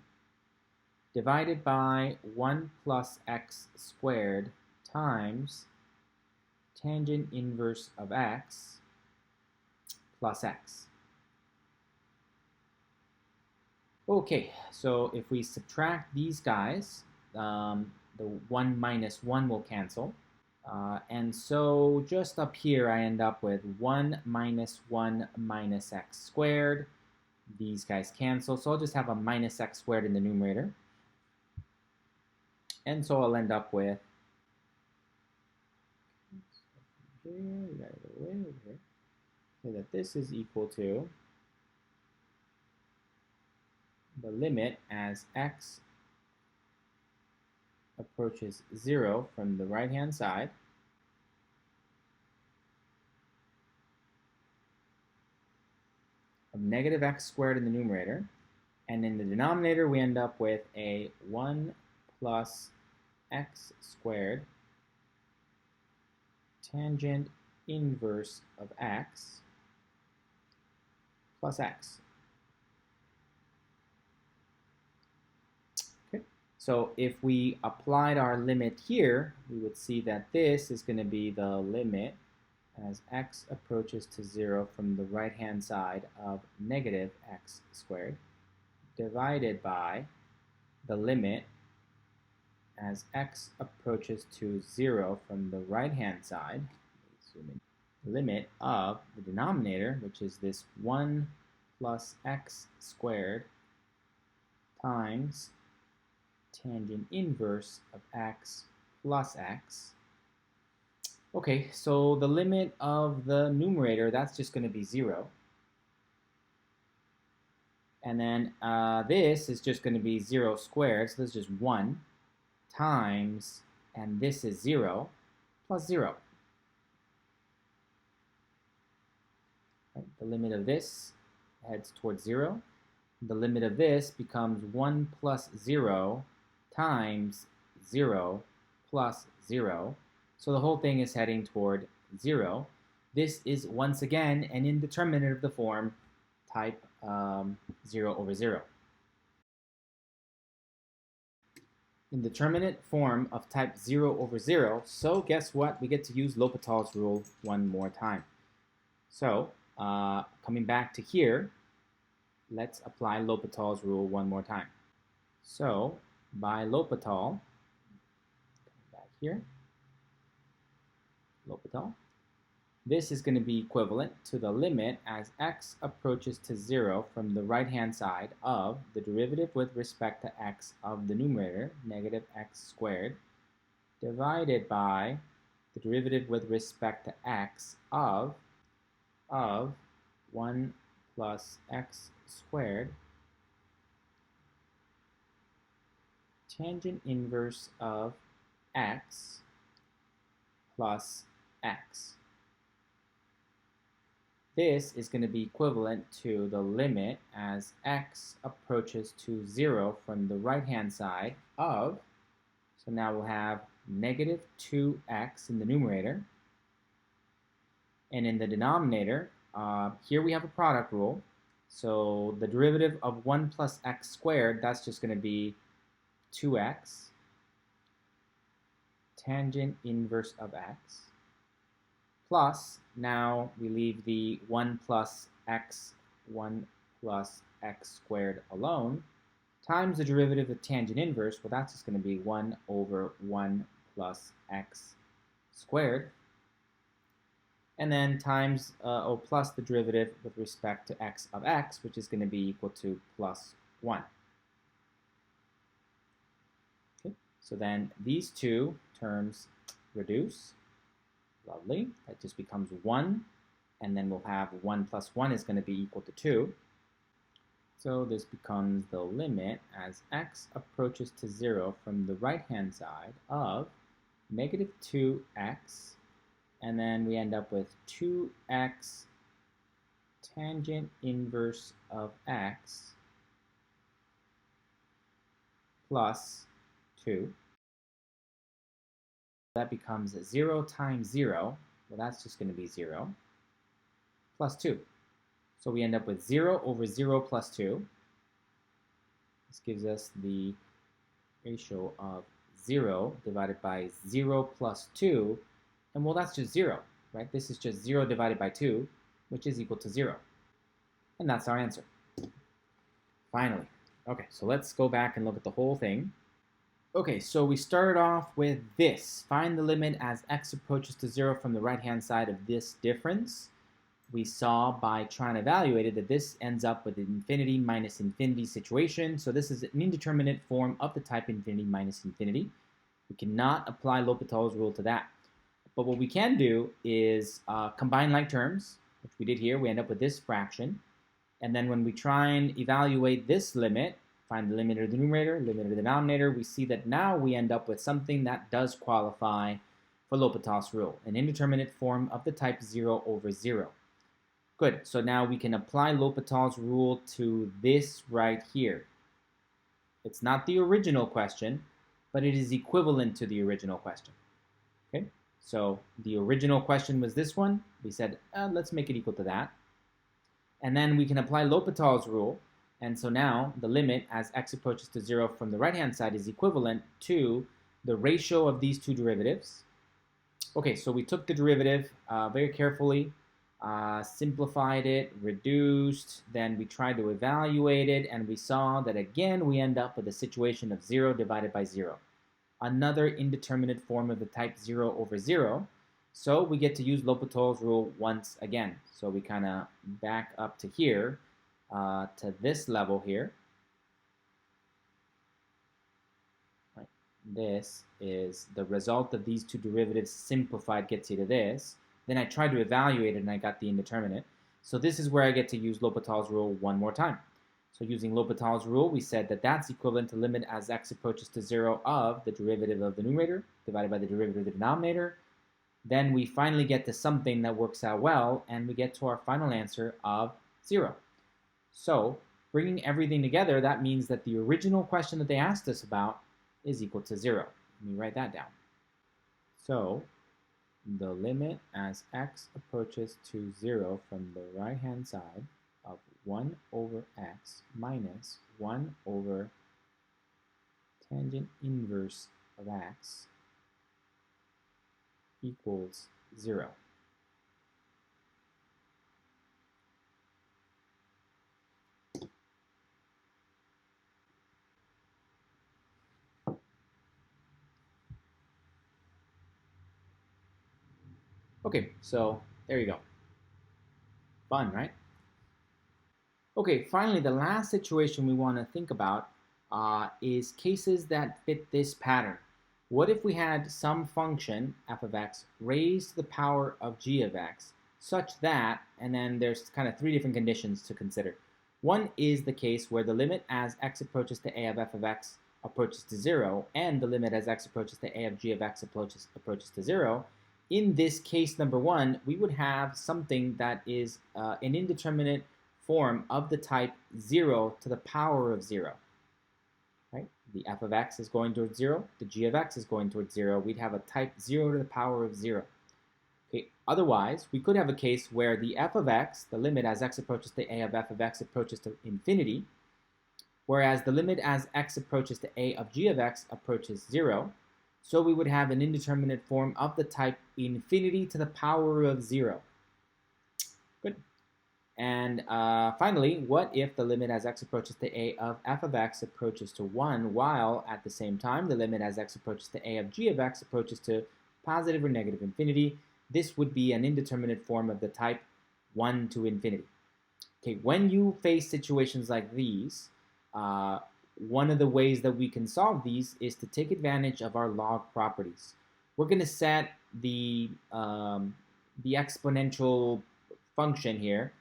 A: divided by 1 plus x squared times tangent inverse of x plus x. Okay, so if we subtract these guys, the 1 minus 1 will cancel. And so just up here, I end up with 1 minus 1 minus x squared. These guys cancel, so I'll just have a minus x squared in the numerator. And so I'll end up with, say that this is equal to the limit as x approaches 0 from the right-hand side of negative x squared in the numerator, and in the denominator we end up with a 1 plus x squared tangent inverse of x plus x. Okay, so if we applied our limit here, we would see that this is going to be the limit as x approaches to 0 from the right-hand side of negative x squared divided by the limit as x approaches to 0 from the right-hand side, the limit of the denominator, which is this 1 plus x squared times tangent inverse of x plus x. Okay, so the limit of the numerator, that's just going to be 0. And then this is just going to be 0 squared, so this is just 1 times, and this is 0, plus 0. Right, the limit of this heads towards 0. The limit of this becomes 1 plus 0 times 0 plus 0. So the whole thing is heading toward 0. This is once again an indeterminate of the form type 0 over 0. Indeterminate form of type 0 over 0. So guess what? We get to use L'Hopital's rule one more time. So coming back to here, let's apply L'Hopital's rule one more time. So by L'Hopital, back here, L'Hopital, this is going to be equivalent to the limit as x approaches to 0 from the right-hand side of the derivative with respect to x of the numerator, negative x squared, divided by the derivative with respect to x of 1 plus x squared tangent inverse of x plus x. This is going to be equivalent to the limit as x approaches to 0 from the right-hand side of, so now we'll have negative 2x in the numerator, and in the denominator, here we have a product rule, so the derivative of 1 plus x squared, that's just going to be 2x tangent inverse of x, plus, now we leave the 1 plus x squared alone, times the derivative of tangent inverse, well that's just going to be 1 over 1 plus x squared, and then times, plus the derivative with respect to x of x, which is going to be equal to plus 1. Okay, so then these two terms reduce. Lovely. That just becomes 1, and then we'll have 1 plus 1 is going to be equal to 2. So this becomes the limit as x approaches to 0 from the right-hand side of negative 2x, and then we end up with 2x tangent inverse of x plus 2. That becomes 0 times 0, well that's just going to be 0, plus 2. So we end up with 0 over 0 plus 2. This gives us the ratio of 0 divided by 0 plus 2, And well, that's just 0, right? This is just 0 divided by 2, which is equal to 0. And that's our answer. Finally. Okay, so let's go back and look at the whole thing. Okay, so we started off with this. Find the limit as x approaches to 0 from the right-hand side of this difference. We saw by trying to evaluate it that this ends up with an infinity minus infinity situation. So this is an indeterminate form of the type infinity minus infinity. We cannot apply L'Hopital's rule to that. But what we can do is combine like terms, which we did here. We end up with this fraction. And then when we try and evaluate this limit, find the limit of the numerator, limit of the denominator, we see that now we end up with something that does qualify for L'Hopital's rule, an indeterminate form of the type 0 over 0. Good, so now we can apply L'Hopital's rule to this right here. It's not the original question, but it is equivalent to the original question. Okay, so the original question was this one. We said, let's make it equal to that. And then we can apply L'Hopital's rule. And so now the limit as x approaches to 0 from the right-hand side is equivalent to the ratio of these two derivatives. Okay, so we took the derivative very carefully, simplified it, reduced, then we tried to evaluate it, and we saw that again we end up with a situation of 0 divided by 0. Another indeterminate form of the type 0 over 0. So we get to use L'Hopital's rule once again. So we kind of back up to here, to this level here. Right. This is the result of these two derivatives simplified gets you to this. Then I tried to evaluate it and I got the indeterminate. So this is where I get to use L'Hopital's rule one more time. So using L'Hopital's rule, we said that that's equivalent to limit as x approaches to 0 of the derivative of the numerator divided by the derivative of the denominator. Then we finally get to something that works out well, and we get to our final answer of 0. So bringing everything together, that means that the original question that they asked us about is equal to 0. Let me write that down. So the limit as x approaches to 0 from the right-hand side of 1 over x minus 1 over tangent inverse of x equals 0. Okay, so there you go. Fun, right? Okay, finally, the last situation we want to think about is cases that fit this pattern. What if we had some function, f of x, raised to the power of g of x, such that, and then there's kind of three different conditions to consider. One is the case where the limit as x approaches to a of f of x approaches to 0, and the limit as x approaches to a of g of x approaches to 0. In this case number 1, we would have something that is an indeterminate form of the type 0 to the power of 0. Right? The f of x is going towards 0, the g of x is going towards 0. We'd have a type 0 to the power of 0. Okay. Otherwise, we could have a case where the f of x, the limit as x approaches to a of f of x approaches to infinity, whereas the limit as x approaches to a of g of x approaches 0. So we would have an indeterminate form of the type infinity to the power of 0. Good. And finally, what if the limit as x approaches to a of f of x approaches to 1, while at the same time the limit as x approaches to a of g of x approaches to positive or negative infinity? This would be an indeterminate form of the type 1 to infinity. Okay, when you face situations like these, one of the ways that we can solve these is to take advantage of our log properties. We're going to set the exponential function here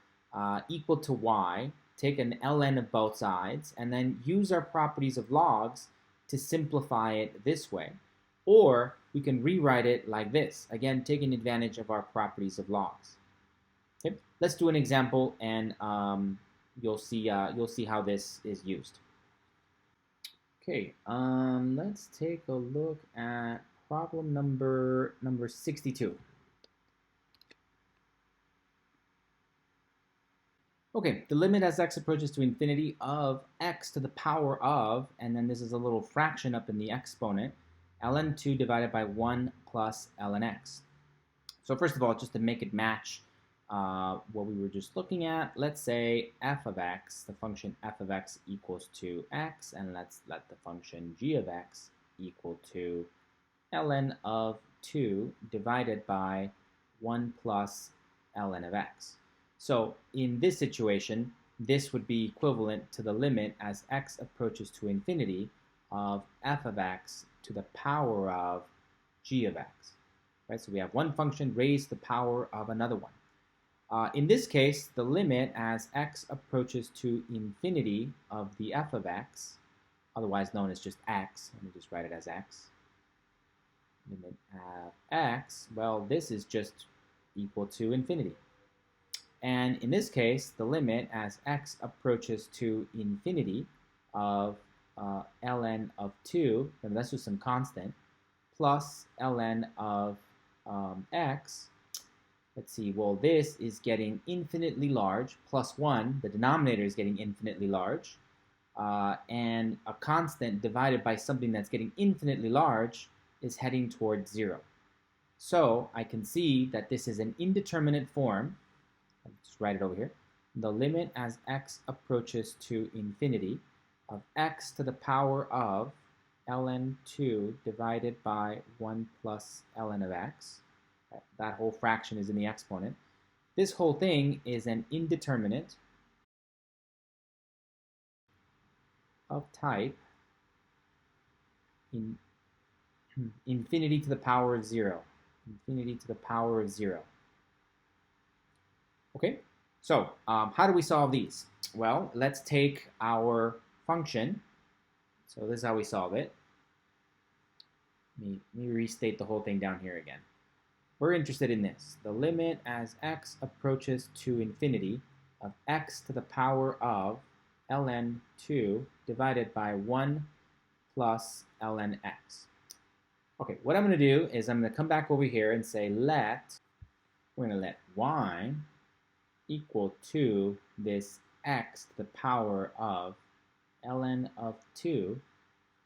A: equal to y, take an ln of both sides, and then use our properties of logs to simplify it this way. Or we can rewrite it like this, again, taking advantage of our properties of logs. Okay, let's do an example, and you'll see how this is used. Okay, let's take a look at problem number 62. Okay, the limit as x approaches to infinity of x to the power of, and then this is a little fraction up in the exponent, ln2 divided by 1 plus ln x. So first of all, just to make it match what we were just looking at, let's say f of x, the function f of x equals to x, and let's let the function g of x equal to ln of 2 divided by 1 plus ln of x. So in this situation, this would be equivalent to the limit as x approaches to infinity of f of x to the power of g of x. Right? So we have one function raised to the power of another one. In this case, the limit as x approaches to infinity of the f of x, otherwise known as just x, let me just write it as x, limit of x, well, this is just equal to infinity. And in this case, the limit as x approaches to infinity of ln of 2, and let's do some constant, plus ln of x, let's see, well, this is getting infinitely large, plus 1, the denominator is getting infinitely large, and a constant divided by something that's getting infinitely large is heading towards 0. So I can see that this is an indeterminate form. I'll just write it over here. The limit as x approaches to infinity of x to the power of ln 2 divided by 1 plus ln of x. That whole fraction is in the exponent. This whole thing is an indeterminate of type infinity to the power of 0. Infinity to the power of 0. Okay, so how do we solve these? Well, let's take our function. So this is how we solve it. Let me restate the whole thing down here again. We're interested in this. The limit as x approaches to infinity of x to the power of ln 2 divided by 1 plus ln x. Okay, what I'm going to do is I'm going to come back over here and say we're going to let y equal to this x to the power of ln of 2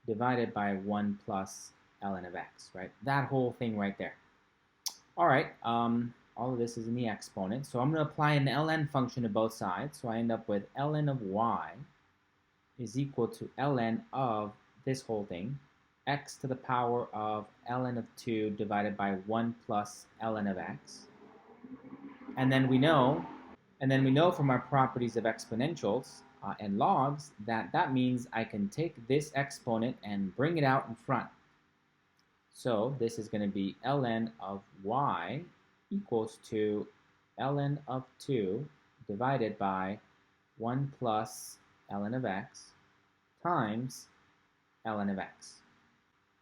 A: divided by 1 plus ln of x, right? That whole thing right there. All right, all of this is in the exponent, so I'm going to apply an ln function to both sides, so I end up with ln of y is equal to ln of this whole thing, x to the power of ln of 2 divided by 1 plus ln of x. And then we know from our properties of exponentials and logs that that means I can take this exponent and bring it out in front. So this is going to be ln of y equals to ln of 2 divided by 1 plus ln of x times ln of x.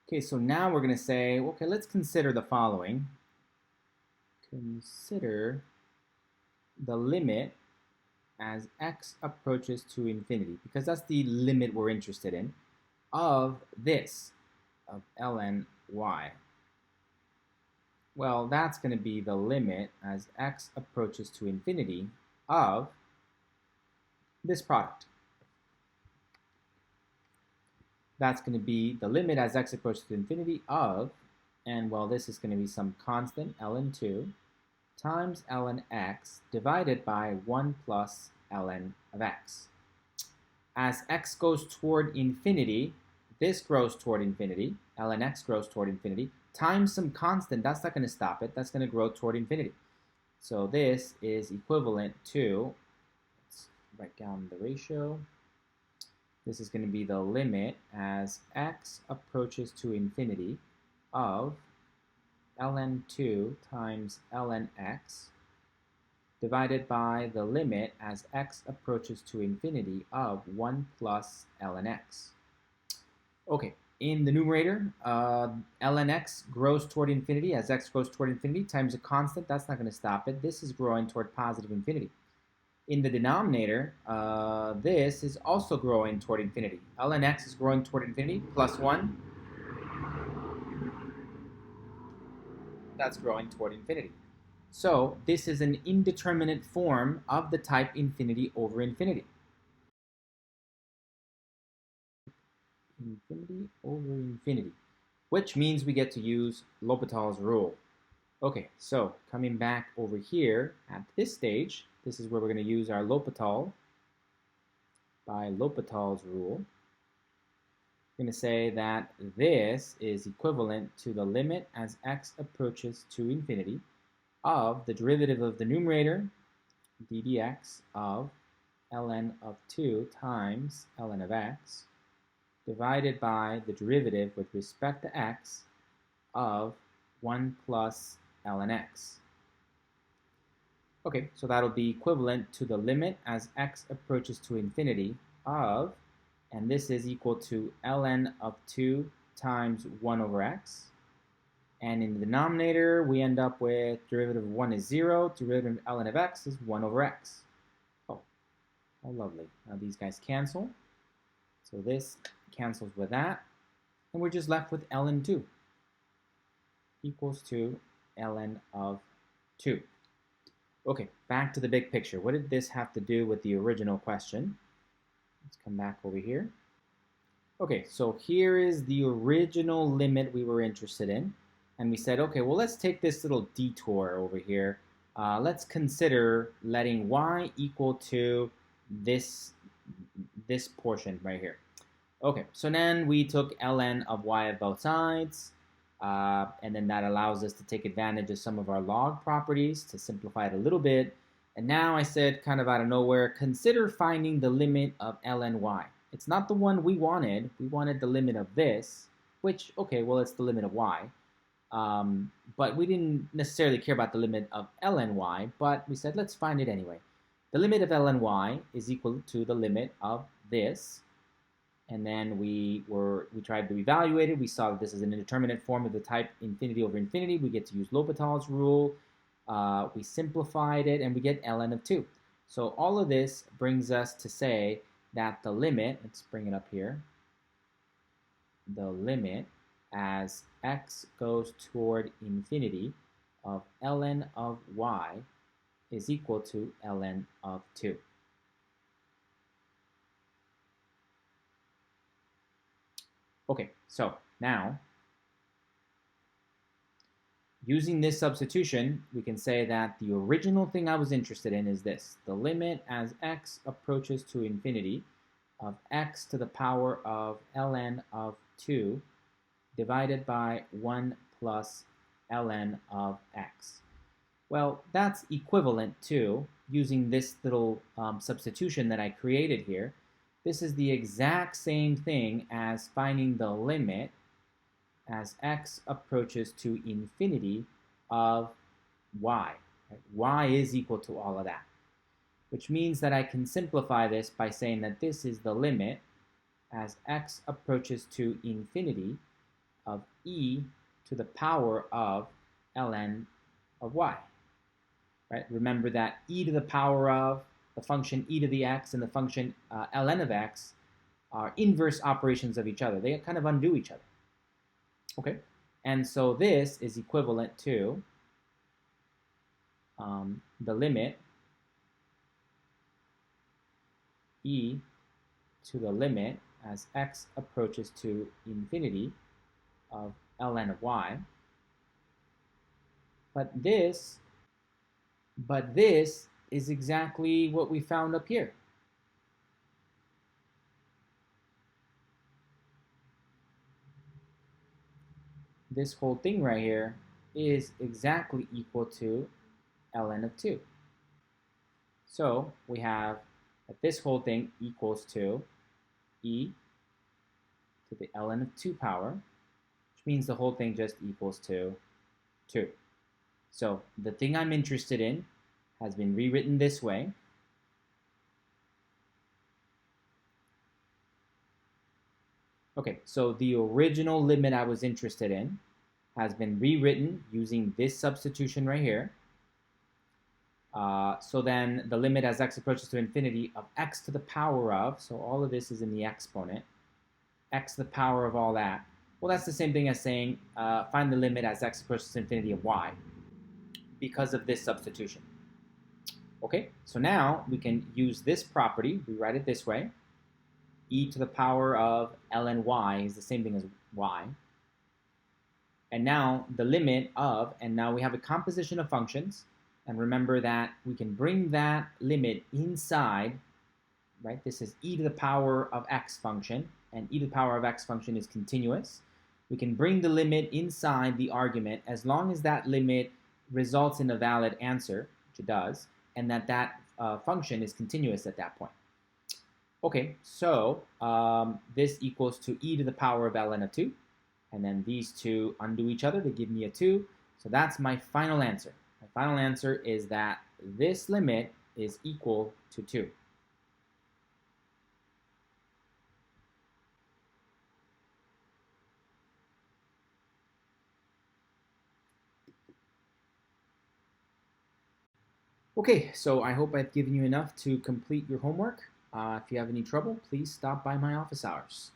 A: Okay, so now we're going to say, okay, let's consider the following. Consider the limit as x approaches to infinity, because that's the limit we're interested in, of this, of ln y. Well, that's going to be the limit as x approaches to infinity of this product. That's going to be the limit as x approaches to infinity of, and well, this is going to be some constant ln 2 times ln x divided by 1 plus ln of x. As x goes toward infinity, this grows toward infinity, ln x grows toward infinity, times some constant, that's not going to stop it, that's going to grow toward infinity. So this is equivalent to, let's write down the ratio, this is going to be the limit as x approaches to infinity of ln 2 times ln x divided by the limit as x approaches to infinity of 1 plus ln x. Okay, in the numerator, ln x grows toward infinity as x goes toward infinity times a constant. That's not going to stop it. This is growing toward positive infinity. In the denominator, this is also growing toward infinity. Ln x is growing toward infinity, plus 1. That's growing toward infinity. So this is an indeterminate form of the type infinity over infinity. Infinity over infinity, which means we get to use L'Hopital's rule. Okay, so coming back over here at this stage, this is where we're going to use our L'Hopital by L'Hopital's rule. We're going to say that this is equivalent to the limit as x approaches to infinity of the derivative of the numerator, d dx, of ln of 2 times ln of x, divided by the derivative with respect to x of 1 plus ln x. Okay, so that'll be equivalent to the limit as x approaches to infinity of, and this is equal to ln of 2 times 1 over x. And in the denominator, we end up with derivative of 1 is 0, derivative of ln of x is 1 over x. Oh, how lovely. Now these guys cancel. So this cancels with that. And we're just left with ln 2 equals to ln of 2. Okay, back to the big picture. What did this have to do with the original question? Let's come back over here. Okay, so here is the original limit we were interested in. And we said, okay, well, let's take this little detour over here. Let's consider letting y equal to this portion right here. Okay, so then we took ln of y of both sides. And then that allows us to take advantage of some of our log properties to simplify it a little bit. And now I said, kind of out of nowhere, consider finding the limit of ln y. It's not the one we wanted. We wanted the limit of this, which, okay, well, it's the limit of y. But we didn't necessarily care about the limit of ln y, but we said, let's find it anyway. The limit of ln y is equal to the limit of this. And then we tried to evaluate it. We saw that this is an indeterminate form of the type infinity over infinity. We get to use L'Hopital's rule. We simplified it, and we get ln of 2. So all of this brings us to say that the limit, let's bring it up here, the limit as x goes toward infinity of ln of y is equal to ln of 2. Okay, so now, using this substitution, we can say that the original thing I was interested in is this. The limit as x approaches to infinity of x to the power of ln of 2 divided by 1 plus ln of x. Well, that's equivalent to, using this little substitution that I created here, this is the exact same thing as finding the limit as x approaches to infinity of y. Right? Y is equal to all of that, which means that I can simplify this by saying that this is the limit as x approaches to infinity of e to the power of ln of y. Right? Remember that e to the power of the function e to the x and the function ln of x are inverse operations of each other. They kind of undo each other. Okay, and so this is equivalent to the limit e to the limit as x approaches to infinity of ln of y. But this is exactly what we found up here. This whole thing right here is exactly equal to ln of 2. So we have that this whole thing equals to e to the ln of 2 power, which means the whole thing just equals to 2. So the thing I'm interested in has been rewritten this way. Okay, so the original limit I was interested in has been rewritten using this substitution right here. So then the limit as x approaches to infinity of x to the power of, so all of this is in the exponent, x to the power of all that. Well, that's the same thing as saying find the limit as x approaches to infinity of y because of this substitution. Okay, so now we can use this property, rewrite it this way. E to the power of ln y is the same thing as y. And now the limit of, and now we have a composition of functions. And remember that we can bring that limit inside, right? This is e to the power of x function, and e to the power of x function is continuous. We can bring the limit inside the argument as long as that limit results in a valid answer, which it does, and that function is continuous at that point. Okay, so this equals to e to the power of ln of 2. And then these two undo each other to give me a 2. So that's my final answer. My final answer is that this limit is equal to 2. Okay, so I hope I've given you enough to complete your homework. If you have any trouble, please stop by my office hours.